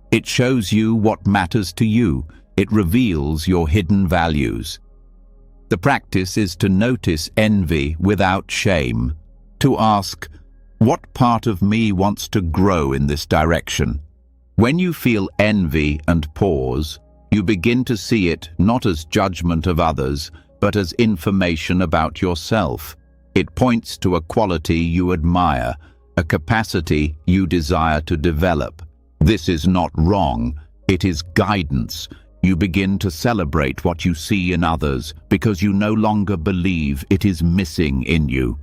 A: It shows you what matters to you. It reveals your hidden values. The practice is to notice envy without shame, to ask, what part of me wants to grow in this direction? When you feel envy and pause, you begin to see it not as judgment of others, but as information about yourself. It points to a quality you admire, a capacity you desire to develop. This is not wrong, it is guidance. You begin to celebrate what you see in others because you no longer believe it is missing in you.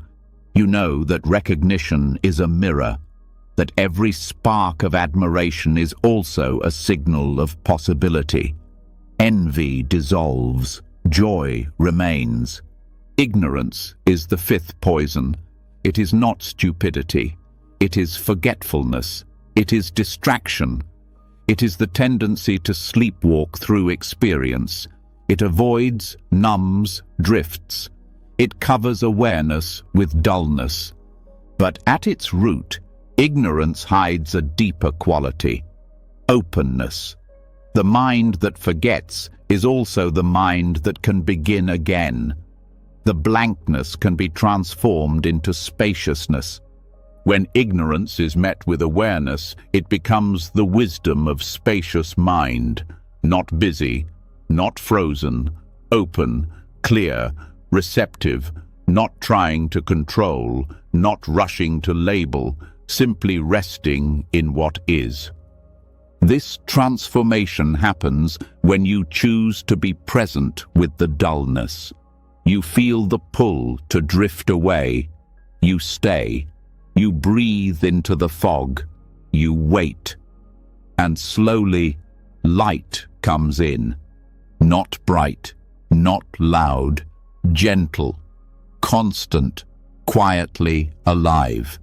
A: You know that recognition is a mirror, that every spark of admiration is also a signal of possibility. Envy dissolves, joy remains. Ignorance is the fifth poison. It is not stupidity. It is forgetfulness. It is distraction. It is the tendency to sleepwalk through experience. It avoids, numbs, drifts. It covers awareness with dullness. But at its root, ignorance hides a deeper quality: openness. The mind that forgets is also the mind that can begin again. The blankness can be transformed into spaciousness. When ignorance is met with awareness, it becomes the wisdom of spacious mind, not busy, not frozen, open, clear, receptive, not trying to control, not rushing to label, simply resting in what is. This transformation happens when you choose to be present with the dullness. You feel the pull to drift away. You stay. You breathe into the fog. You wait. And slowly, light comes in. Not bright, not loud, gentle, constant, quietly alive.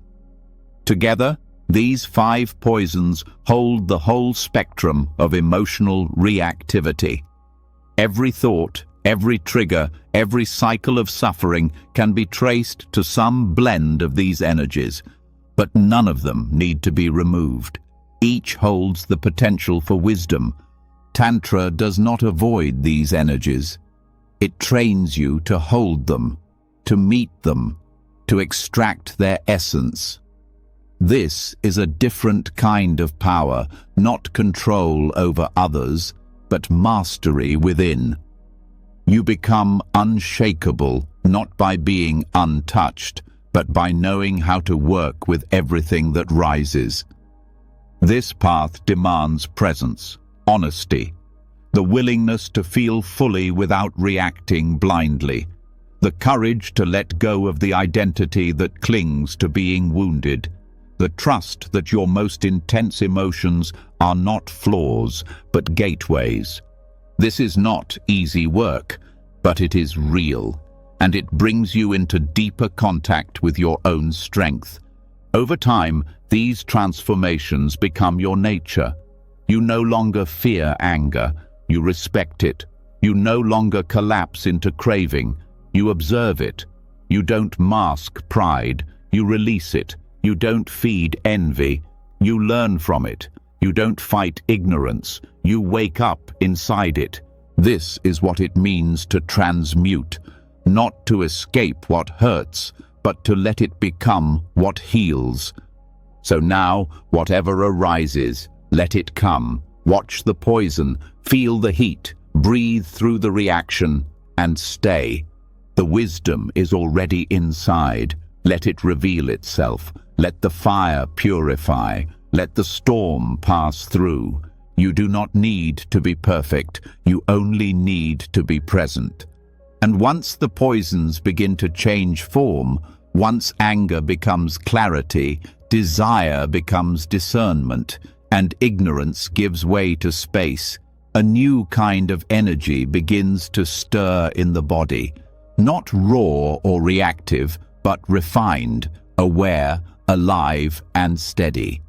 A: Together, these 5 poisons hold the whole spectrum of emotional reactivity. Every thought, every trigger, every cycle of suffering can be traced to some blend of these energies, but none of them need to be removed. Each holds the potential for wisdom. Tantra does not avoid these energies. It trains you to hold them, to meet them, to extract their essence. This is a different kind of power, not control over others, but mastery within. You become unshakable, not by being untouched, but by knowing how to work with everything that rises. This path demands presence, honesty, the willingness to feel fully without reacting blindly, the courage to let go of the identity that clings to being wounded, the trust that your most intense emotions are not flaws, but gateways. This is not easy work, but it is real, and it brings you into deeper contact with your own strength. Over time, these transformations become your nature. You no longer fear anger, you respect it. You no longer collapse into craving, you observe it. You don't mask pride, you release it. You don't feed envy, you learn from it. You don't fight ignorance, you wake up inside it. This is what it means to transmute, not to escape what hurts, but to let it become what heals. So now, whatever arises, let it come. Watch the poison, feel the heat, breathe through the reaction, and stay. The wisdom is already inside. Let it reveal itself. Let the fire purify. Let the storm pass through. You do not need to be perfect. You only need to be present. And once the poisons begin to change form, once anger becomes clarity, desire becomes discernment, and ignorance gives way to space, a new kind of energy begins to stir in the body. Not raw or reactive, but refined, aware, alive, and steady.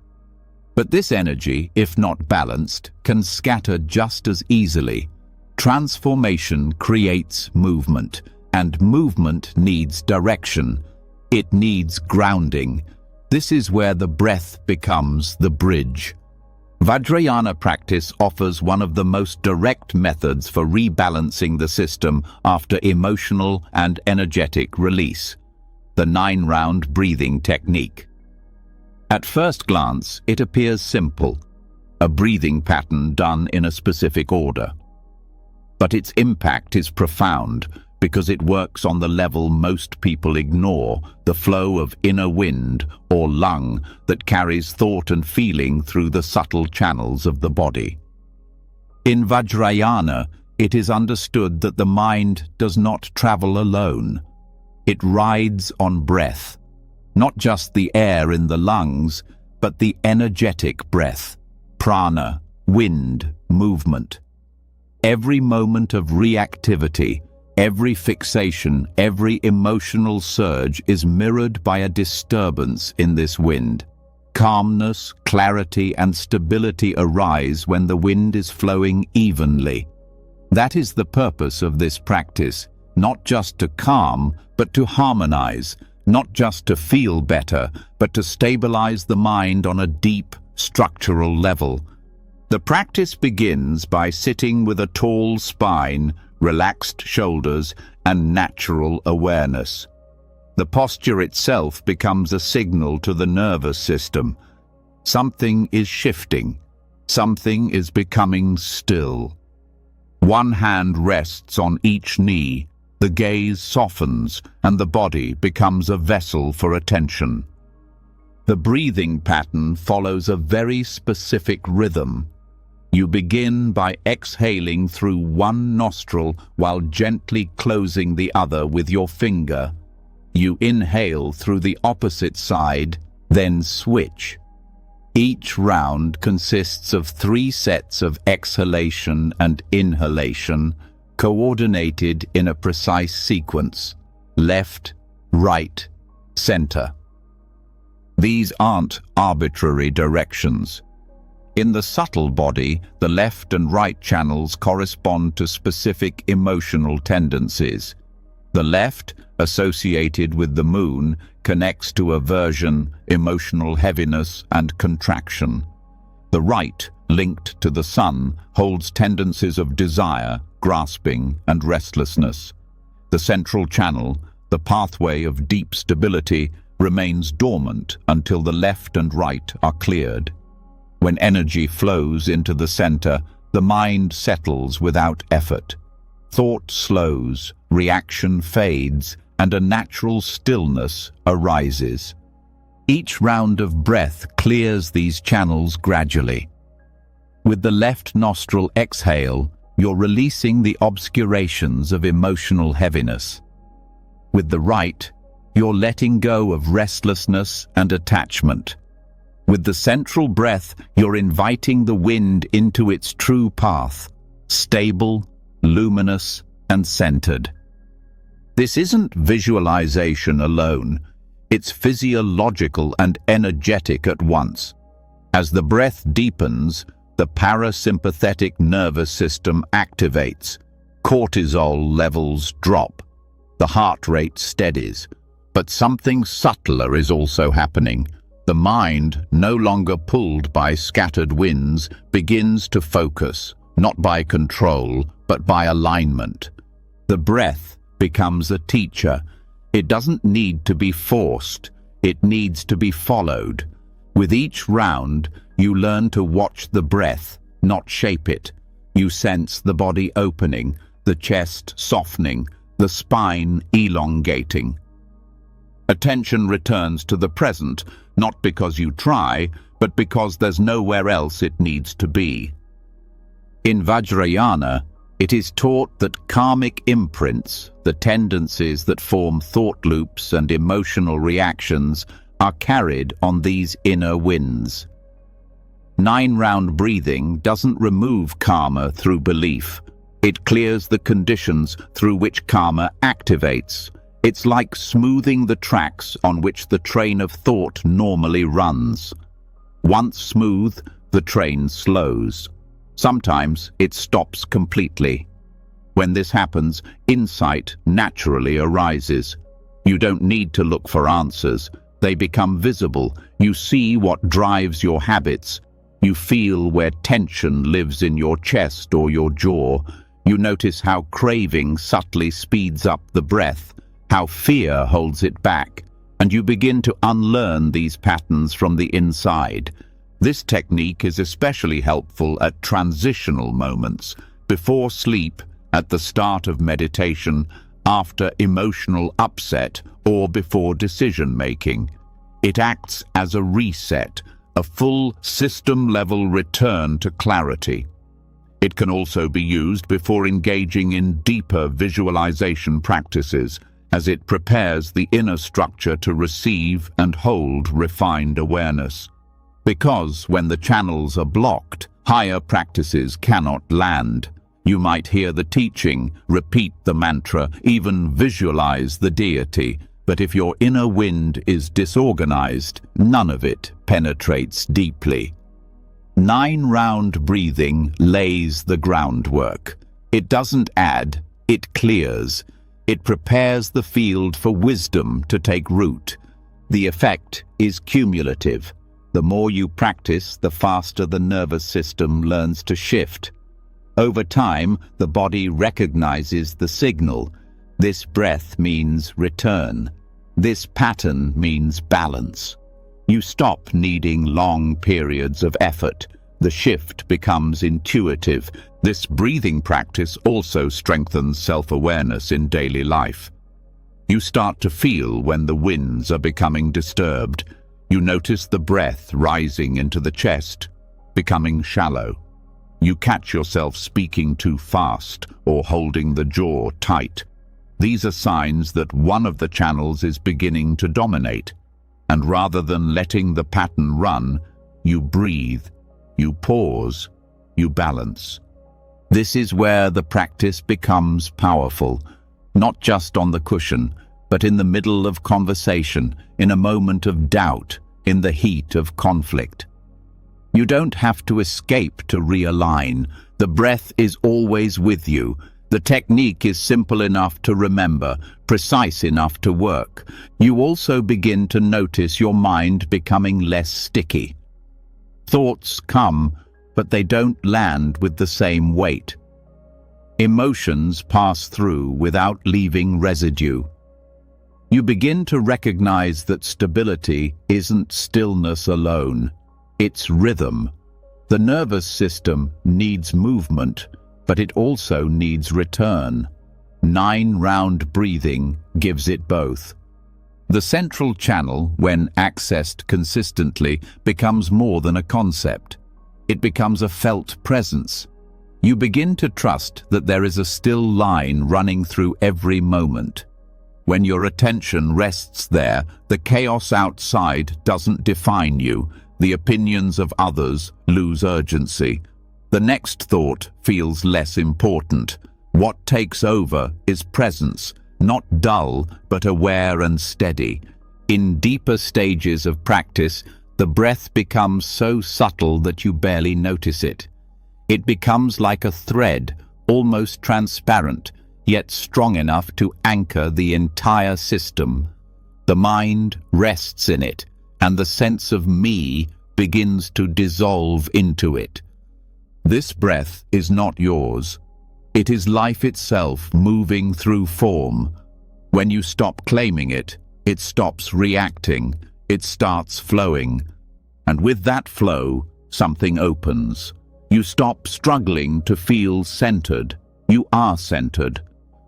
A: But this energy, if not balanced, can scatter just as easily. Transformation creates movement, and movement needs direction. It needs grounding. This is where the breath becomes the bridge. Vajrayana practice offers one of the most direct methods for rebalancing the system after emotional and energetic release, the 9-round breathing technique. At first glance, it appears simple, a breathing pattern done in a specific order. But its impact is profound because it works on the level most people ignore, the flow of inner wind or lung that carries thought and feeling through the subtle channels of the body. In Vajrayana, it is understood that the mind does not travel alone. It rides on breath, not just the air in the lungs, but the energetic breath, prana, wind, movement. Every moment of reactivity, every fixation, every emotional surge is mirrored by a disturbance in this wind. Calmness, clarity, and stability arise when the wind is flowing evenly. That is the purpose of this practice, not just to calm, but to harmonize, not just to feel better, but to stabilize the mind on a deep, structural level. The practice begins by sitting with a tall spine, relaxed shoulders, and natural awareness. The posture itself becomes a signal to the nervous system. Something is shifting. Something is becoming still. One hand rests on each knee, the gaze softens, and the body becomes a vessel for attention. The breathing pattern follows a very specific rhythm. You begin by exhaling through one nostril while gently closing the other with your finger. You inhale through the opposite side, then switch. Each round consists of 3 sets of exhalation and inhalation, coordinated in a precise sequence: left, right, center. These aren't arbitrary directions. In the subtle body, the left and right channels correspond to specific emotional tendencies. The left, associated with the moon, connects to aversion, emotional heaviness, and contraction. The right, linked to the sun, holds tendencies of desire, grasping, and restlessness. The central channel, the pathway of deep stability, remains dormant until the left and right are cleared. When energy flows into the center, the mind settles without effort. Thought slows, reaction fades, and a natural stillness arises. Each round of breath clears these channels gradually. With the left nostril exhale, you're releasing the obscurations of emotional heaviness. With the right, you're letting go of restlessness and attachment. With the central breath, you're inviting the wind into its true path, stable, luminous, and centered. This isn't visualization alone. It's physiological and energetic at once. As the breath deepens, the parasympathetic nervous system activates. Cortisol levels drop. The heart rate steadies. But something subtler is also happening. The mind, no longer pulled by scattered winds, begins to focus, not by control, but by alignment. The breath becomes a teacher. It doesn't need to be forced. It needs to be followed. With each round, you learn to watch the breath, not shape it. You sense the body opening, the chest softening, the spine elongating. Attention returns to the present, not because you try, but because there's nowhere else it needs to be. In Vajrayana, it is taught that karmic imprints, the tendencies that form thought loops and emotional reactions, are carried on these inner winds. 9-round breathing doesn't remove karma through belief. It clears the conditions through which karma activates. It's like smoothing the tracks on which the train of thought normally runs. Once smooth, the train slows. Sometimes it stops completely. When this happens, insight naturally arises. You don't need to look for answers. They become visible. You see what drives your habits. You feel where tension lives in your chest or your jaw. You notice how craving subtly speeds up the breath, how fear holds it back, and you begin to unlearn these patterns from the inside. This technique is especially helpful at transitional moments, before sleep, at the start of meditation, after emotional upset, or before decision-making. It acts as a reset, a full system-level return to clarity. It can also be used before engaging in deeper visualization practices, as it prepares the inner structure to receive and hold refined awareness. Because when the channels are blocked, higher practices cannot land. You might hear the teaching, repeat the mantra, even visualize the deity, but if your inner wind is disorganized, none of it penetrates deeply. 9-round breathing lays the groundwork. It doesn't add, it clears. It prepares the field for wisdom to take root. The effect is cumulative. The more you practice, the faster the nervous system learns to shift. Over time, the body recognizes the signal. This breath means return. This pattern means balance. You stop needing long periods of effort. The shift becomes intuitive. This breathing practice also strengthens self-awareness in daily life. You start to feel when the winds are becoming disturbed. You notice the breath rising into the chest, becoming shallow. You catch yourself speaking too fast or holding the jaw tight. These are signs that one of the channels is beginning to dominate. And rather than letting the pattern run, you breathe, you pause, you balance. This is where the practice becomes powerful, not just on the cushion, but in the middle of conversation, in a moment of doubt, in the heat of conflict. You don't have to escape to realign. The breath is always with you. The technique is simple enough to remember, precise enough to work. You also begin to notice your mind becoming less sticky. Thoughts come, but they don't land with the same weight. Emotions pass through without leaving residue. You begin to recognize that stability isn't stillness alone. It's rhythm. The nervous system needs movement, but it also needs return. 9-round breathing gives it both. The central channel, when accessed consistently, becomes more than a concept. It becomes a felt presence. You begin to trust that there is a still line running through every moment. When your attention rests there, the chaos outside doesn't define you. The opinions of others lose urgency. The next thought feels less important. What takes over is presence, not dull, but aware and steady. In deeper stages of practice, the breath becomes so subtle that you barely notice it. It becomes like a thread, almost transparent, yet strong enough to anchor the entire system. The mind rests in it, and the sense of me begins to dissolve into it. This breath is not yours. It is life itself moving through form. When you stop claiming it, it stops reacting, it starts flowing. And with that flow, something opens. You stop struggling to feel centered. You are centered.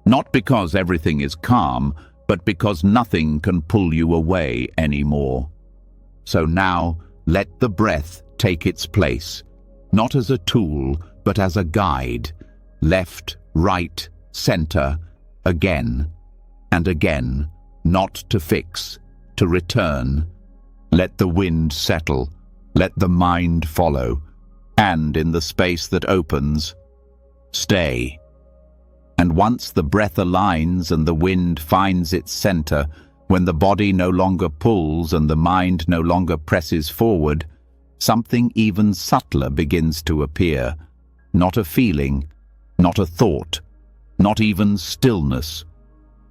A: Not because everything is calm, but because nothing can pull you away anymore. So now, let the breath take its place, not as a tool, but as a guide. Left, right, center, again and again, not to fix, to return. Let the wind settle, let the mind follow, and in the space that opens, stay. And once the breath aligns and the wind finds its center, when the body no longer pulls and the mind no longer presses forward, something even subtler begins to appear. Not a feeling, not a thought, not even stillness,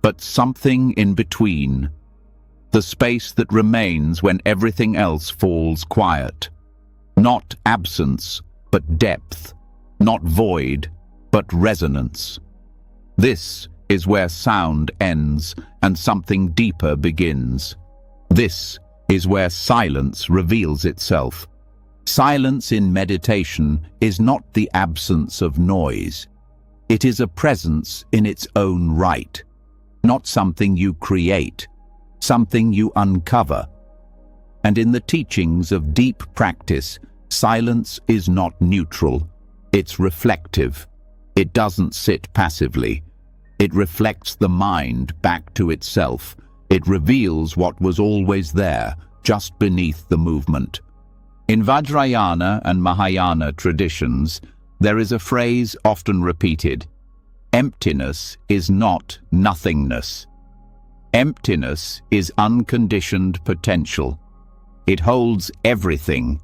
A: but something in between. The space that remains when everything else falls quiet. Not absence, but depth. Not void, but resonance. This is where sound ends and something deeper begins. This is where silence reveals itself. Silence in meditation is not the absence of noise. It is a presence in its own right, not something you create, something you uncover. And in the teachings of deep practice, silence is not neutral. It's reflective. It doesn't sit passively. It reflects the mind back to itself. It reveals what was always there, just beneath the movement. In Vajrayana and Mahayana traditions, there is a phrase often repeated: emptiness is not nothingness. Emptiness is unconditioned potential. It holds everything,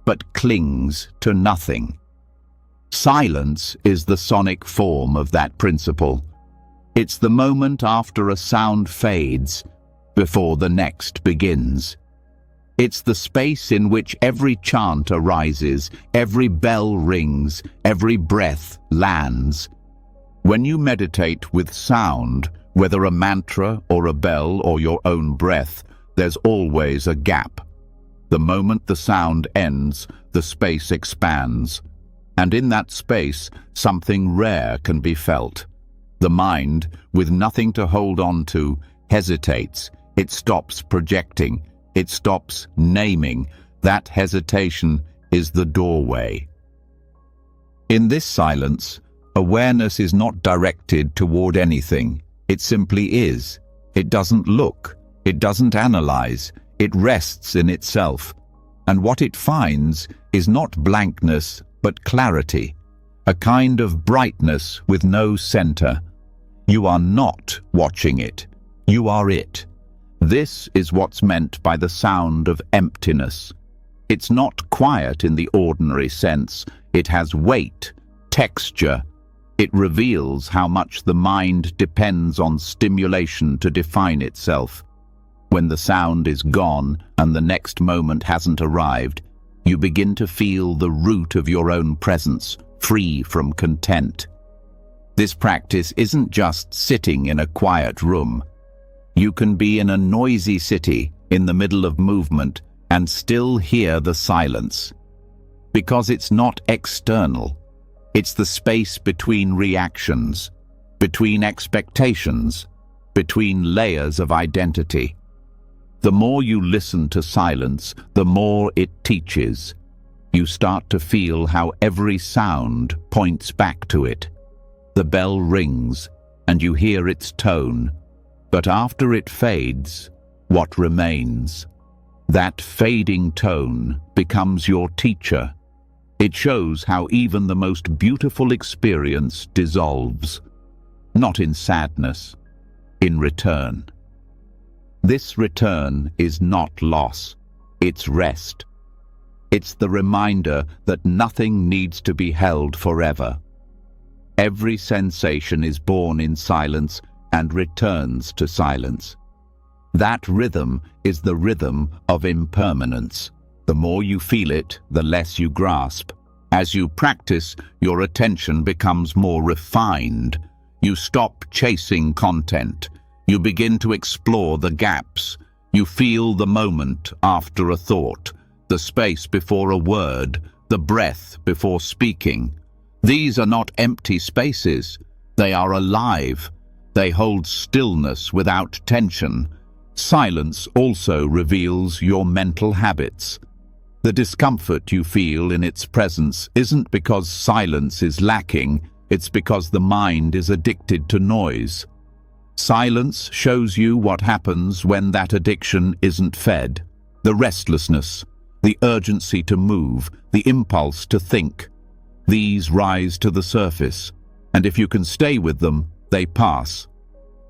A: but clings to nothing. Silence is the sonic form of that principle. It's the moment after a sound fades, before the next begins. It's the space in which every chant arises, every bell rings, every breath lands. When you meditate with sound, whether a mantra or a bell or your own breath, there's always a gap. The moment the sound ends, the space expands. And in that space, something rare can be felt. The mind, with nothing to hold on to, hesitates. It stops projecting. It stops naming. That hesitation is the doorway. In this silence, awareness is not directed toward anything. It simply is. It doesn't look. It doesn't analyze. It rests in itself. And what it finds is not blankness, but clarity, a kind of brightness with no center. You are not watching it. You are it. This is what's meant by the sound of emptiness. It's not quiet in the ordinary sense. It has weight, texture. It reveals how much the mind depends on stimulation to define itself. When the sound is gone and the next moment hasn't arrived, you begin to feel the root of your own presence, free from content. This practice isn't just sitting in a quiet room. You can be in a noisy city, in the middle of movement, and still hear the silence. Because it's not external. It's the space between reactions, between expectations, between layers of identity. The more you listen to silence, the more it teaches. You start to feel how every sound points back to it. The bell rings, and you hear its tone. But after it fades, what remains? That fading tone becomes your teacher. It shows how even the most beautiful experience dissolves, not in sadness, in return. This return is not loss, it's rest. It's the reminder that nothing needs to be held forever. Every sensation is born in silence and returns to silence. That rhythm is the rhythm of impermanence. The more you feel it, the less you grasp. As you practice, your attention becomes more refined. You stop chasing content. You begin to explore the gaps. You feel the moment after a thought, the space before a word, the breath before speaking. These are not empty spaces. They are alive. They hold stillness without tension. Silence also reveals your mental habits. The discomfort you feel in its presence isn't because silence is lacking, it's because the mind is addicted to noise. Silence shows you what happens when that addiction isn't fed. The restlessness, the urgency to move, the impulse to think. These rise to the surface, and if you can stay with them, they pass.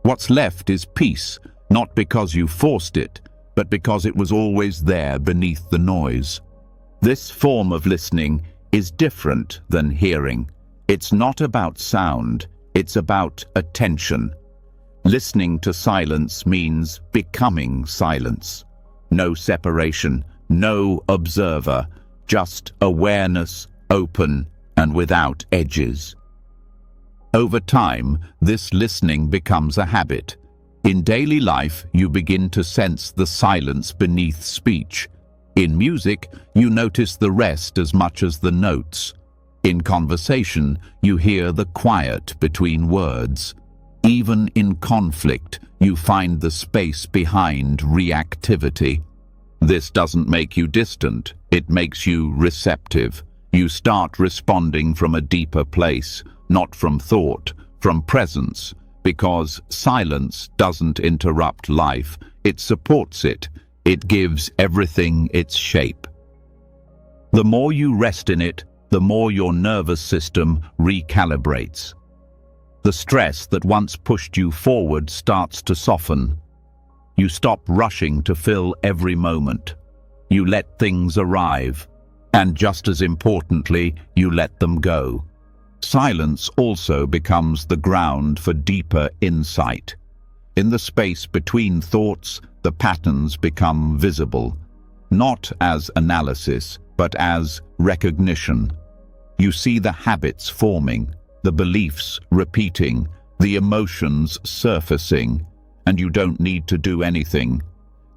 A: What's left is peace, not because you forced it, but because it was always there beneath the noise. This form of listening is different than hearing. It's not about sound, it's about attention. Listening to silence means becoming silence. No separation, no observer, just awareness, open and without edges. Over time, this listening becomes a habit. In daily life, you begin to sense the silence beneath speech. In music, you notice the rest as much as the notes. In conversation, you hear the quiet between words. Even in conflict, you find the space behind reactivity. This doesn't make you distant, it makes you receptive. You start responding from a deeper place, not from thought, from presence. Because silence doesn't interrupt life, it supports it. It gives everything its shape. The more you rest in it, the more your nervous system recalibrates. The stress that once pushed you forward starts to soften. You stop rushing to fill every moment. You let things arrive, and just as importantly, you let them go. Silence also becomes the ground for deeper insight. In the space between thoughts, the patterns become visible, not as analysis, but as recognition. You see the habits forming, the beliefs repeating, the emotions surfacing, and you don't need to do anything.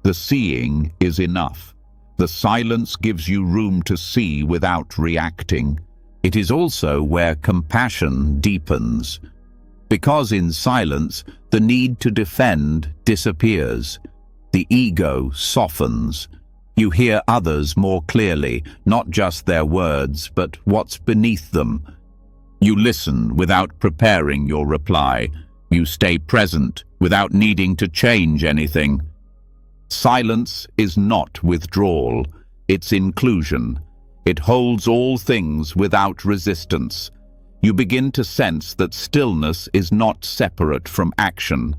A: The seeing is enough. The silence gives you room to see without reacting. It is also where compassion deepens. Because in silence, the need to defend disappears. The ego softens. You hear others more clearly, not just their words, but what's beneath them. You listen without preparing your reply. You stay present without needing to change anything. Silence is not withdrawal, it's inclusion. It holds all things without resistance. You begin to sense that stillness is not separate from action,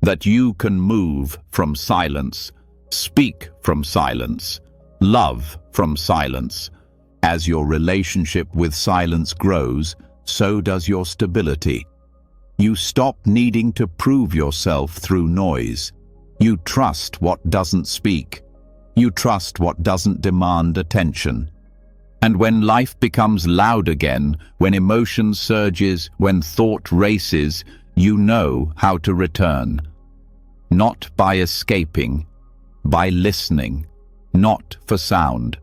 A: that you can move from silence, speak from silence, love from silence. As your relationship with silence grows, so does your stability. You stop needing to prove yourself through noise. You trust what doesn't speak. You trust what doesn't demand attention. And when life becomes loud again, when emotion surges, when thought races, you know how to return. Not by escaping, by listening, not for sound,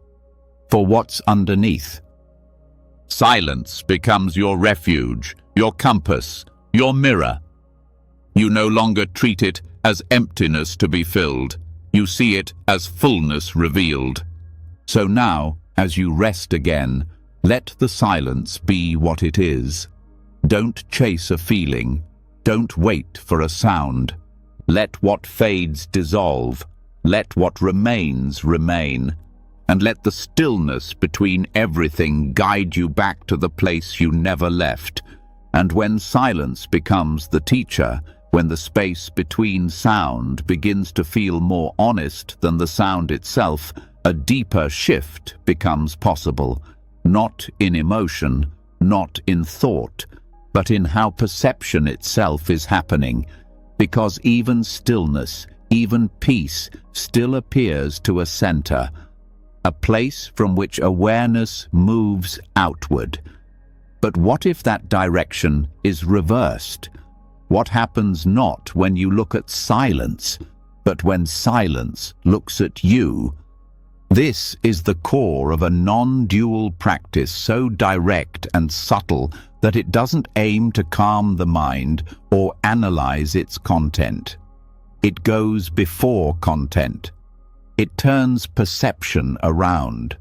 A: for what's underneath. Silence becomes your refuge, your compass, your mirror. You no longer treat it as emptiness to be filled. You see it as fullness revealed. So now, as you rest again, let the silence be what it is. Don't chase a feeling. Don't wait for a sound. Let what fades dissolve. Let what remains remain. And let the stillness between everything guide you back to the place you never left. And when silence becomes the teacher, when the space between sound begins to feel more honest than the sound itself, a deeper shift becomes possible, not in emotion, not in thought, but in how perception itself is happening, because even stillness, even peace, still appears to a center, a place from which awareness moves outward. But what if that direction is reversed? What happens not when you look at silence, but when silence looks at you? This is the core of a non-dual practice so direct and subtle that it doesn't aim to calm the mind or analyze its content. It goes before content. It turns perception around.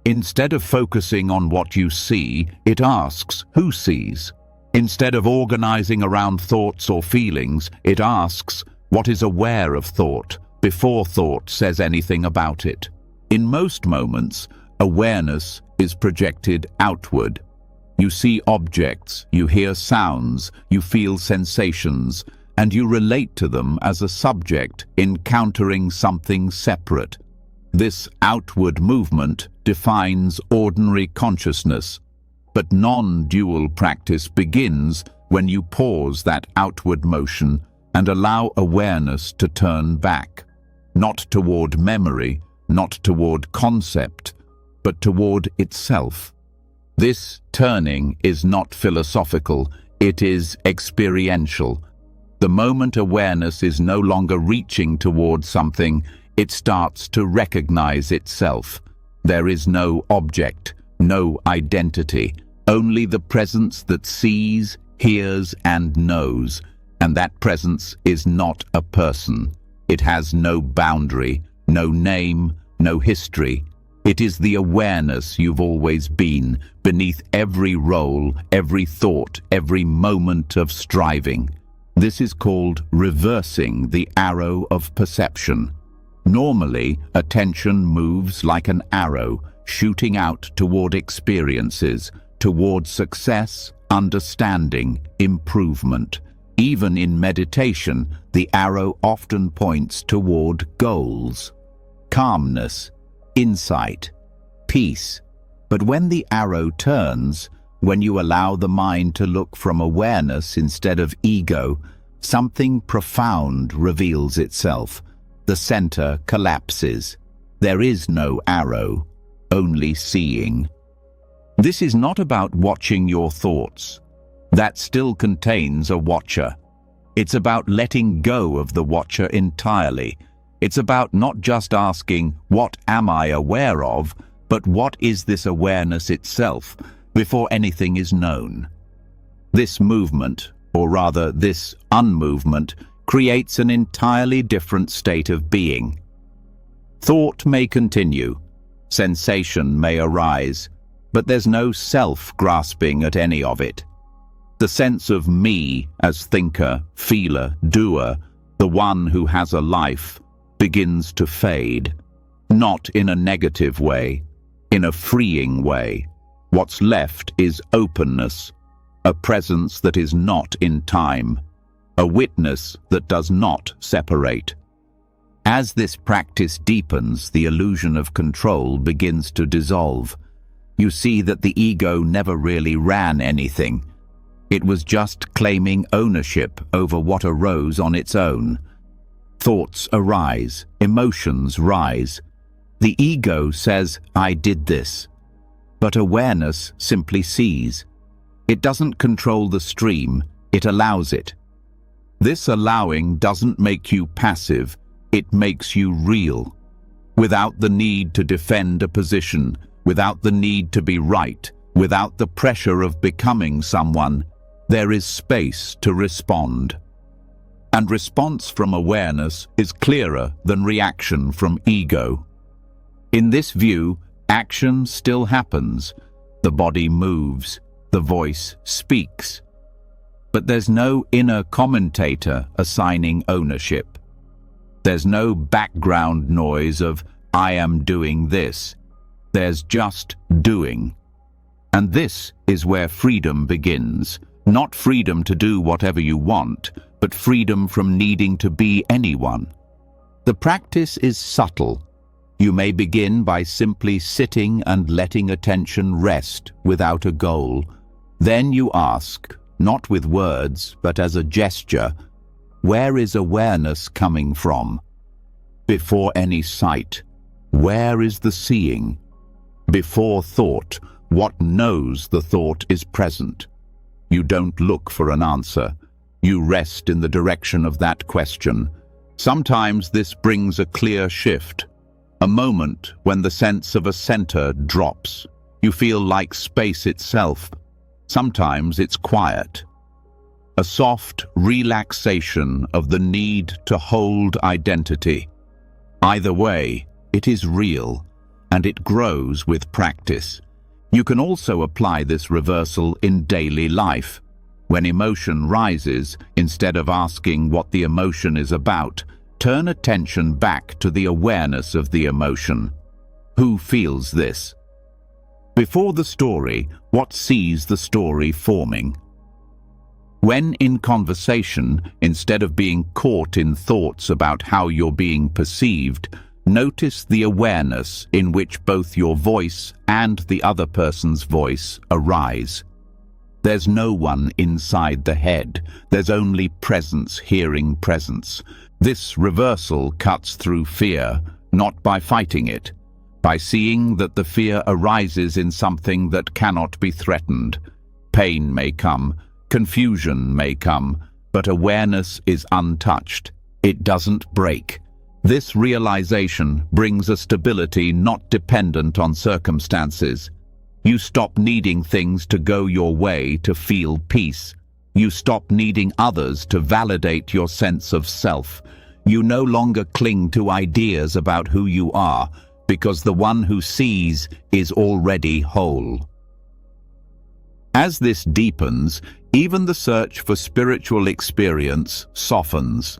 A: Instead of focusing on what you see, it asks who sees. Instead of organizing around thoughts or feelings, it asks what is aware of thought before thought says anything about it. In most moments, awareness is projected outward. You see objects, you hear sounds, you feel sensations, and you relate to them as a subject encountering something separate. This outward movement defines ordinary consciousness, but non-dual practice begins when you pause that outward motion and allow awareness to turn back, not toward memory, not toward concept, but toward itself. This turning is not philosophical, it is experiential. The moment awareness is no longer reaching toward something, it starts to recognize itself. There is no object, no identity, only the presence that sees, hears, and knows. And that presence is not a person. It has no boundary, no name, no history. It is the awareness you've always been, beneath every role, every thought, every moment of striving. This is called reversing the arrow of perception. Normally, attention moves like an arrow, shooting out toward experiences, toward success, understanding, improvement. Even in meditation, the arrow often points toward goals, calmness, insight, peace. But when the arrow turns, when you allow the mind to look from awareness instead of ego, something profound reveals itself. The center collapses. There is no arrow, only seeing. This is not about watching your thoughts. That still contains a watcher. It's about letting go of the watcher entirely. It's about not just asking, what am I aware of, but what is this awareness itself, before anything is known. This movement, or rather this unmovement, creates an entirely different state of being. Thought may continue, sensation may arise, but there's no self grasping at any of it. The sense of me as thinker, feeler, doer, the one who has a life, begins to fade. Not in a negative way, in a freeing way. What's left is openness, a presence that is not in time, a witness that does not separate. As this practice deepens, the illusion of control begins to dissolve. You see that the ego never really ran anything. It was just claiming ownership over what arose on its own. Thoughts arise, emotions rise. The ego says, I did this. But awareness simply sees. It doesn't control the stream, it allows it. This allowing doesn't make you passive, it makes you real. Without the need to defend a position, without the need to be right, without the pressure of becoming someone, there is space to respond. And response from awareness is clearer than reaction from ego. In this view, action still happens. The body moves, the voice speaks. But there's no inner commentator assigning ownership. There's no background noise of, I am doing this. There's just doing. And this is where freedom begins. Not freedom to do whatever you want, but freedom from needing to be anyone. The practice is subtle. You may begin by simply sitting and letting attention rest without a goal. Then you ask, not with words, but as a gesture, where is awareness coming from? Before any sight, where is the seeing? Before thought, what knows the thought is present? You don't look for an answer. You rest in the direction of that question. Sometimes this brings a clear shift, a moment when the sense of a center drops. You feel like space itself. Sometimes it's quiet. A soft relaxation of the need to hold identity. Either way, it is real, and it grows with practice. You can also apply this reversal in daily life. When emotion rises, instead of asking what the emotion is about, turn attention back to the awareness of the emotion. Who feels this? Before the story, what sees the story forming? When in conversation, instead of being caught in thoughts about how you're being perceived, notice the awareness in which both your voice and the other person's voice arise. There's no one inside the head. There's only presence hearing presence. This reversal cuts through fear, not by fighting it, by seeing that the fear arises in something that cannot be threatened. Pain may come, confusion may come, but awareness is untouched. It doesn't break. This realization brings a stability not dependent on circumstances. You stop needing things to go your way to feel peace. You stop needing others to validate your sense of self. You no longer cling to ideas about who you are, because the one who sees is already whole. As this deepens, even the search for spiritual experience softens.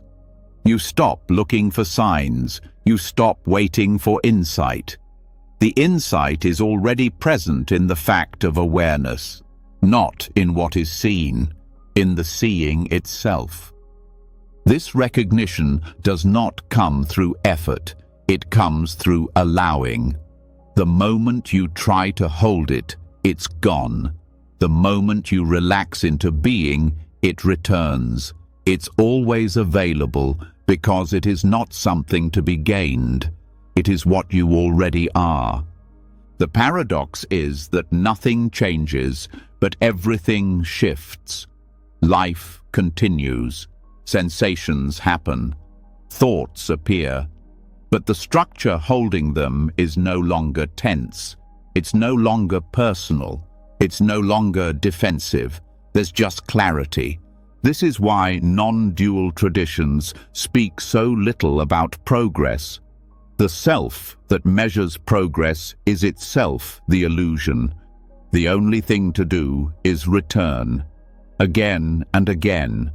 A: You stop looking for signs. You stop waiting for insight. The insight is already present in the fact of awareness, not in what is seen, in the seeing itself. This recognition does not come through effort. It comes through allowing. The moment you try to hold it, it's gone. The moment you relax into being, it returns. It's always available because it is not something to be gained. It is what you already are. The paradox is that nothing changes, but everything shifts. Life continues. Sensations happen. Thoughts appear. But the structure holding them is no longer tense. It's no longer personal. It's no longer defensive. There's just clarity. This is why non-dual traditions speak so little about progress. The self that measures progress is itself the illusion. The only thing to do is return, again and again,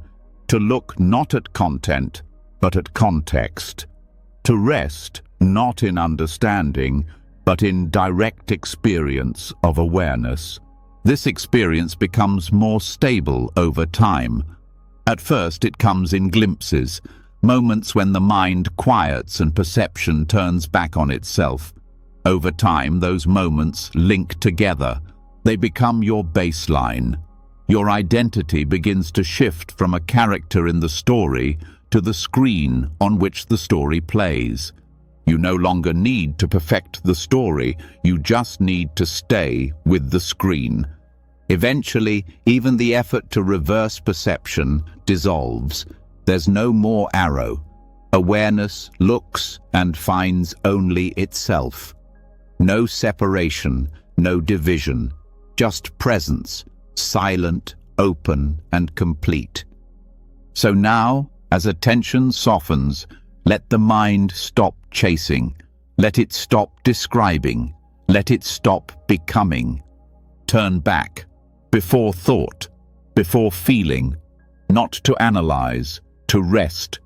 A: to look not at content, but at context, to rest not in understanding, but in direct experience of awareness. This experience becomes more stable over time. At first it comes in glimpses, moments when the mind quiets and perception turns back on itself. Over time, those moments link together. They become your baseline. Your identity begins to shift from a character in the story to the screen on which the story plays. You no longer need to perfect the story, you just need to stay with the screen. Eventually, even the effort to reverse perception dissolves. There's no more arrow. Awareness looks and finds only itself. No separation, no division, just presence, silent, open, and complete. So now, as attention softens, let the mind stop chasing. Let it stop describing. Let it stop becoming. Turn back. Before thought, before feeling, not to analyze, to rest.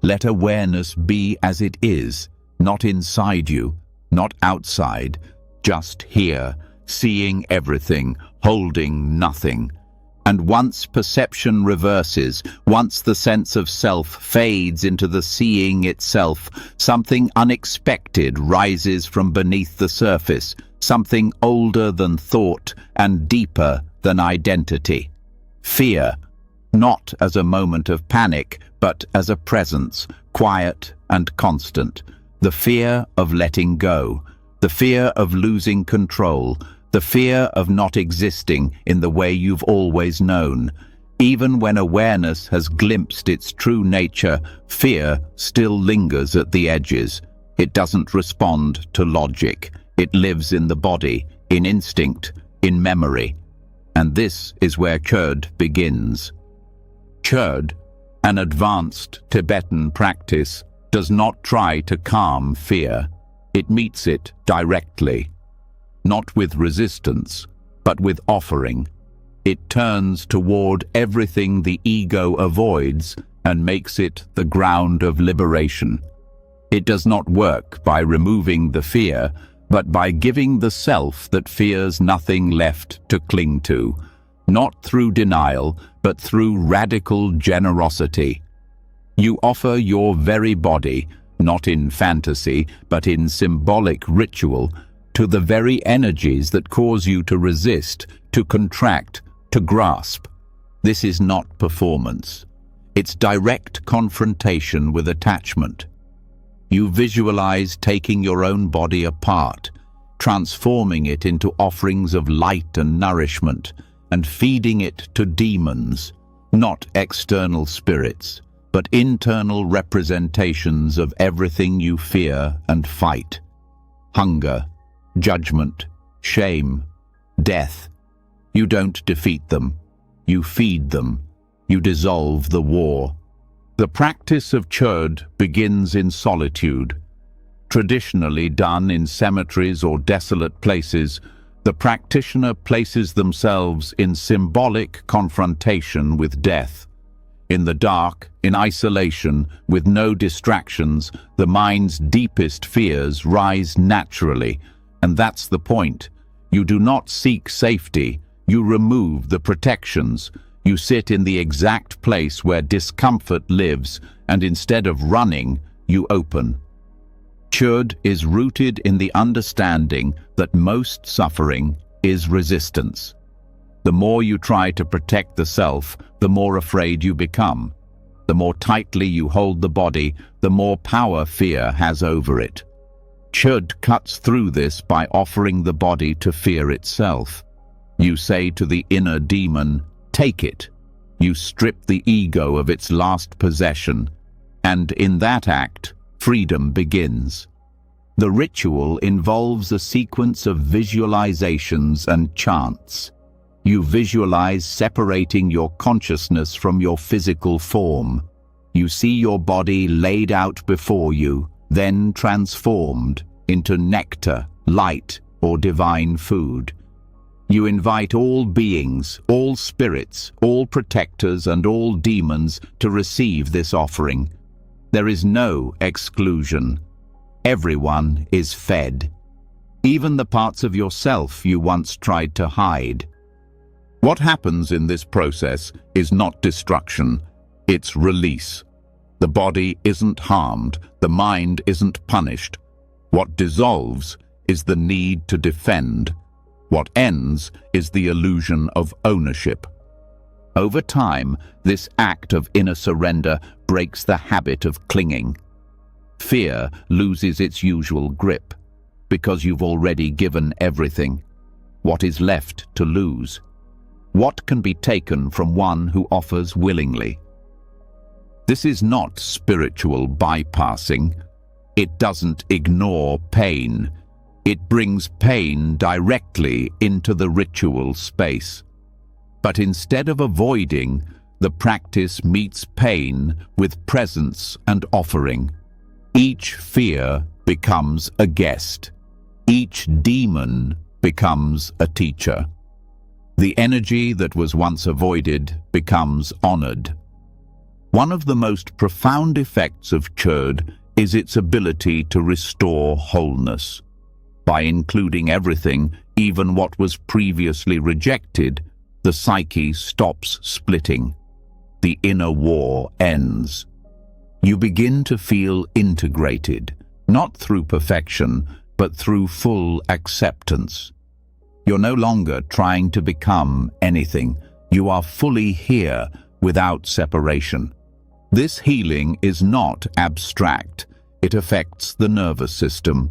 A: Let awareness be as it is, not inside you, not outside, just here, seeing everything, holding nothing. And once perception reverses, once the sense of self fades into the seeing itself, something unexpected rises from beneath the surface, something older than thought and deeper than identity. Fear, not as a moment of panic, but as a presence, quiet and constant. The fear of letting go, the fear of losing control, the fear of not existing in the way you've always known. Even when awareness has glimpsed its true nature, fear still lingers at the edges. It doesn't respond to logic. It lives in the body, in instinct, in memory. And this is where Chöd begins. Chöd, an advanced Tibetan practice, does not try to calm fear. It meets it directly. Not with resistance, but with offering. It turns toward everything the ego avoids and makes it the ground of liberation. It does not work by removing the fear, but by giving the self that fears nothing left to cling to, not through denial, but through radical generosity. You offer your very body, not in fantasy, but in symbolic ritual, to the very energies that cause you to resist, to contract, to grasp. This is not performance. It's direct confrontation with attachment. You visualize taking your own body apart, transforming it into offerings of light and nourishment, and feeding it to demons, not external spirits, but internal representations of everything you fear and fight. Hunger, judgment, shame, death. You don't defeat them. You feed them. You dissolve the war. The practice of Chöd begins in solitude. Traditionally done in cemeteries or desolate places, the practitioner places themselves in symbolic confrontation with death. In the dark, in isolation, with no distractions, the mind's deepest fears rise naturally. And that's the point. You do not seek safety. You remove the protections. You sit in the exact place where discomfort lives, and instead of running, you open. Chöd is rooted in the understanding that most suffering is resistance. The more you try to protect the self, the more afraid you become. The more tightly you hold the body, the more power fear has over it. Chöd cuts through this by offering the body to fear itself. You say to the inner demon, "Take it." You strip the ego of its last possession, and in that act, freedom begins. The ritual involves a sequence of visualizations and chants. You visualize separating your consciousness from your physical form. You see your body laid out before you, then transformed into nectar, light, or divine food. You invite all beings, all spirits, all protectors, and all demons to receive this offering. There is no exclusion. Everyone is fed. Even the parts of yourself you once tried to hide. What happens in this process is not destruction, it's release. The body isn't harmed, the mind isn't punished. What dissolves is the need to defend. What ends is the illusion of ownership. Over time, this act of inner surrender breaks the habit of clinging. Fear loses its usual grip, because you've already given everything. What is left to lose? What can be taken from one who offers willingly? This is not spiritual bypassing. It doesn't ignore pain. It brings pain directly into the ritual space. But instead of avoiding, the practice meets pain with presence and offering. Each fear becomes a guest. Each demon becomes a teacher. The energy that was once avoided becomes honored. One of the most profound effects of chöd is its ability to restore wholeness. By including everything, even what was previously rejected, the psyche stops splitting. The inner war ends. You begin to feel integrated, not through perfection, but through full acceptance. You're no longer trying to become anything. You are fully here without separation. This healing is not abstract. It affects the nervous system.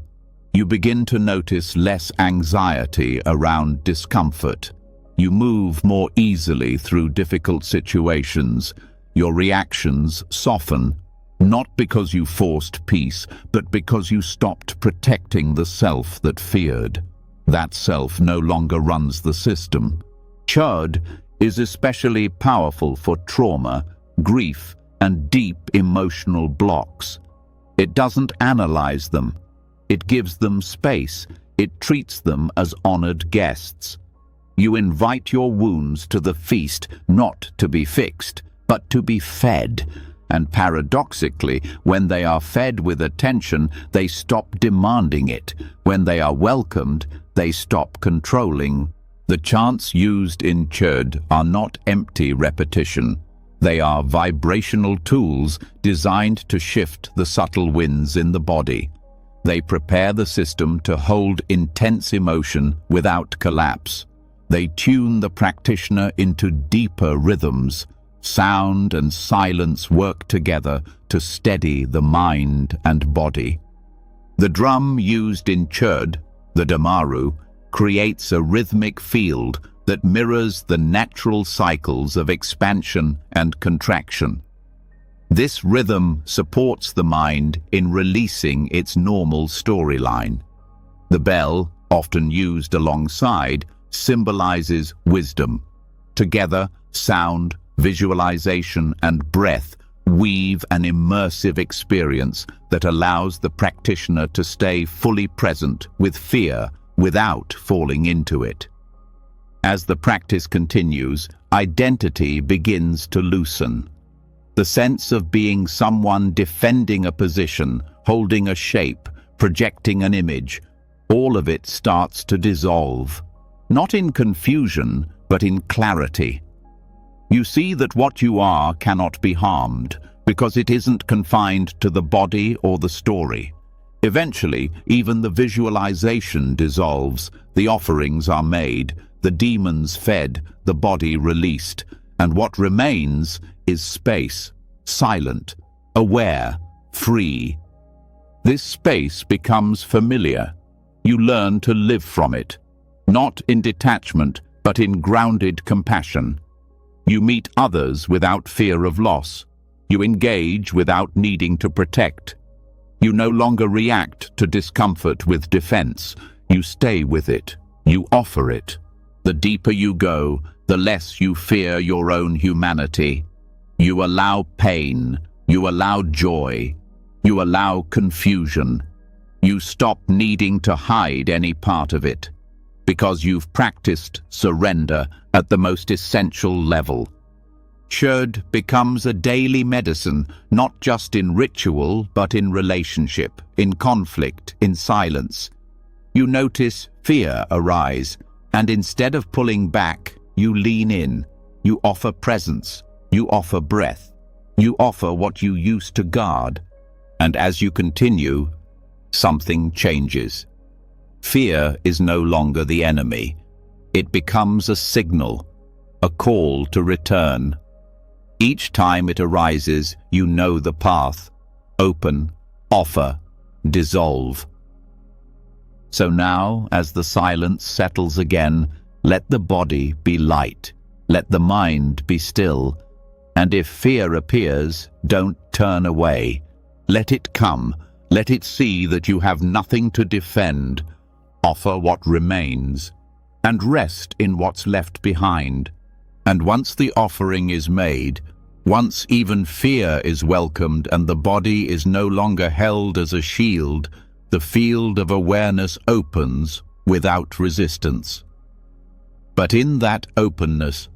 A: You begin to notice less anxiety around discomfort. You move more easily through difficult situations. Your reactions soften, not because you forced peace, but because you stopped protecting the self that feared. That self no longer runs the system. Chöd is especially powerful for trauma, grief, and deep emotional blocks. It doesn't analyze them. It gives them space. It treats them as honored guests. You invite your wounds to the feast, not to be fixed, but to be fed. And paradoxically, when they are fed with attention, they stop demanding it. When they are welcomed, they stop controlling. The chants used in chöd are not empty repetition. They are vibrational tools designed to shift the subtle winds in the body. They prepare the system to hold intense emotion without collapse. They tune the practitioner into deeper rhythms. Sound and silence work together to steady the mind and body. The drum used in chöd, the damaru, creates a rhythmic field that mirrors the natural cycles of expansion and contraction. This rhythm supports the mind in releasing its normal storyline. The bell, often used alongside, symbolizes wisdom. Together, sound, visualization, and breath weave an immersive experience that allows the practitioner to stay fully present with fear without falling into it. As the practice continues, identity begins to loosen. The sense of being someone defending a position, holding a shape, projecting an image, all of it starts to dissolve. Not in confusion, but in clarity. You see that what you are cannot be harmed, because it isn't confined to the body or the story. Eventually, even the visualization dissolves, the offerings are made, the demons fed, the body released, and what remains is space, silent, aware, free. This space becomes familiar. You learn to live from it, not in detachment, but in grounded compassion. You meet others without fear of loss. You engage without needing to protect. You no longer react to discomfort with defense. You stay with it. You offer it. The deeper you go, the less you fear your own humanity. You allow pain. You allow joy. You allow confusion. You stop needing to hide any part of it, because you've practiced surrender at the most essential level. Chöd becomes a daily medicine, not just in ritual, but in relationship, in conflict, in silence. You notice fear arise, and instead of pulling back, you lean in. You offer presence. You offer breath. You offer what you used to guard. And as you continue, something changes. Fear is no longer the enemy. It becomes a signal, a call to return. Each time it arises, you know the path. Open, offer, dissolve. So now, as the silence settles again, let the body be light. Let the mind be still. And if fear appears, don't turn away. Let it come. Let it see that you have nothing to defend. Offer what remains, and rest in what's left behind. And once the offering is made, once even fear is welcomed and the body is no longer held as a shield, the field of awareness opens without resistance. But in that openness,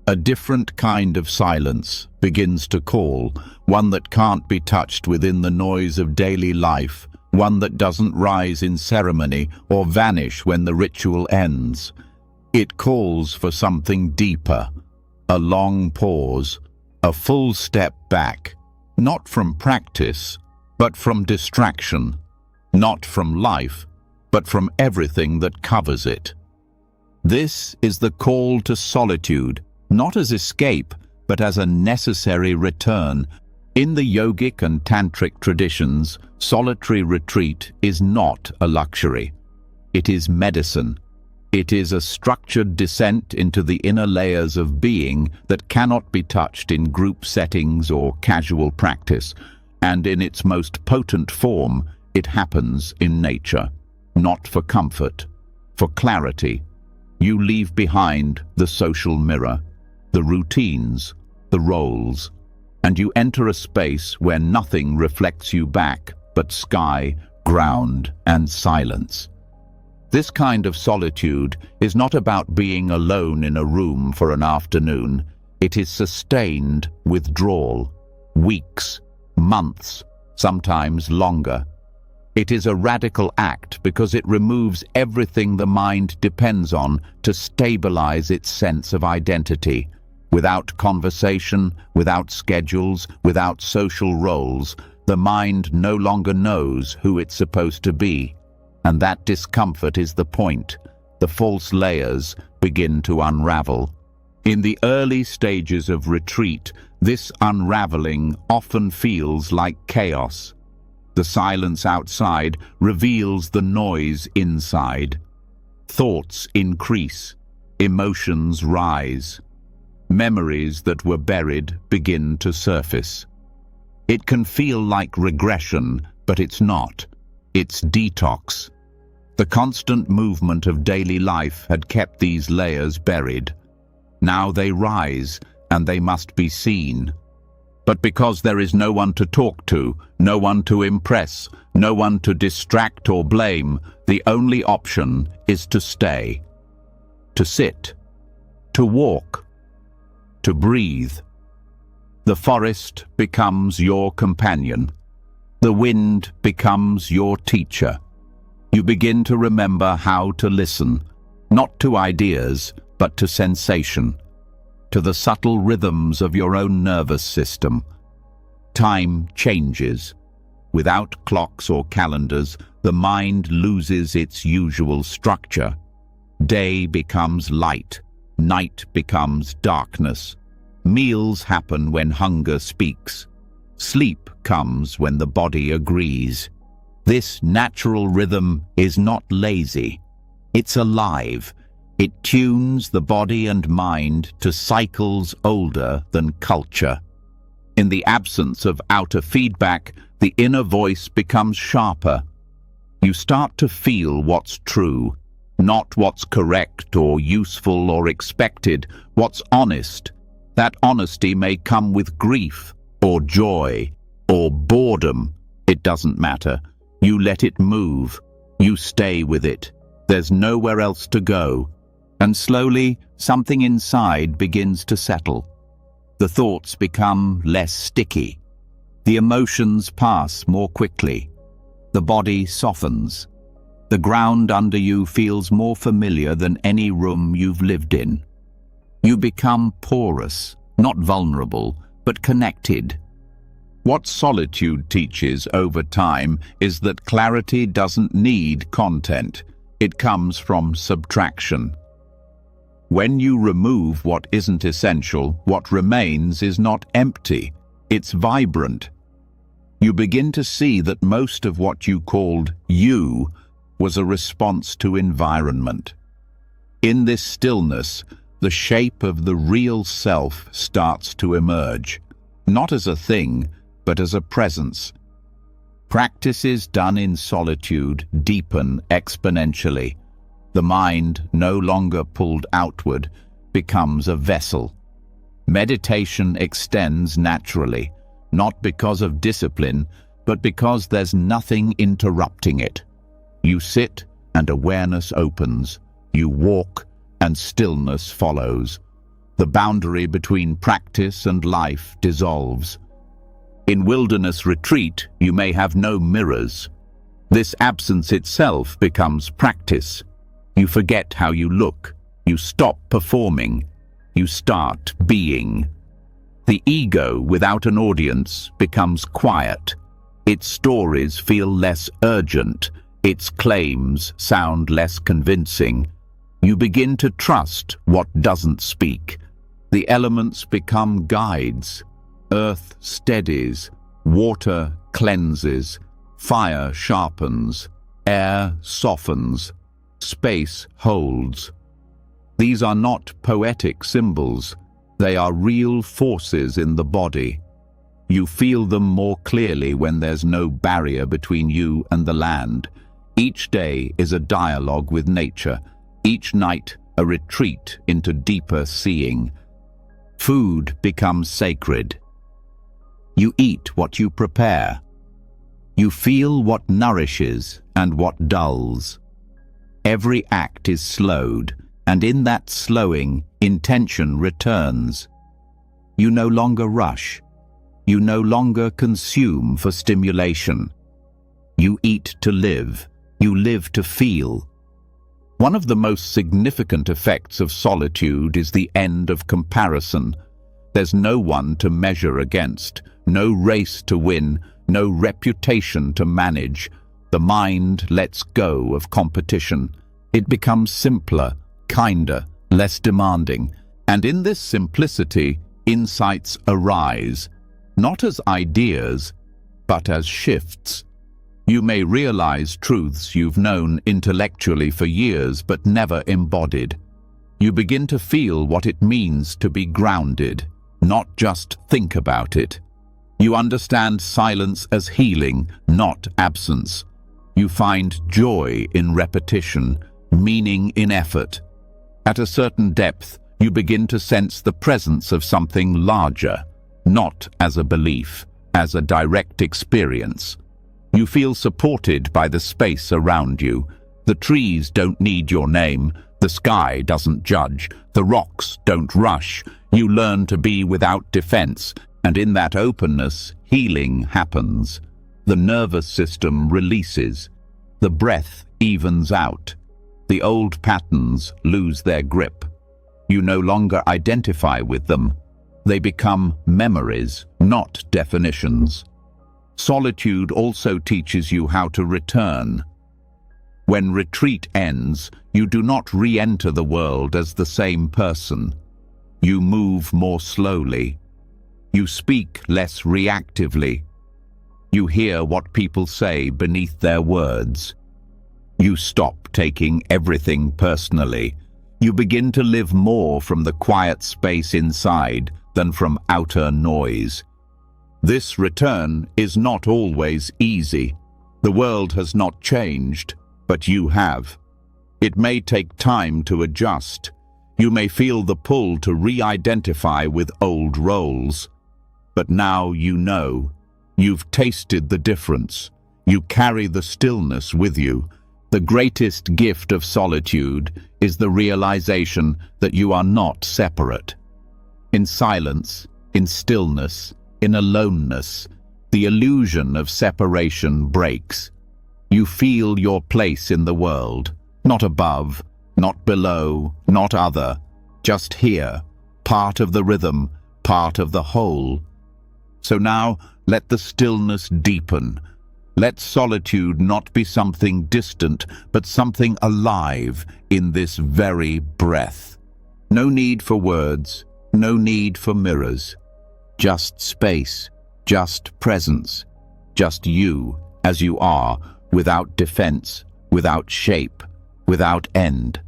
A: A different kind of silence begins to call, one that can't be touched within the noise of daily life, one that doesn't rise in ceremony or vanish when the ritual ends. It calls for something deeper, a long pause, a full step back, not from practice, but from distraction, not from life, but from everything that covers it. This is the call to solitude, not as escape, but as a necessary return. In the yogic and tantric traditions, solitary retreat is not a luxury. It is medicine. It is a structured descent into the inner layers of being that cannot be touched in group settings or casual practice, and in its most potent form, it happens in nature, not for comfort, for clarity. You leave behind the social mirror, the routines, the roles, and you enter a space where nothing reflects you back but sky, ground, and silence. This kind of solitude is not about being alone in a room for an afternoon. It is sustained withdrawal, weeks, months, sometimes longer. It is a radical act because it removes everything the mind depends on to stabilize its sense of identity. Without conversation, without schedules, without social roles, the mind no longer knows who it's supposed to be. And that discomfort is the point. The false layers begin to unravel. In the early stages of retreat, this unraveling often feels like chaos. The silence outside reveals the noise inside. Thoughts increase, emotions rise. Memories that were buried begin to surface. It can feel like regression, but it's not. It's detox. The constant movement of daily life had kept these layers buried. Now they rise, and they must be seen. But because there is no one to talk to, no one to impress, no one to distract or blame, the only option is to stay, to sit, to walk, to breathe. The forest becomes your companion. The wind becomes your teacher. You begin to remember how to listen, not to ideas, but to sensation, to the subtle rhythms of your own nervous system. Time changes. Without clocks or calendars, the mind loses its usual structure. Day becomes light, night becomes darkness. Meals happen when hunger speaks. Sleep comes when the body agrees. This natural rhythm is not lazy. It's alive. It tunes the body and mind to cycles older than culture. In the absence of outer feedback, the inner voice becomes sharper. You start to feel what's true, not what's correct or useful or expected, what's honest. That honesty may come with grief or joy or boredom. It doesn't matter. You let it move. You stay with it. There's nowhere else to go. And slowly, something inside begins to settle. The thoughts become less sticky. The emotions pass more quickly. The body softens. The ground under you feels more familiar than any room you've lived in. You become porous, not vulnerable, but connected. What solitude teaches over time is that clarity doesn't need content. It comes from subtraction. When you remove what isn't essential, what remains is not empty. It's vibrant. You begin to see that most of what you called you was a response to environment. In this stillness, the shape of the real self starts to emerge, not as a thing, but as a presence. Practices done in solitude deepen exponentially. The mind, no longer pulled outward, becomes a vessel. Meditation extends naturally, not because of discipline, but because there's nothing interrupting it. You sit and awareness opens. You walk and stillness follows. The boundary between practice and life dissolves. In wilderness retreat, you may have no mirrors. This absence itself becomes practice. You forget how you look. You stop performing. You start being. The ego, without an audience, becomes quiet. Its stories feel less urgent. Its claims sound less convincing. You begin to trust what doesn't speak. The elements become guides. Earth steadies. Water cleanses. Fire sharpens. Air softens. Space holds. These are not poetic symbols. They are real forces in the body. You feel them more clearly when there's no barrier between you and the land. Each day is a dialogue with nature. Each night a retreat into deeper seeing. Food becomes sacred. You eat what you prepare. You feel what nourishes and what dulls. Every act is slowed, and in that slowing, intention returns. You no longer rush. You no longer consume for stimulation. You eat to live. You live to feel. One of the most significant effects of solitude is the end of comparison. There's no one to measure against, no race to win, no reputation to manage. The mind lets go of competition. It becomes simpler, kinder, less demanding. And in this simplicity, insights arise, not as ideas, but as shifts. You may realize truths you've known intellectually for years but never embodied. You begin to feel what it means to be grounded, not just think about it. You understand silence as healing, not absence. You find joy in repetition, meaning in effort. At a certain depth, you begin to sense the presence of something larger, not as a belief, as a direct experience. You feel supported by the space around you. The trees don't need your name. The sky doesn't judge. The rocks don't rush. You learn to be without defense, and in that openness, healing happens. The nervous system releases. The breath evens out. The old patterns lose their grip. You no longer identify with them. They become memories, not definitions. Solitude also teaches you how to return. When retreat ends, you do not re-enter the world as the same person. You move more slowly. You speak less reactively. You hear what people say beneath their words. You stop taking everything personally. You begin to live more from the quiet space inside than from outer noise. This return is not always easy. The world has not changed, but you have. It may take time to adjust. You may feel the pull to re-identify with old roles. But now you know. You've tasted the difference. You carry the stillness with you. The greatest gift of solitude is the realization that you are not separate. In silence, in stillness, in aloneness, the illusion of separation breaks. You feel your place in the world, not above, not below, not other, just here, part of the rhythm, part of the whole. So now, let the stillness deepen. Let solitude not be something distant, but something alive in this very breath. No need for words, no need for mirrors. Just space, just presence, just you as you are, without defense, without shape, without end.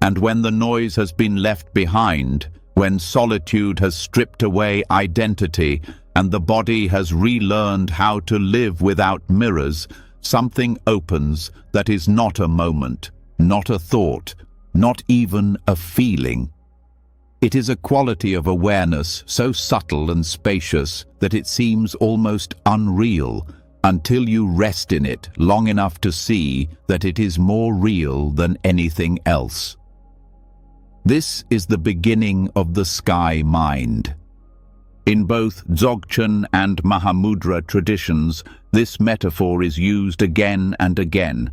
A: And when the noise has been left behind, when solitude has stripped away identity, and the body has relearned how to live without mirrors, something opens that is not a moment, not a thought, not even a feeling. It is a quality of awareness so subtle and spacious that it seems almost unreal until you rest in it long enough to see that it is more real than anything else. This is the beginning of the sky mind. In both Dzogchen and Mahamudra traditions, this metaphor is used again and again,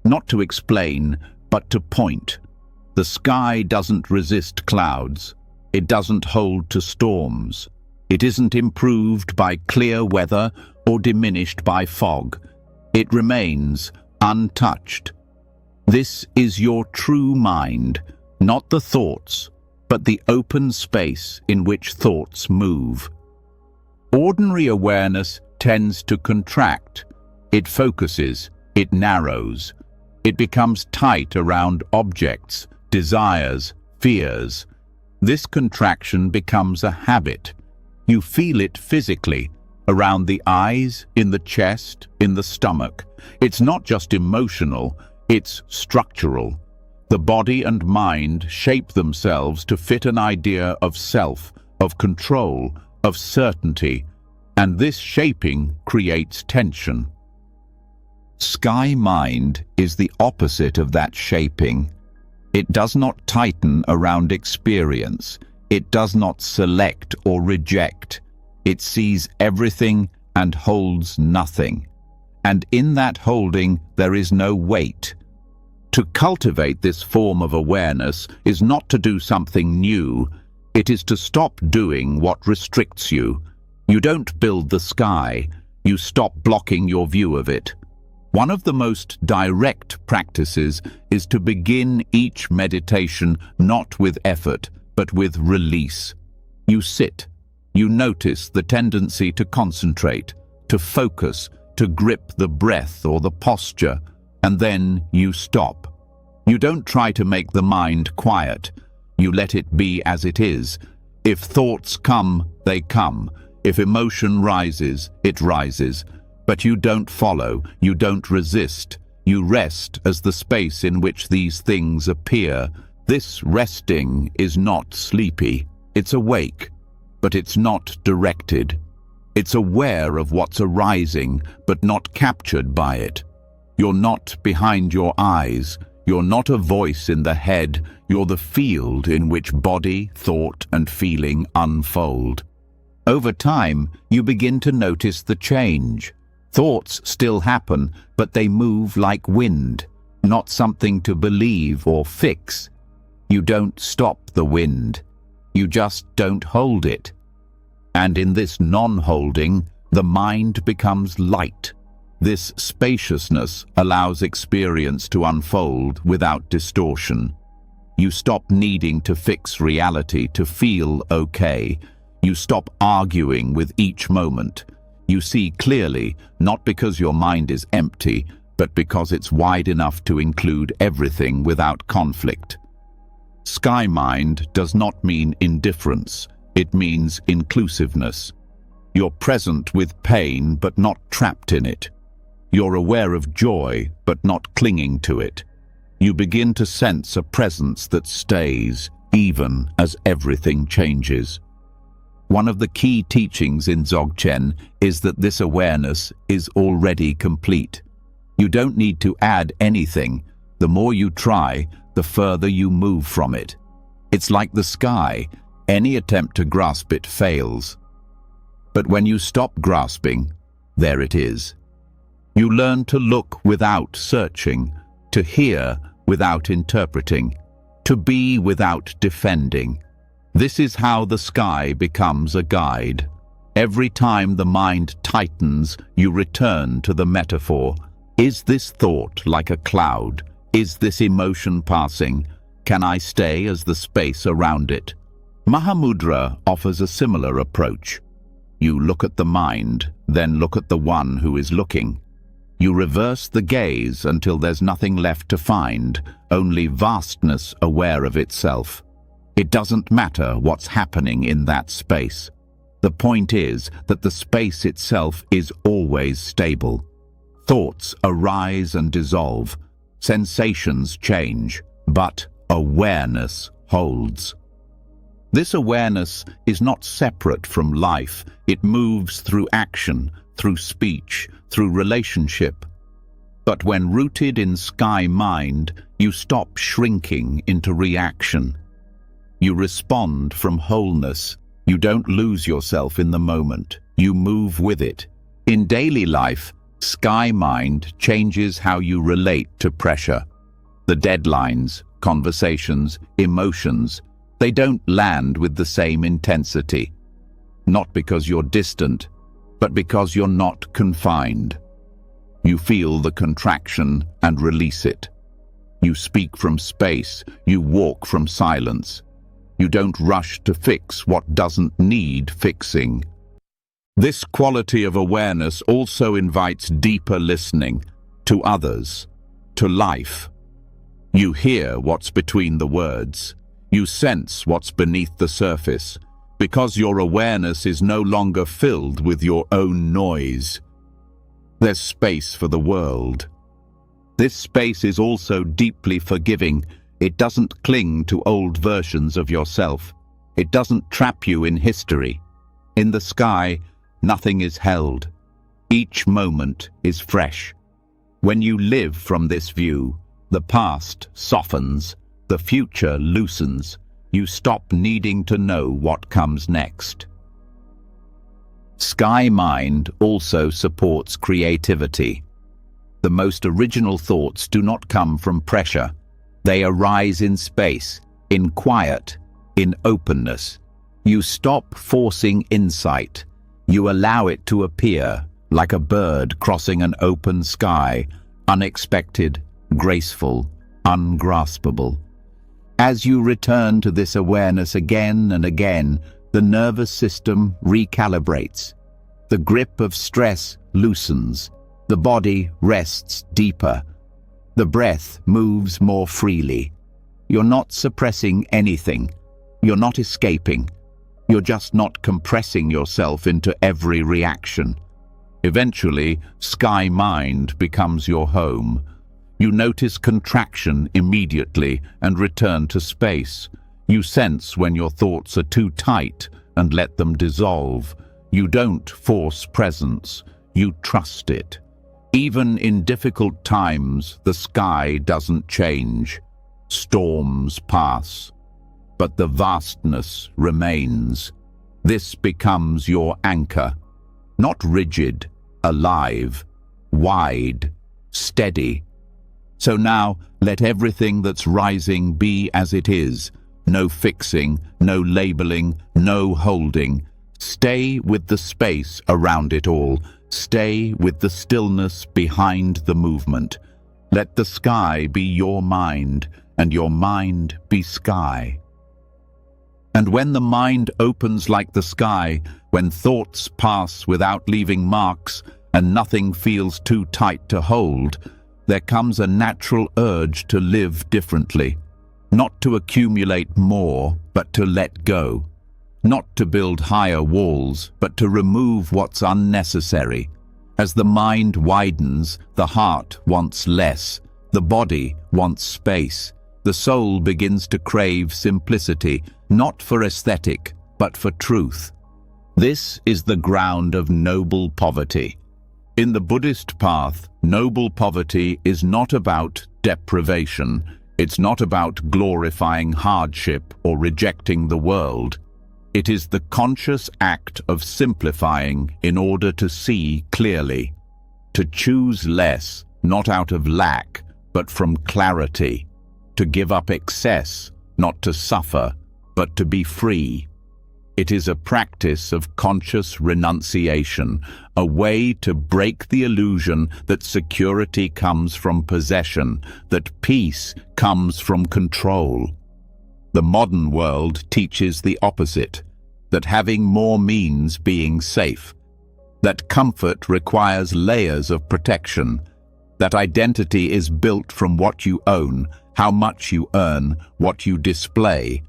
A: not to explain, but to point. The sky doesn't resist clouds. It doesn't hold to storms. It isn't improved by clear weather or diminished by fog. It remains untouched. This is your true mind, not the thoughts, but the open space in which thoughts move. Ordinary awareness tends to contract. It focuses, it narrows. It becomes tight around objects, desires, fears. This contraction becomes a habit. You feel it physically, around the eyes, in the chest, in the stomach. It's not just emotional, it's structural. The body and mind shape themselves to fit an idea of self, of control, of certainty, and this shaping creates tension. Sky mind is the opposite of that shaping. It does not tighten around experience. It does not select or reject. It sees everything and holds nothing. And in that holding, there is no weight. To cultivate this form of awareness is not to do something new. It is to stop doing what restricts you. You don't build the sky. You stop blocking your view of it. One of the most direct practices is to begin each meditation not with effort, but with release. You sit. You notice the tendency to concentrate, to focus, to grip the breath or the posture, and then you stop. You don't try to make the mind quiet. You let it be as it is. If thoughts come, they come. If emotion rises, it rises. But you don't follow, you don't resist. You rest as the space in which these things appear. This resting is not sleepy. It's awake, but it's not directed. It's aware of what's arising, but not captured by it. You're not behind your eyes. You're not a voice in the head. You're the field in which body, thought, and feeling unfold. Over time, you begin to notice the change. Thoughts still happen, but they move like wind, not something to believe or fix. You don't stop the wind. You just don't hold it. And in this non-holding, the mind becomes light. This spaciousness allows experience to unfold without distortion. You stop needing to fix reality to feel okay. You stop arguing with each moment. You see clearly, not because your mind is empty, but because it's wide enough to include everything without conflict. Sky mind does not mean indifference. It means inclusiveness. You're present with pain, but not trapped in it. You're aware of joy, but not clinging to it. You begin to sense a presence that stays, even as everything changes. One of the key teachings in Dzogchen is that this awareness is already complete. You don't need to add anything. The more you try, the further you move from it. It's like the sky. Any attempt to grasp it fails. But when you stop grasping, there it is. You learn to look without searching, to hear without interpreting, to be without defending. This is how the sky becomes a guide. Every time the mind tightens, you return to the metaphor. Is this thought like a cloud? Is this emotion passing? Can I stay as the space around it? Mahamudra offers a similar approach. You look at the mind, then look at the one who is looking. You reverse the gaze until there's nothing left to find, only vastness aware of itself. It doesn't matter what's happening in that space. The point is that the space itself is always stable. Thoughts arise and dissolve. Sensations change, but awareness holds. This awareness is not separate from life. It moves through action, through speech, through relationship. But when rooted in sky mind, you stop shrinking into reaction. You respond from wholeness. You don't lose yourself in the moment. You move with it. In daily life, sky mind changes how you relate to pressure. The deadlines, conversations, emotions, they don't land with the same intensity. Not because you're distant, but because you're not confined. You feel the contraction and release it. You speak from space. You walk from silence. You don't rush to fix what doesn't need fixing. This quality of awareness also invites deeper listening to others, to life. You hear what's between the words. You sense what's beneath the surface, because your awareness is no longer filled with your own noise. There's space for the world. This space is also deeply forgiving. It doesn't cling to old versions of yourself. It doesn't trap you in history. In the sky, nothing is held. Each moment is fresh. When you live from this view, the past softens, the future loosens. You stop needing to know what comes next. Sky mind also supports creativity. The most original thoughts do not come from pressure. They arise in space, in quiet, in openness. You stop forcing insight. You allow it to appear, like a bird crossing an open sky, unexpected, graceful, ungraspable. As you return to this awareness again and again, the nervous system recalibrates. The grip of stress loosens. The body rests deeper. The breath moves more freely. You're not suppressing anything. You're not escaping. You're just not compressing yourself into every reaction. Eventually, sky mind becomes your home. You notice contraction immediately and return to space. You sense when your thoughts are too tight and let them dissolve. You don't force presence. You trust it. Even in difficult times, the sky doesn't change. Storms pass, but the vastness remains. This becomes your anchor, not rigid, alive, wide, steady. So now, let everything that's rising be as it is. No fixing, no labeling, no holding. Stay with the space around it all. Stay with the stillness behind the movement. Let the sky be your mind, and your mind be sky. And when the mind opens like the sky, when thoughts pass without leaving marks, and nothing feels too tight to hold, there comes a natural urge to live differently. Not to accumulate more, but to let go. Not to build higher walls, but to remove what's unnecessary. As the mind widens, the heart wants less, the body wants space. The soul begins to crave simplicity, not for aesthetic, but for truth. This is the ground of noble poverty. In the Buddhist path, noble poverty is not about deprivation. It's not about glorifying hardship or rejecting the world. It is the conscious act of simplifying in order to see clearly. To choose less, not out of lack, but from clarity. To give up excess, not to suffer, but to be free. It is a practice of conscious renunciation, a way to break the illusion that security comes from possession, that peace comes from control. The modern world teaches the opposite, that having more means being safe, that comfort requires layers of protection, that identity is built from what you own, how much you earn, what you display.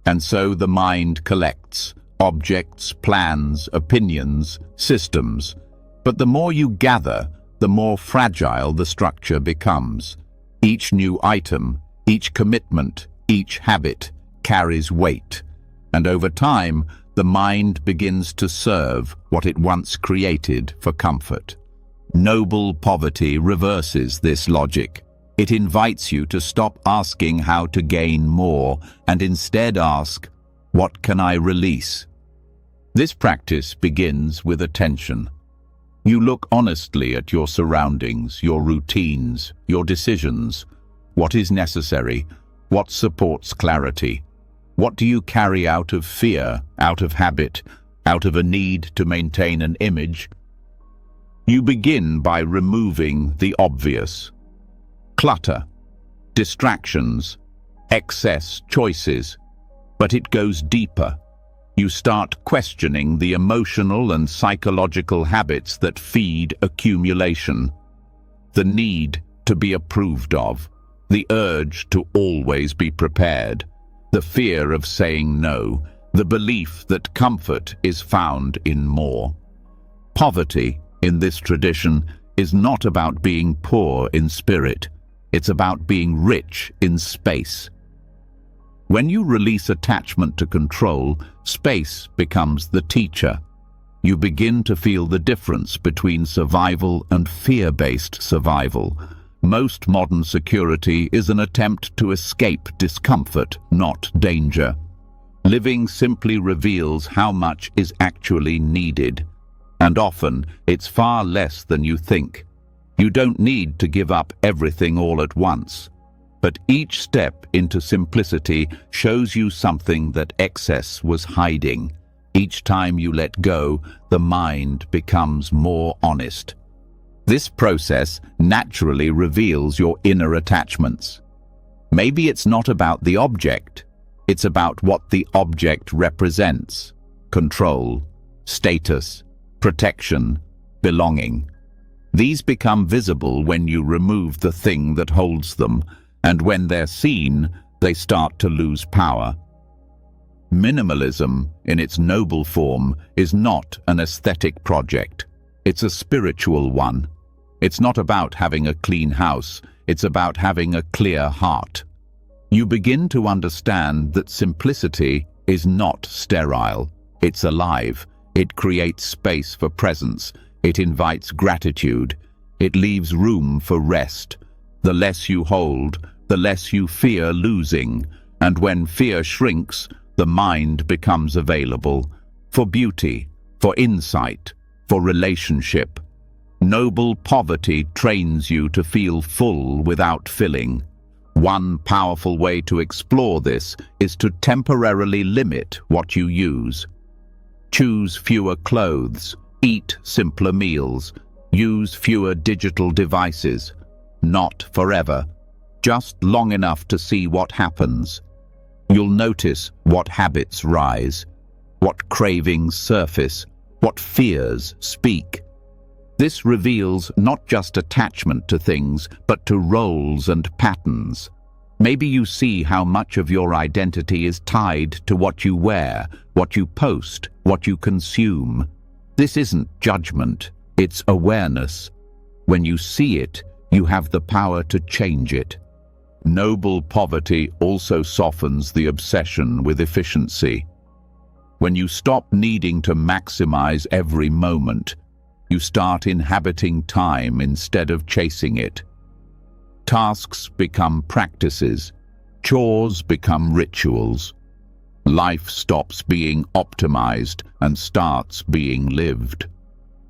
A: And so the mind collects objects, plans, opinions, systems. But the more you gather, the more fragile the structure becomes. Each new item, each commitment, each habit carries weight. And over time, the mind begins to serve what it once created for comfort. Noble poverty reverses this logic. It invites you to stop asking how to gain more and instead ask, what can I release? This practice begins with attention. You look honestly at your surroundings, your routines, your decisions. What is necessary? What supports clarity? What do you carry out of fear, out of habit, out of a need to maintain an image? You begin by removing the obvious. Clutter, distractions, excess choices. But it goes deeper. You start questioning the emotional and psychological habits that feed accumulation. The need to be approved of, the urge to always be prepared, the fear of saying no, the belief that comfort is found in more. Poverty, in this tradition, is not about being poor in spirit. It's about being rich in space. When you release attachment to control, space becomes the teacher. You begin to feel the difference between survival and fear-based survival. Most modern security is an attempt to escape discomfort, not danger. Living simply reveals how much is actually needed. And often, it's far less than you think. You don't need to give up everything all at once. But each step into simplicity shows you something that excess was hiding. Each time you let go, the mind becomes more honest. This process naturally reveals your inner attachments. Maybe it's not about the object. It's about what the object represents: control, status, protection, belonging. These become visible when you remove the thing that holds them, and when they're seen, they start to lose power. Minimalism, in its noble form, is not an aesthetic project. It's a spiritual one. It's not about having a clean house, it's about having a clear heart. You begin to understand that simplicity is not sterile. It's alive. It creates space for presence. It invites gratitude. It leaves room for rest. The less you hold, the less you fear losing. And when fear shrinks, the mind becomes available for beauty, for insight, for relationship. Noble poverty trains you to feel full without filling. One powerful way to explore this is to temporarily limit what you use. Choose fewer clothes, eat simpler meals, use fewer digital devices. Not forever, just long enough to see what happens. You'll notice what habits rise, what cravings surface, what fears speak. This reveals not just attachment to things, but to roles and patterns. Maybe you see how much of your identity is tied to what you wear, what you post, what you consume. This isn't judgment, it's awareness. When you see it, you have the power to change it. Noble poverty also softens the obsession with efficiency. When you stop needing to maximize every moment, you start inhabiting time instead of chasing it. Tasks become practices. Chores become rituals. Life stops being optimized and starts being lived.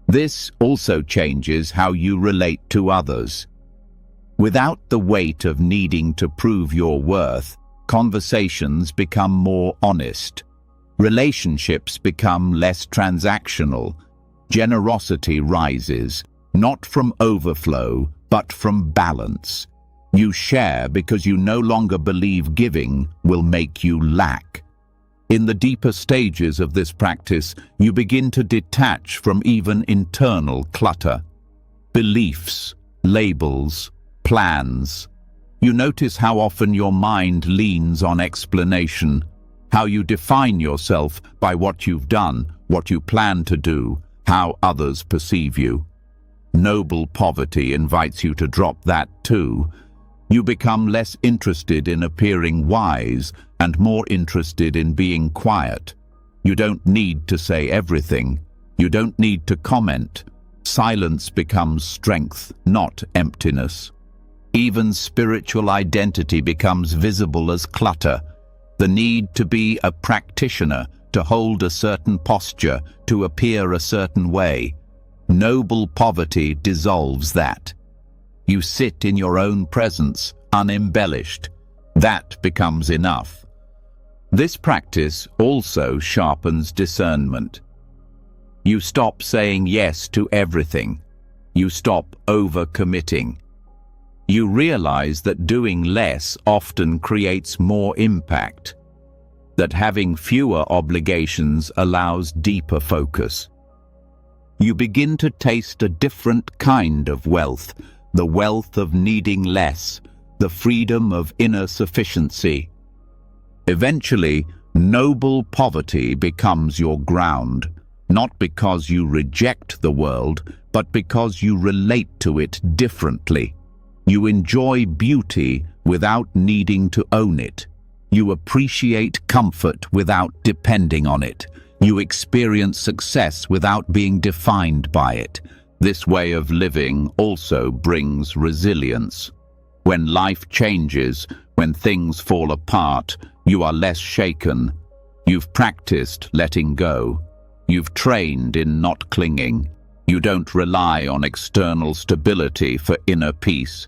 A: This also changes how you relate to others. Without the weight of needing to prove your worth, conversations become more honest. Relationships become less transactional. Generosity rises, not from overflow, but from balance. You share because you no longer believe giving will make you lack. In the deeper stages of this practice, you begin to detach from even internal clutter. Beliefs, labels, plans. You notice how often your mind leans on explanation, how you define yourself by what you've done, what you plan to do, how others perceive you. Noble poverty invites you to drop that too. You become less interested in appearing wise and more interested in being quiet. You don't need to say everything. You don't need to comment. Silence becomes strength, not emptiness. Even spiritual identity becomes visible as clutter. The need to be a practitioner, to hold a certain posture, to appear a certain way. Noble poverty dissolves that. You sit in your own presence, unembellished. That becomes enough. This practice also sharpens discernment. You stop saying yes to everything. You stop over-committing. You realize that doing less often creates more impact, that having fewer obligations allows deeper focus. You begin to taste a different kind of wealth, the wealth of needing less, the freedom of inner sufficiency. Eventually, noble poverty becomes your ground, not because you reject the world, but because you relate to it differently. You enjoy beauty without needing to own it. You appreciate comfort without depending on it. You experience success without being defined by it. This way of living also brings resilience. When life changes, when things fall apart, you are less shaken. You've practiced letting go. You've trained in not clinging. You don't rely on external stability for inner peace.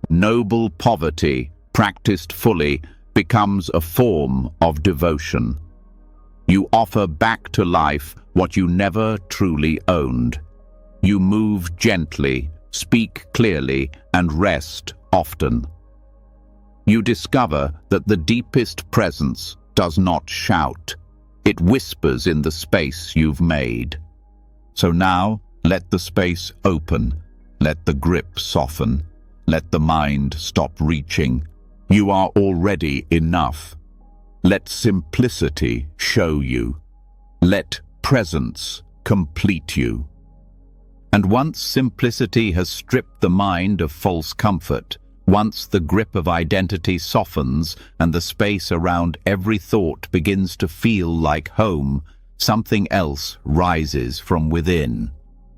A: Noble poverty, practiced fully, becomes a form of devotion. You offer back to life what you never truly owned. You move gently, speak clearly, and rest often. You discover that the deepest presence does not shout. It whispers in the space you've made. So now, let the space open. Let the grip soften. Let the mind stop reaching. You are already enough. Let simplicity show you. Let presence complete you. And once simplicity has stripped the mind of false comfort, once the grip of identity softens and the space around every thought begins to feel like home, something else rises from within.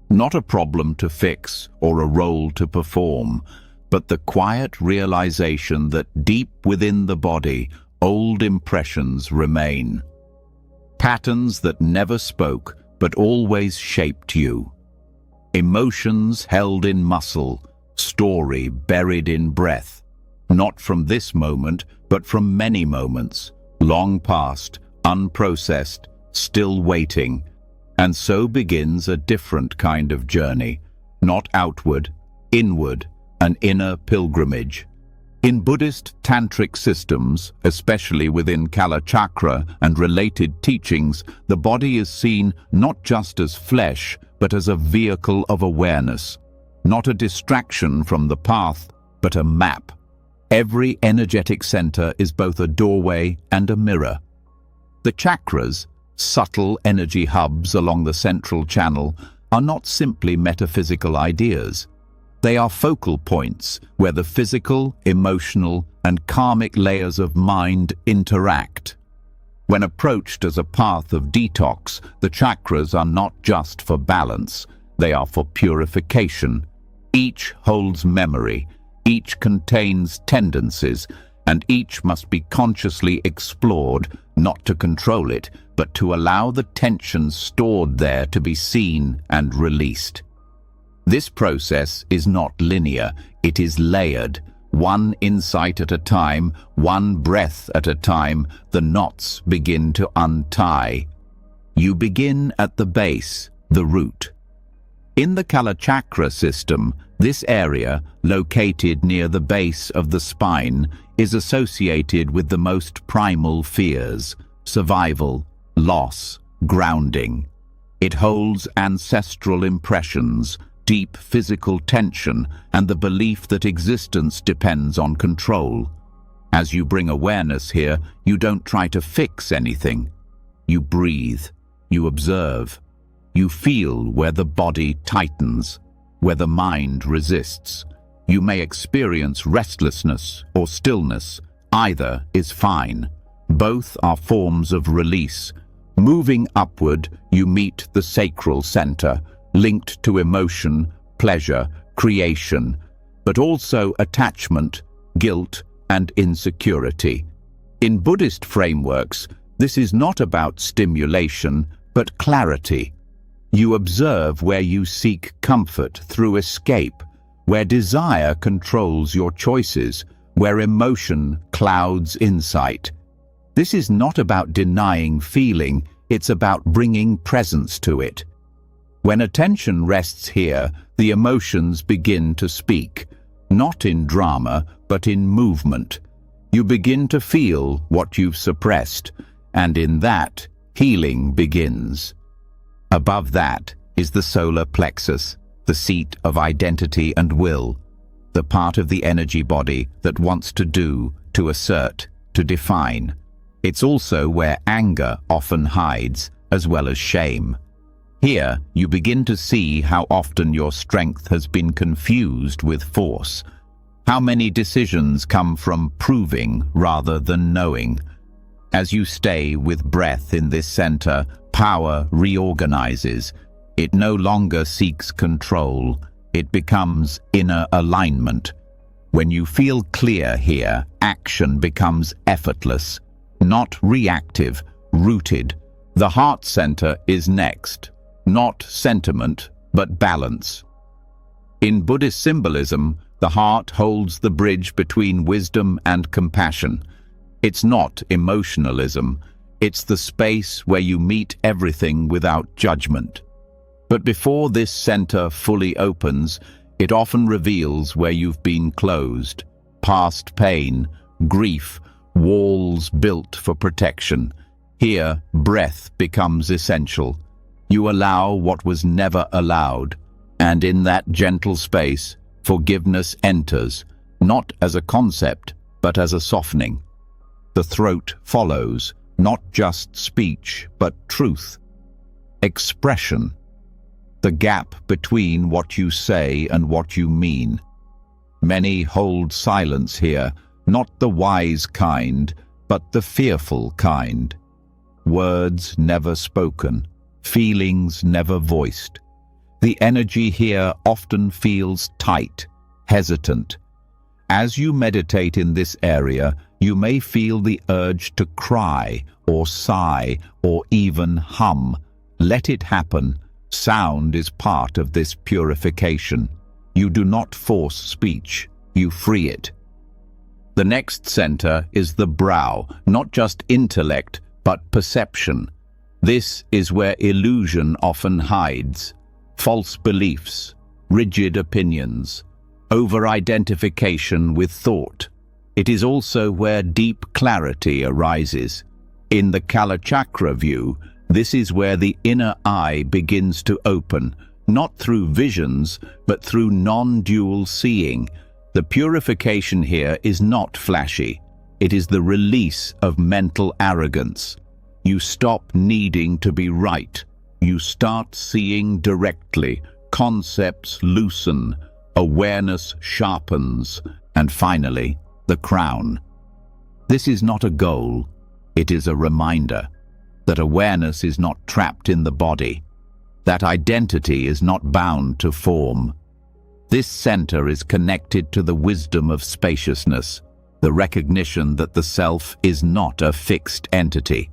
A: Not a problem to fix or a role to perform, but the quiet realization that deep within the body, old impressions remain. Patterns that never spoke, but always shaped you. Emotions held in muscle, story buried in breath. Not from this moment, but from many moments, long past, unprocessed, still waiting. And so begins a different kind of journey, not outward, inward, an inner pilgrimage. In Buddhist tantric systems, especially within Kala Chakra and related teachings, the body is seen not just as flesh, but as a vehicle of awareness. Not a distraction from the path, but a map. Every energetic center is both a doorway and a mirror. The chakras, subtle energy hubs along the central channel, are not simply metaphysical ideas. They are focal points where the physical, emotional, and karmic layers of mind interact. When approached as a path of detox, the chakras are not just for balance, they are for purification. Each holds memory, each contains tendencies, and each must be consciously explored, not to control it, but to allow the tensions stored there to be seen and released. This process is not linear, it is layered. One insight at a time, one breath at a time, the knots begin to untie. You begin at the base, the root. In the Kala Chakra system, this area, located near the base of the spine, is associated with the most primal fears: survival, loss, grounding. It holds ancestral impressions, deep physical tension, and the belief that existence depends on control. As you bring awareness here, you don't try to fix anything. You breathe, you observe, you feel where the body tightens, where the mind resists. You may experience restlessness or stillness. Either is fine. Both are forms of release. Moving upward, you meet the sacral center, linked to emotion, pleasure, creation. but also attachment, guilt, and insecurity. In Buddhist frameworks, this is not about stimulation, but clarity. You observe where you seek comfort through escape, where desire controls your choices, where emotion clouds insight. This is not about denying feeling, it's about bringing presence to it. When attention rests here, the emotions begin to speak, not in drama, but in movement. You begin to feel what you've suppressed, and in that, healing begins. Above that is the solar plexus, the seat of identity and will, the part of the energy body that wants to do, to assert, to define. It's also where anger often hides, as well as shame. Here, you begin to see how often your strength has been confused with force. How many decisions come from proving rather than knowing. As you stay with breath in this center, power reorganizes. It no longer seeks control. It becomes inner alignment. When you feel clear here, action becomes effortless, not reactive, rooted. The heart center is next, not sentiment, but balance. In Buddhist symbolism, the heart holds the bridge between wisdom and compassion. It's not emotionalism. It's the space where you meet everything without judgment. But before this center fully opens, it often reveals where you've been closed. Past pain, grief, walls built for protection. Here, breath becomes essential. You allow what was never allowed. And in that gentle space, forgiveness enters, not as a concept, but as a softening. The throat follows, not just speech, but truth. Expression. The gap between what you say and what you mean. Many hold silence here, not the wise kind, but the fearful kind. Words never spoken, feelings never voiced. The energy here often feels tight, hesitant. As you meditate in this area, you may feel the urge to cry, or sigh, or even hum. Let it happen. Sound is part of this purification. You do not force speech, you free it. The next center is the brow, not just intellect, but perception. This is where illusion often hides. False beliefs, rigid opinions, over-identification with thought. It is also where deep clarity arises. In the Kalachakra view, this is where the inner eye begins to open, not through visions, but through non-dual seeing. The purification here is not flashy. It is the release of mental arrogance. You stop needing to be right. You start seeing directly. Concepts loosen. Awareness sharpens. And finally, the crown. This is not a goal. It is a reminder that awareness is not trapped in the body, that identity is not bound to form. This center is connected to the wisdom of spaciousness, the recognition that the self is not a fixed entity.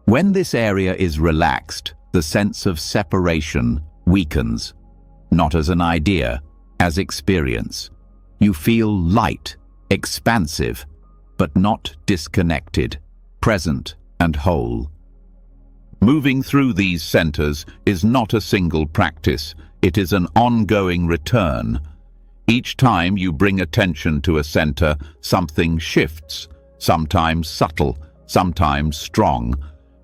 A: When this area is relaxed, the sense of separation weakens, not as an idea, as experience. You feel light, expansive, but not disconnected, present and whole. Moving through these centers is not a single practice, it is an ongoing return. Each time you bring attention to a center, something shifts, sometimes subtle, sometimes strong,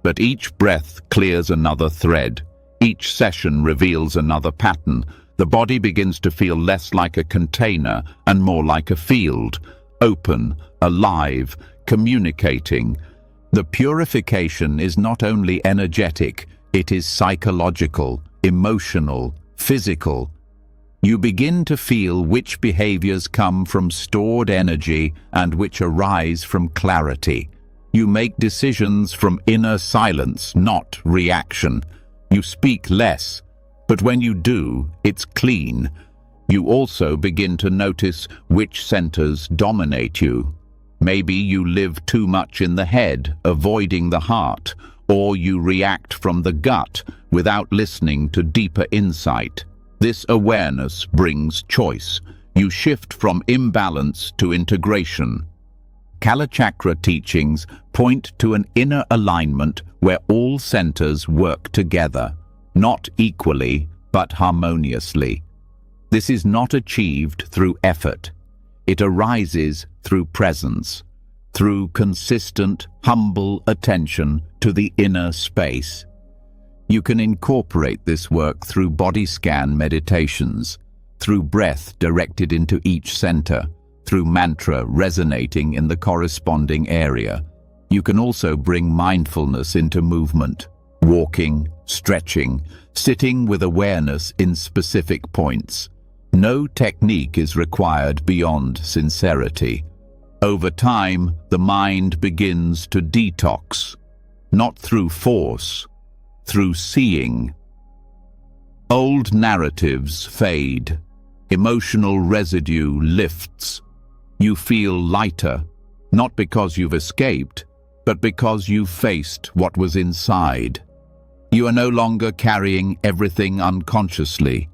A: but each breath clears another thread. Each session reveals another pattern. The body begins to feel less like a container and more like a field, open, alive, communicating. The purification is not only energetic, it is psychological, emotional, physical. You begin to feel which behaviors come from stored energy and which arise from clarity. You make decisions from inner silence, not reaction. You speak less, but when you do, it's clean. You also begin to notice which centers dominate you. Maybe you live too much in the head, avoiding the heart, or you react from the gut without listening to deeper insight. This awareness brings choice. You shift from imbalance to integration. Kalachakra teachings point to an inner alignment where all centers work together, not equally, but harmoniously. This is not achieved through effort. It arises through presence, through consistent, humble attention to the inner space. You can incorporate this work through body scan meditations, through breath directed into each center, through mantra resonating in the corresponding area. You can also bring mindfulness into movement, walking, stretching, sitting with awareness in specific points. No technique is required beyond sincerity. Over time, the mind begins to detox, not through force, through seeing. Old narratives fade. Emotional residue lifts. You feel lighter, not because you've escaped, but because you've faced what was inside. You are no longer carrying everything unconsciously.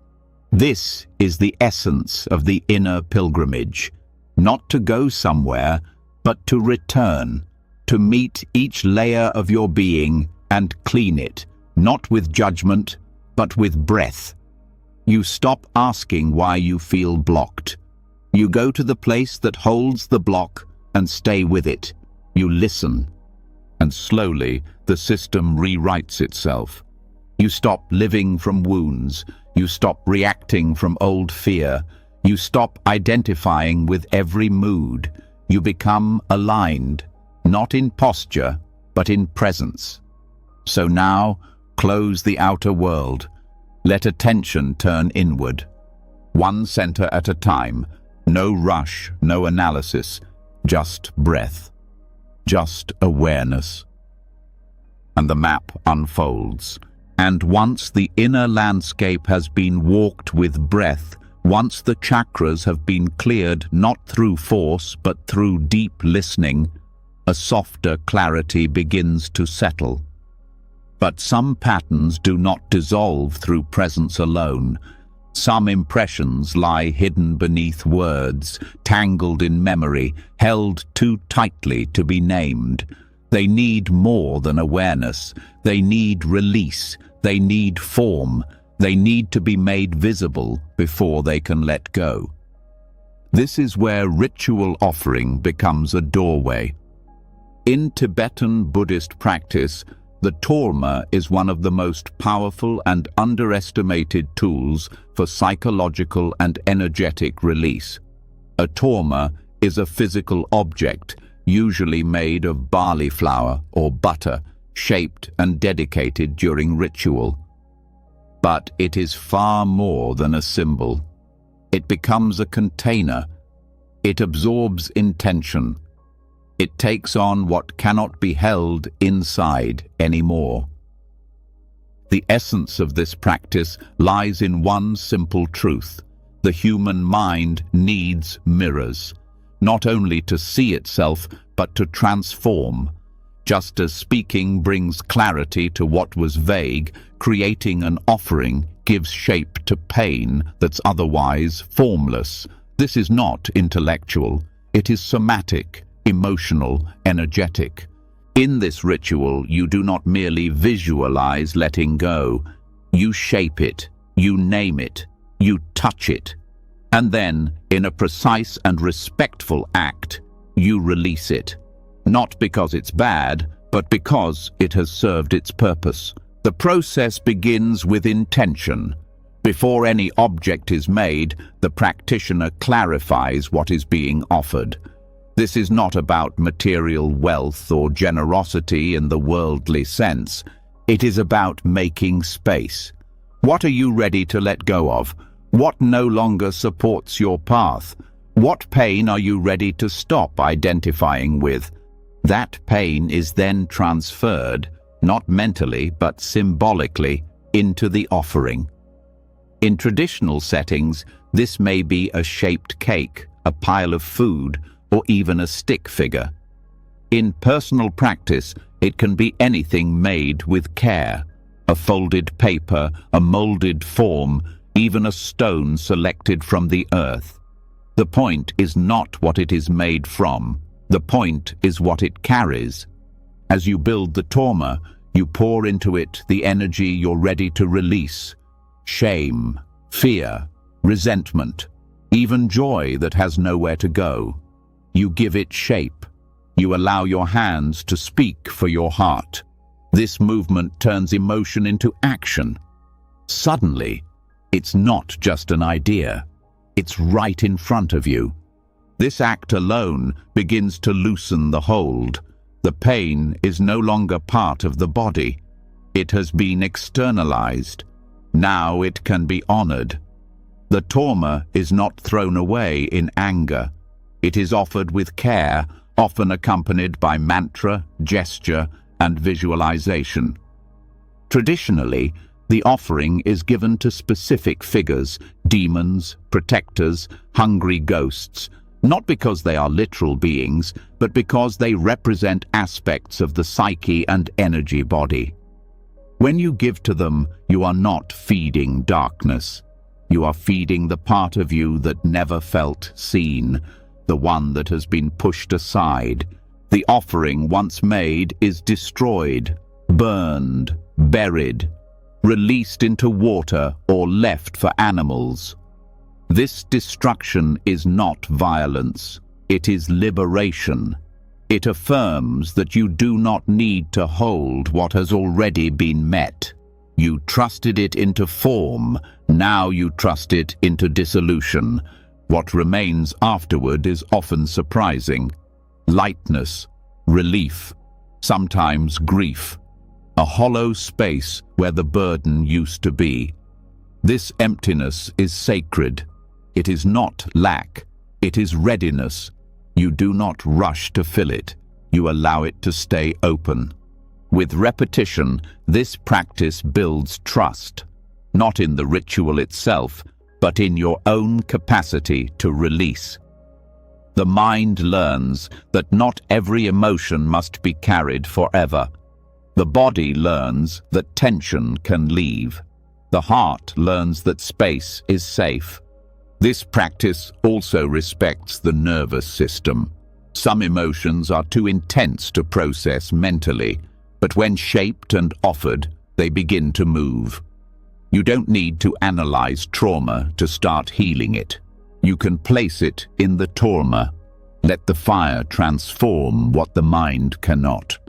A: This is the essence of the inner pilgrimage, not to go somewhere, but to return, to meet each layer of your being and clean it, not with judgment, but with breath. You stop asking why you feel blocked. You go to the place that holds the block and stay with it. You listen, and slowly the system rewrites itself. You stop living from wounds. You stop reacting from old fear. You stop identifying with every mood. You become aligned, not in posture, but in presence. So now, close the outer world. Let attention turn inward. One center at a time. No rush, no analysis. Just breath. Just awareness. And the map unfolds. And once the inner landscape has been walked with breath, once the chakras have been cleared not through force but through deep listening, a softer clarity begins to settle. But some patterns do not dissolve through presence alone. Some impressions lie hidden beneath words, tangled in memory, held too tightly to be named. They need more than awareness. They need release. They need form. They need to be made visible before they can let go. This is where ritual offering becomes a doorway. In Tibetan Buddhist practice, the torma is one of the most powerful and underestimated tools for psychological and energetic release. A torma is a physical object, usually made of barley flour or butter, shaped and dedicated during ritual. But it is far more than a symbol. It becomes a container. It absorbs intention. It takes on what cannot be held inside anymore. The essence of this practice lies in one simple truth. The human mind needs mirrors, not only to see itself, but to transform. Just as speaking brings clarity to what was vague, creating an offering gives shape to pain that's otherwise formless. This is not intellectual. It is somatic, emotional, energetic. In this ritual, you do not merely visualize letting go. You shape it, you name it, you touch it. And then, in a precise and respectful act, you release it. Not because it's bad, but because it has served its purpose. The process begins with intention. Before any object is made, the practitioner clarifies what is being offered. This is not about material wealth or generosity in the worldly sense. It is about making space. What are you ready to let go of? What no longer supports your path? What pain are you ready to stop identifying with? That pain is then transferred, not mentally but symbolically, into the offering. In traditional settings, This may be a shaped cake, a pile of food, or even a stick figure. In personal practice, it can be anything made with care. A folded paper, a molded form, even a stone selected from the earth. The point is not what it is made from. The point is what it carries. As you build the torma, you pour into it the energy you're ready to release. Shame, fear, resentment, even joy that has nowhere to go. You give it shape. You allow your hands to speak for your heart. This movement turns emotion into action. Suddenly, it's not just an idea. It's right in front of you. This act alone begins to loosen the hold. The pain is no longer part of the body. It has been externalized. Now it can be honored. The torma is not thrown away in anger. It is offered with care, often accompanied by mantra, gesture, and visualization. Traditionally, the offering is given to specific figures, demons, protectors, hungry ghosts, not because they are literal beings, but because they represent aspects of the psyche and energy body. When you give to them, you are not feeding darkness. You are feeding the part of you that never felt seen, the one that has been pushed aside. The offering once made is destroyed, burned, buried, released into water or left for animals. This destruction is not violence, it is liberation. It affirms that you do not need to hold what has already been met. You trusted it into form, now you trust it into dissolution. What remains afterward is often surprising. Lightness, relief, sometimes grief. A hollow space where the burden used to be. This emptiness is sacred. It is not lack, it is readiness. You do not rush to fill it, you allow it to stay open. With repetition, this practice builds trust, not in the ritual itself, but in your own capacity to release. The mind learns that not every emotion must be carried forever. The body learns that tension can leave. The heart learns that space is safe. This practice also respects the nervous system. Some emotions are too intense to process mentally, but when shaped and offered, they begin to move. You don't need to analyze trauma to start healing it. You can place it in the torma. Let the fire transform what the mind cannot.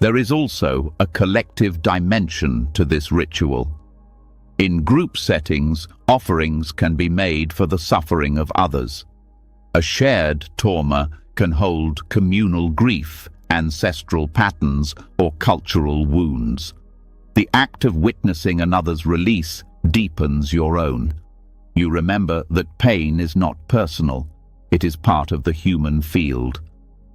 A: There is also a collective dimension to this ritual. In group settings, offerings can be made for the suffering of others. A shared torma can hold communal grief, ancestral patterns, or cultural wounds. The act of witnessing another's release deepens your own. You remember that pain is not personal. It is part of the human field.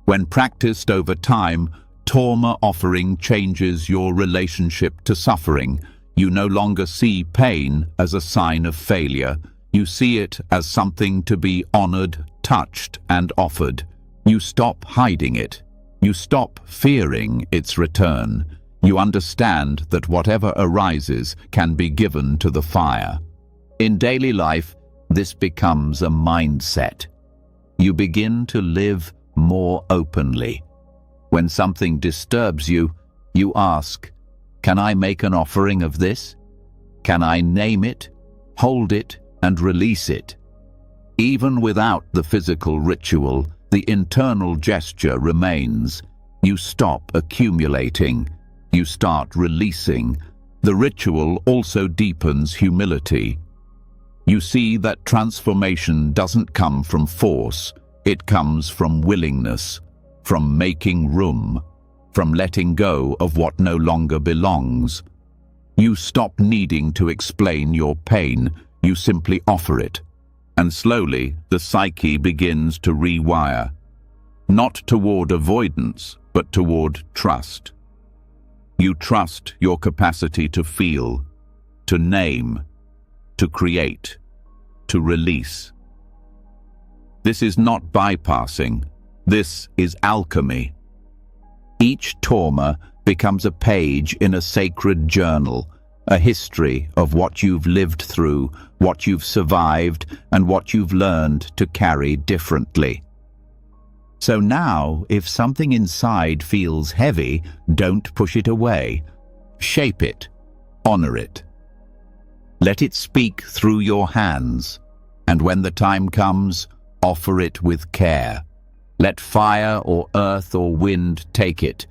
A: When practiced over time, torma offering changes your relationship to suffering. You no longer see pain as a sign of failure. You see it as something to be honored, touched, and offered. You stop hiding it. You stop fearing its return. You understand that whatever arises can be given to the fire. In daily life, this becomes a mindset. You begin to live more openly. When something disturbs you, you ask, can I make an offering of this? Can I name it, hold it, and release it? Even without the physical ritual, the internal gesture remains. You stop accumulating. You start releasing. The ritual also deepens humility. You see that transformation doesn't come from force. It comes from willingness, from making room, from letting go of what no longer belongs. You stop needing to explain your pain. You simply offer it. And slowly, the psyche begins to rewire. Not toward avoidance, but toward trust. You trust your capacity to feel, to name, to create. to release. This is not bypassing. This is alchemy. Each trauma becomes a page in a sacred journal, a history of what you've lived through, what you've survived, and what you've learned to carry differently. So now, if something inside feels heavy, don't push it away. Shape it. Honor it. Let it speak through your hands, and when the time comes, offer it with care. Let fire or earth or wind take it,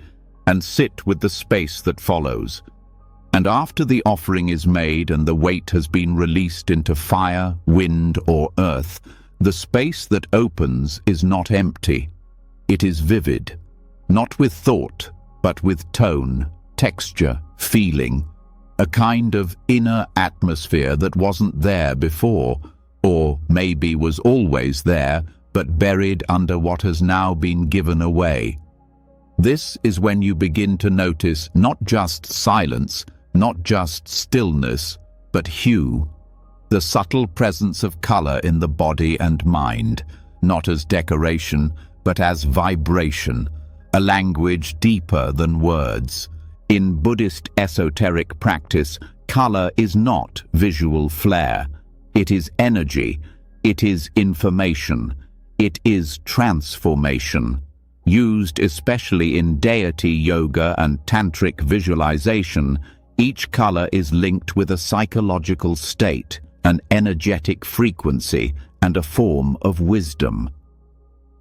A: and sit with the space that follows. And after the offering is made and the weight has been released into fire, wind, or earth, the space that opens is not empty. It is vivid, not with thought, but with tone, texture, feeling, a kind of inner atmosphere that wasn't there before, or maybe was always there, but buried under what has now been given away. This is when you begin to notice not just silence, not just stillness, but hue, the subtle presence of color in the body and mind, not as decoration, but as vibration, a language deeper than words. In Buddhist esoteric practice, color is not visual flair. It is energy. It is information. It is transformation. Used especially in deity yoga and tantric visualization, each color is linked with a psychological state, an energetic frequency, and a form of wisdom.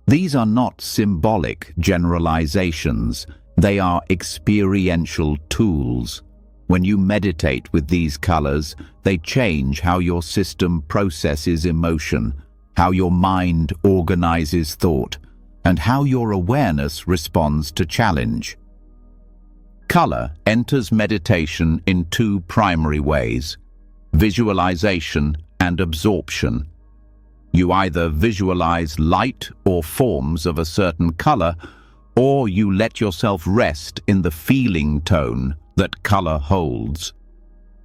A: These are not symbolic generalizations. They are experiential tools. When you meditate with these colors, they change how your system processes emotion, how your mind organizes thought, and how your awareness responds to challenge. Color enters meditation in two primary ways: visualization and absorption. You either visualize light or forms of a certain color, or you let yourself rest in the feeling tone that color holds.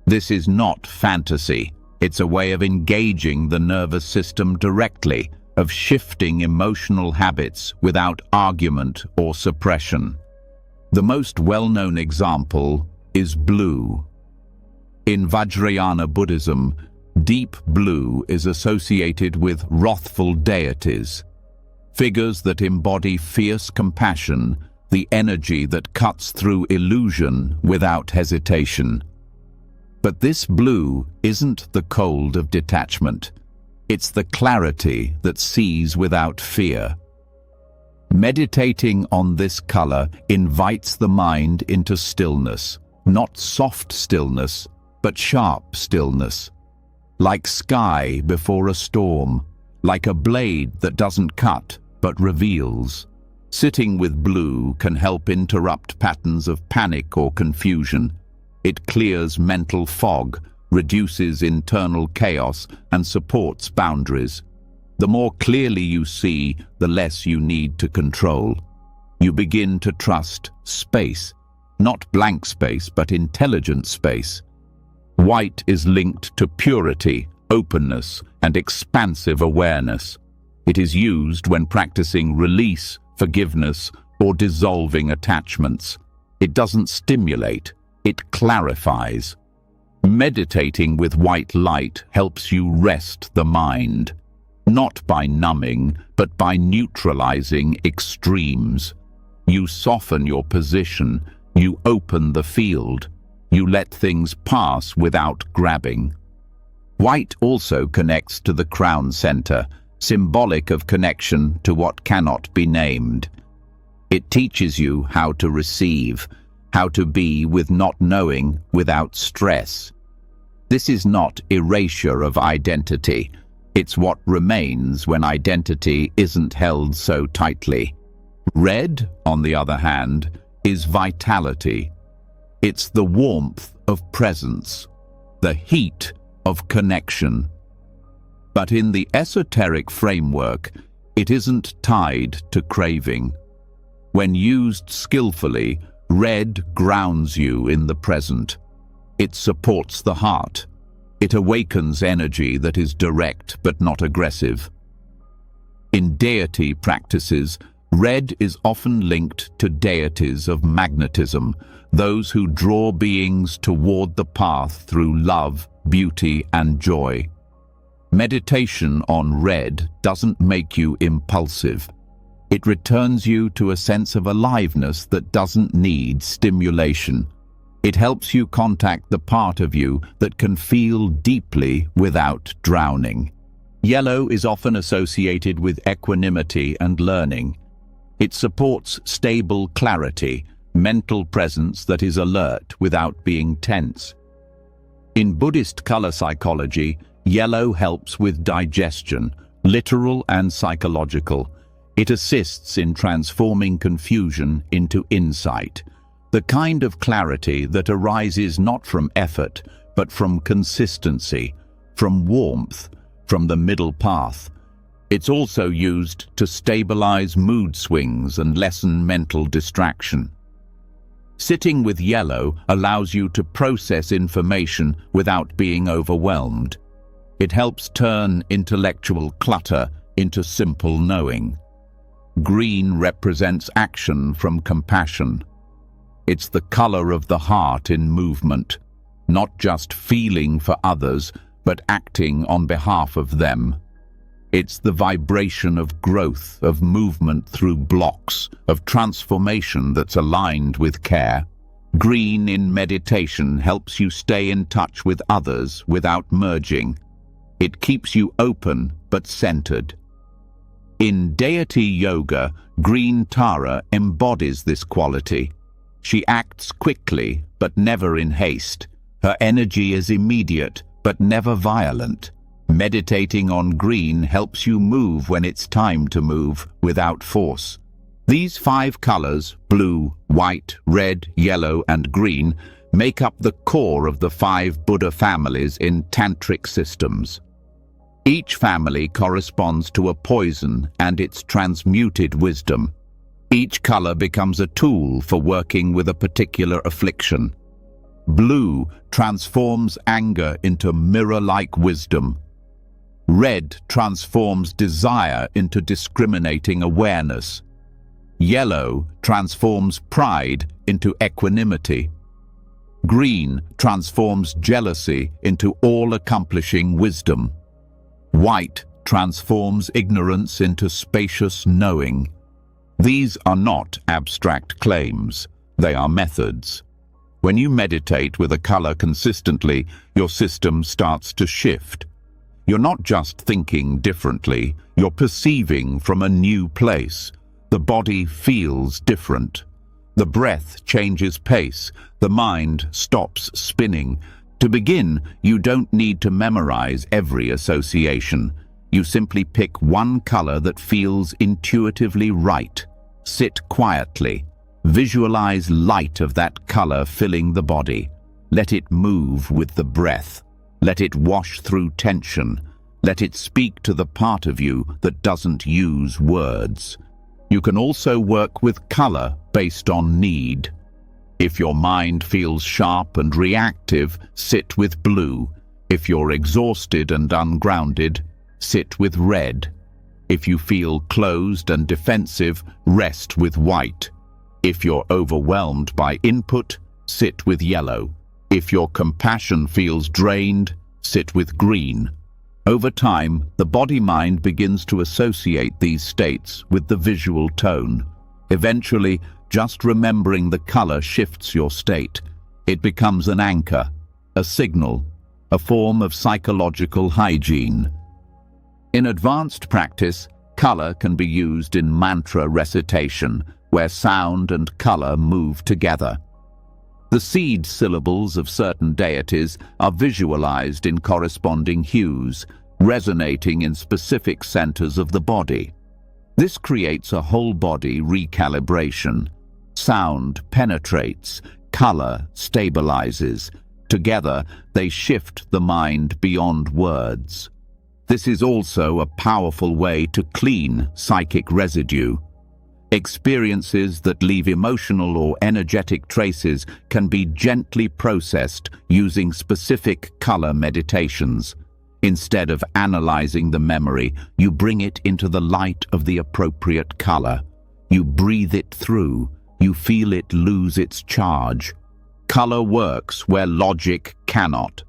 A: This is not fantasy. It's a way of engaging the nervous system directly, of shifting emotional habits without argument or suppression. The most well-known example is blue. In Vajrayana Buddhism, deep blue is associated with wrathful deities, figures that embody fierce compassion, the energy that cuts through illusion without hesitation. But this blue isn't the cold of detachment. It's the clarity that sees without fear. Meditating on this color invites the mind into stillness, not soft stillness, but sharp stillness. Like sky before a storm, like a blade that doesn't cut but reveals. Sitting with blue can help interrupt patterns of panic or confusion. It clears mental fog, reduces internal chaos, and supports boundaries. The more clearly you see, the less you need to control. You begin to trust space, not blank space, but intelligent space. White is linked to purity, openness, and expansive awareness. It is used when practicing release, forgiveness, or dissolving attachments. It doesn't stimulate, it clarifies. Meditating with white light helps you rest the mind, not by numbing, but by neutralizing extremes. You soften your position, you open the field, you let things pass without grabbing. White also connects to the crown center, symbolic of connection to what cannot be named. It teaches you how to receive, how to be with not knowing without stress. This is not erasure of identity. It's what remains when identity isn't held so tightly. Red, on the other hand, is vitality. It's the warmth of presence, the heat of connection. But in the esoteric framework, it isn't tied to craving. When used skillfully, red grounds you in the present. It supports the heart. It awakens energy that is direct but not aggressive. In deity practices, red is often linked to deities of magnetism, those who draw beings toward the path through love, beauty, and joy. Meditation on red doesn't make you impulsive. It returns you to a sense of aliveness that doesn't need stimulation. It helps you contact the part of you that can feel deeply without drowning. Yellow is often associated with equanimity and learning. It supports stable clarity, mental presence that is alert without being tense. In Buddhist color psychology, yellow helps with digestion, literal and psychological. It assists in transforming confusion into insight, the kind of clarity that arises not from effort, but from consistency, from warmth, from the middle path. It's also used to stabilize mood swings and lessen mental distraction. Sitting with yellow allows you to process information without being overwhelmed. It helps turn intellectual clutter into simple knowing. Green represents action from compassion. It's the color of the heart in movement, not just feeling for others, but acting on behalf of them. It's the vibration of growth, of movement through blocks, of transformation that's aligned with care. Green in meditation helps you stay in touch with others without merging. It keeps you open but centered. In deity yoga, green Tara embodies this quality. She acts quickly but never in haste. Her energy is immediate but never violent. Meditating on green helps you move when it's time to move, without force. These 5 colors, blue, white, red, yellow, and green, make up the core of the 5 Buddha families in tantric systems. Each family corresponds to a poison and its transmuted wisdom. Each color becomes a tool for working with a particular affliction. Blue transforms anger into mirror-like wisdom. Red transforms desire into discriminating awareness. Yellow transforms pride into equanimity. Green transforms jealousy into all-accomplishing wisdom. White transforms ignorance into spacious knowing. These are not abstract claims, they are methods. When you meditate with a color consistently, your system starts to shift. You're not just thinking differently, you're perceiving from a new place. The body feels different. The breath changes pace, the mind stops spinning. To begin, you don't need to memorize every association. You simply pick one color that feels intuitively right. Sit quietly. Visualize light of that color filling the body. Let it move with the breath. Let it wash through tension. Let it speak to the part of you that doesn't use words. You can also work with color based on need. If your mind feels sharp and reactive, sit with blue. If you're exhausted and ungrounded, sit with red. If you feel closed and defensive, rest with white. If you're overwhelmed by input, sit with yellow. If your compassion feels drained, sit with green. Over time, the body-mind begins to associate these states with the visual tone. Eventually, just remembering the color shifts your state. It becomes an anchor, a signal, a form of psychological hygiene. In advanced practice, color can be used in mantra recitation, where sound and color move together. The seed syllables of certain deities are visualized in corresponding hues, resonating in specific centers of the body. This creates a whole-body recalibration. Sound penetrates, color stabilizes. Together, they shift the mind beyond words. This is also a powerful way to clean psychic residue. Experiences that leave emotional or energetic traces can be gently processed using specific color meditations. Instead of analyzing the memory, you bring it into the light of the appropriate color. You breathe it through. You feel it lose its charge. Color works where logic cannot.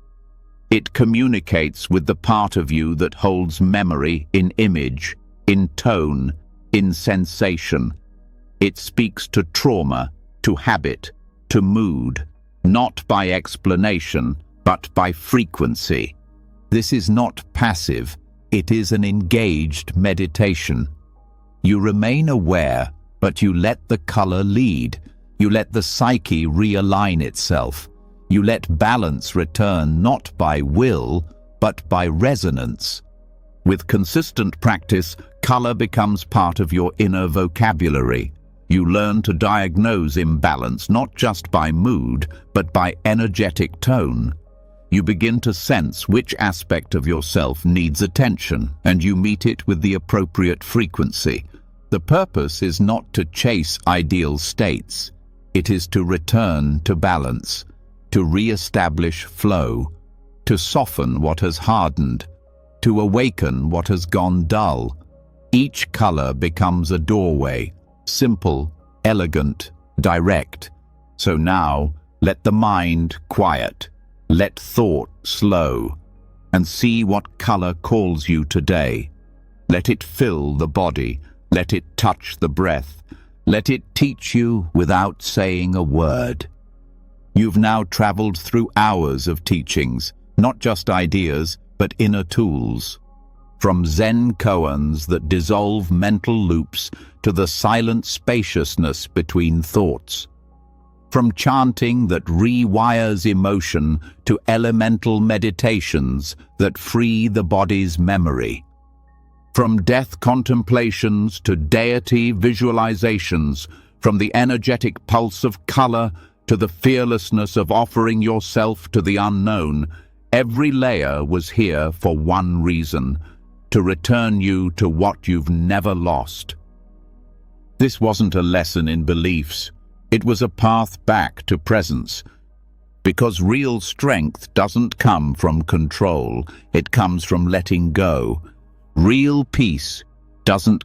A: It communicates with the part of you that holds memory in image, in tone, in sensation. It speaks to trauma, to habit, to mood, not by explanation, but by frequency. This is not passive, it is an engaged meditation. You remain aware, but you let the color lead. You let the psyche realign itself. You let balance return not by will, but by resonance. With consistent practice, color becomes part of your inner vocabulary. You learn to diagnose imbalance not just by mood, but by energetic tone. You begin to sense which aspect of yourself needs attention, and you meet it with the appropriate frequency. The purpose is not to chase ideal states. It is to return to balance, to re-establish flow, to soften what has hardened, to awaken what has gone dull. Each color becomes a doorway, simple, elegant, direct. So now, let the mind quiet. Let thought slow, and see what color calls you today. Let it fill the body, let it touch the breath, let it teach you without saying a word. You've now traveled through hours of teachings, not just ideas, but inner tools. From Zen koans that dissolve mental loops to the silent spaciousness between thoughts. From chanting that rewires emotion to elemental meditations that free the body's memory. From death contemplations to deity visualizations, from the energetic pulse of color to the fearlessness of offering yourself to the unknown, every layer was here for one reason: to return you to what you've never lost. This wasn't a lesson in beliefs. It was a path back to presence. Because real strength doesn't come from control, it comes from letting go. Real peace doesn't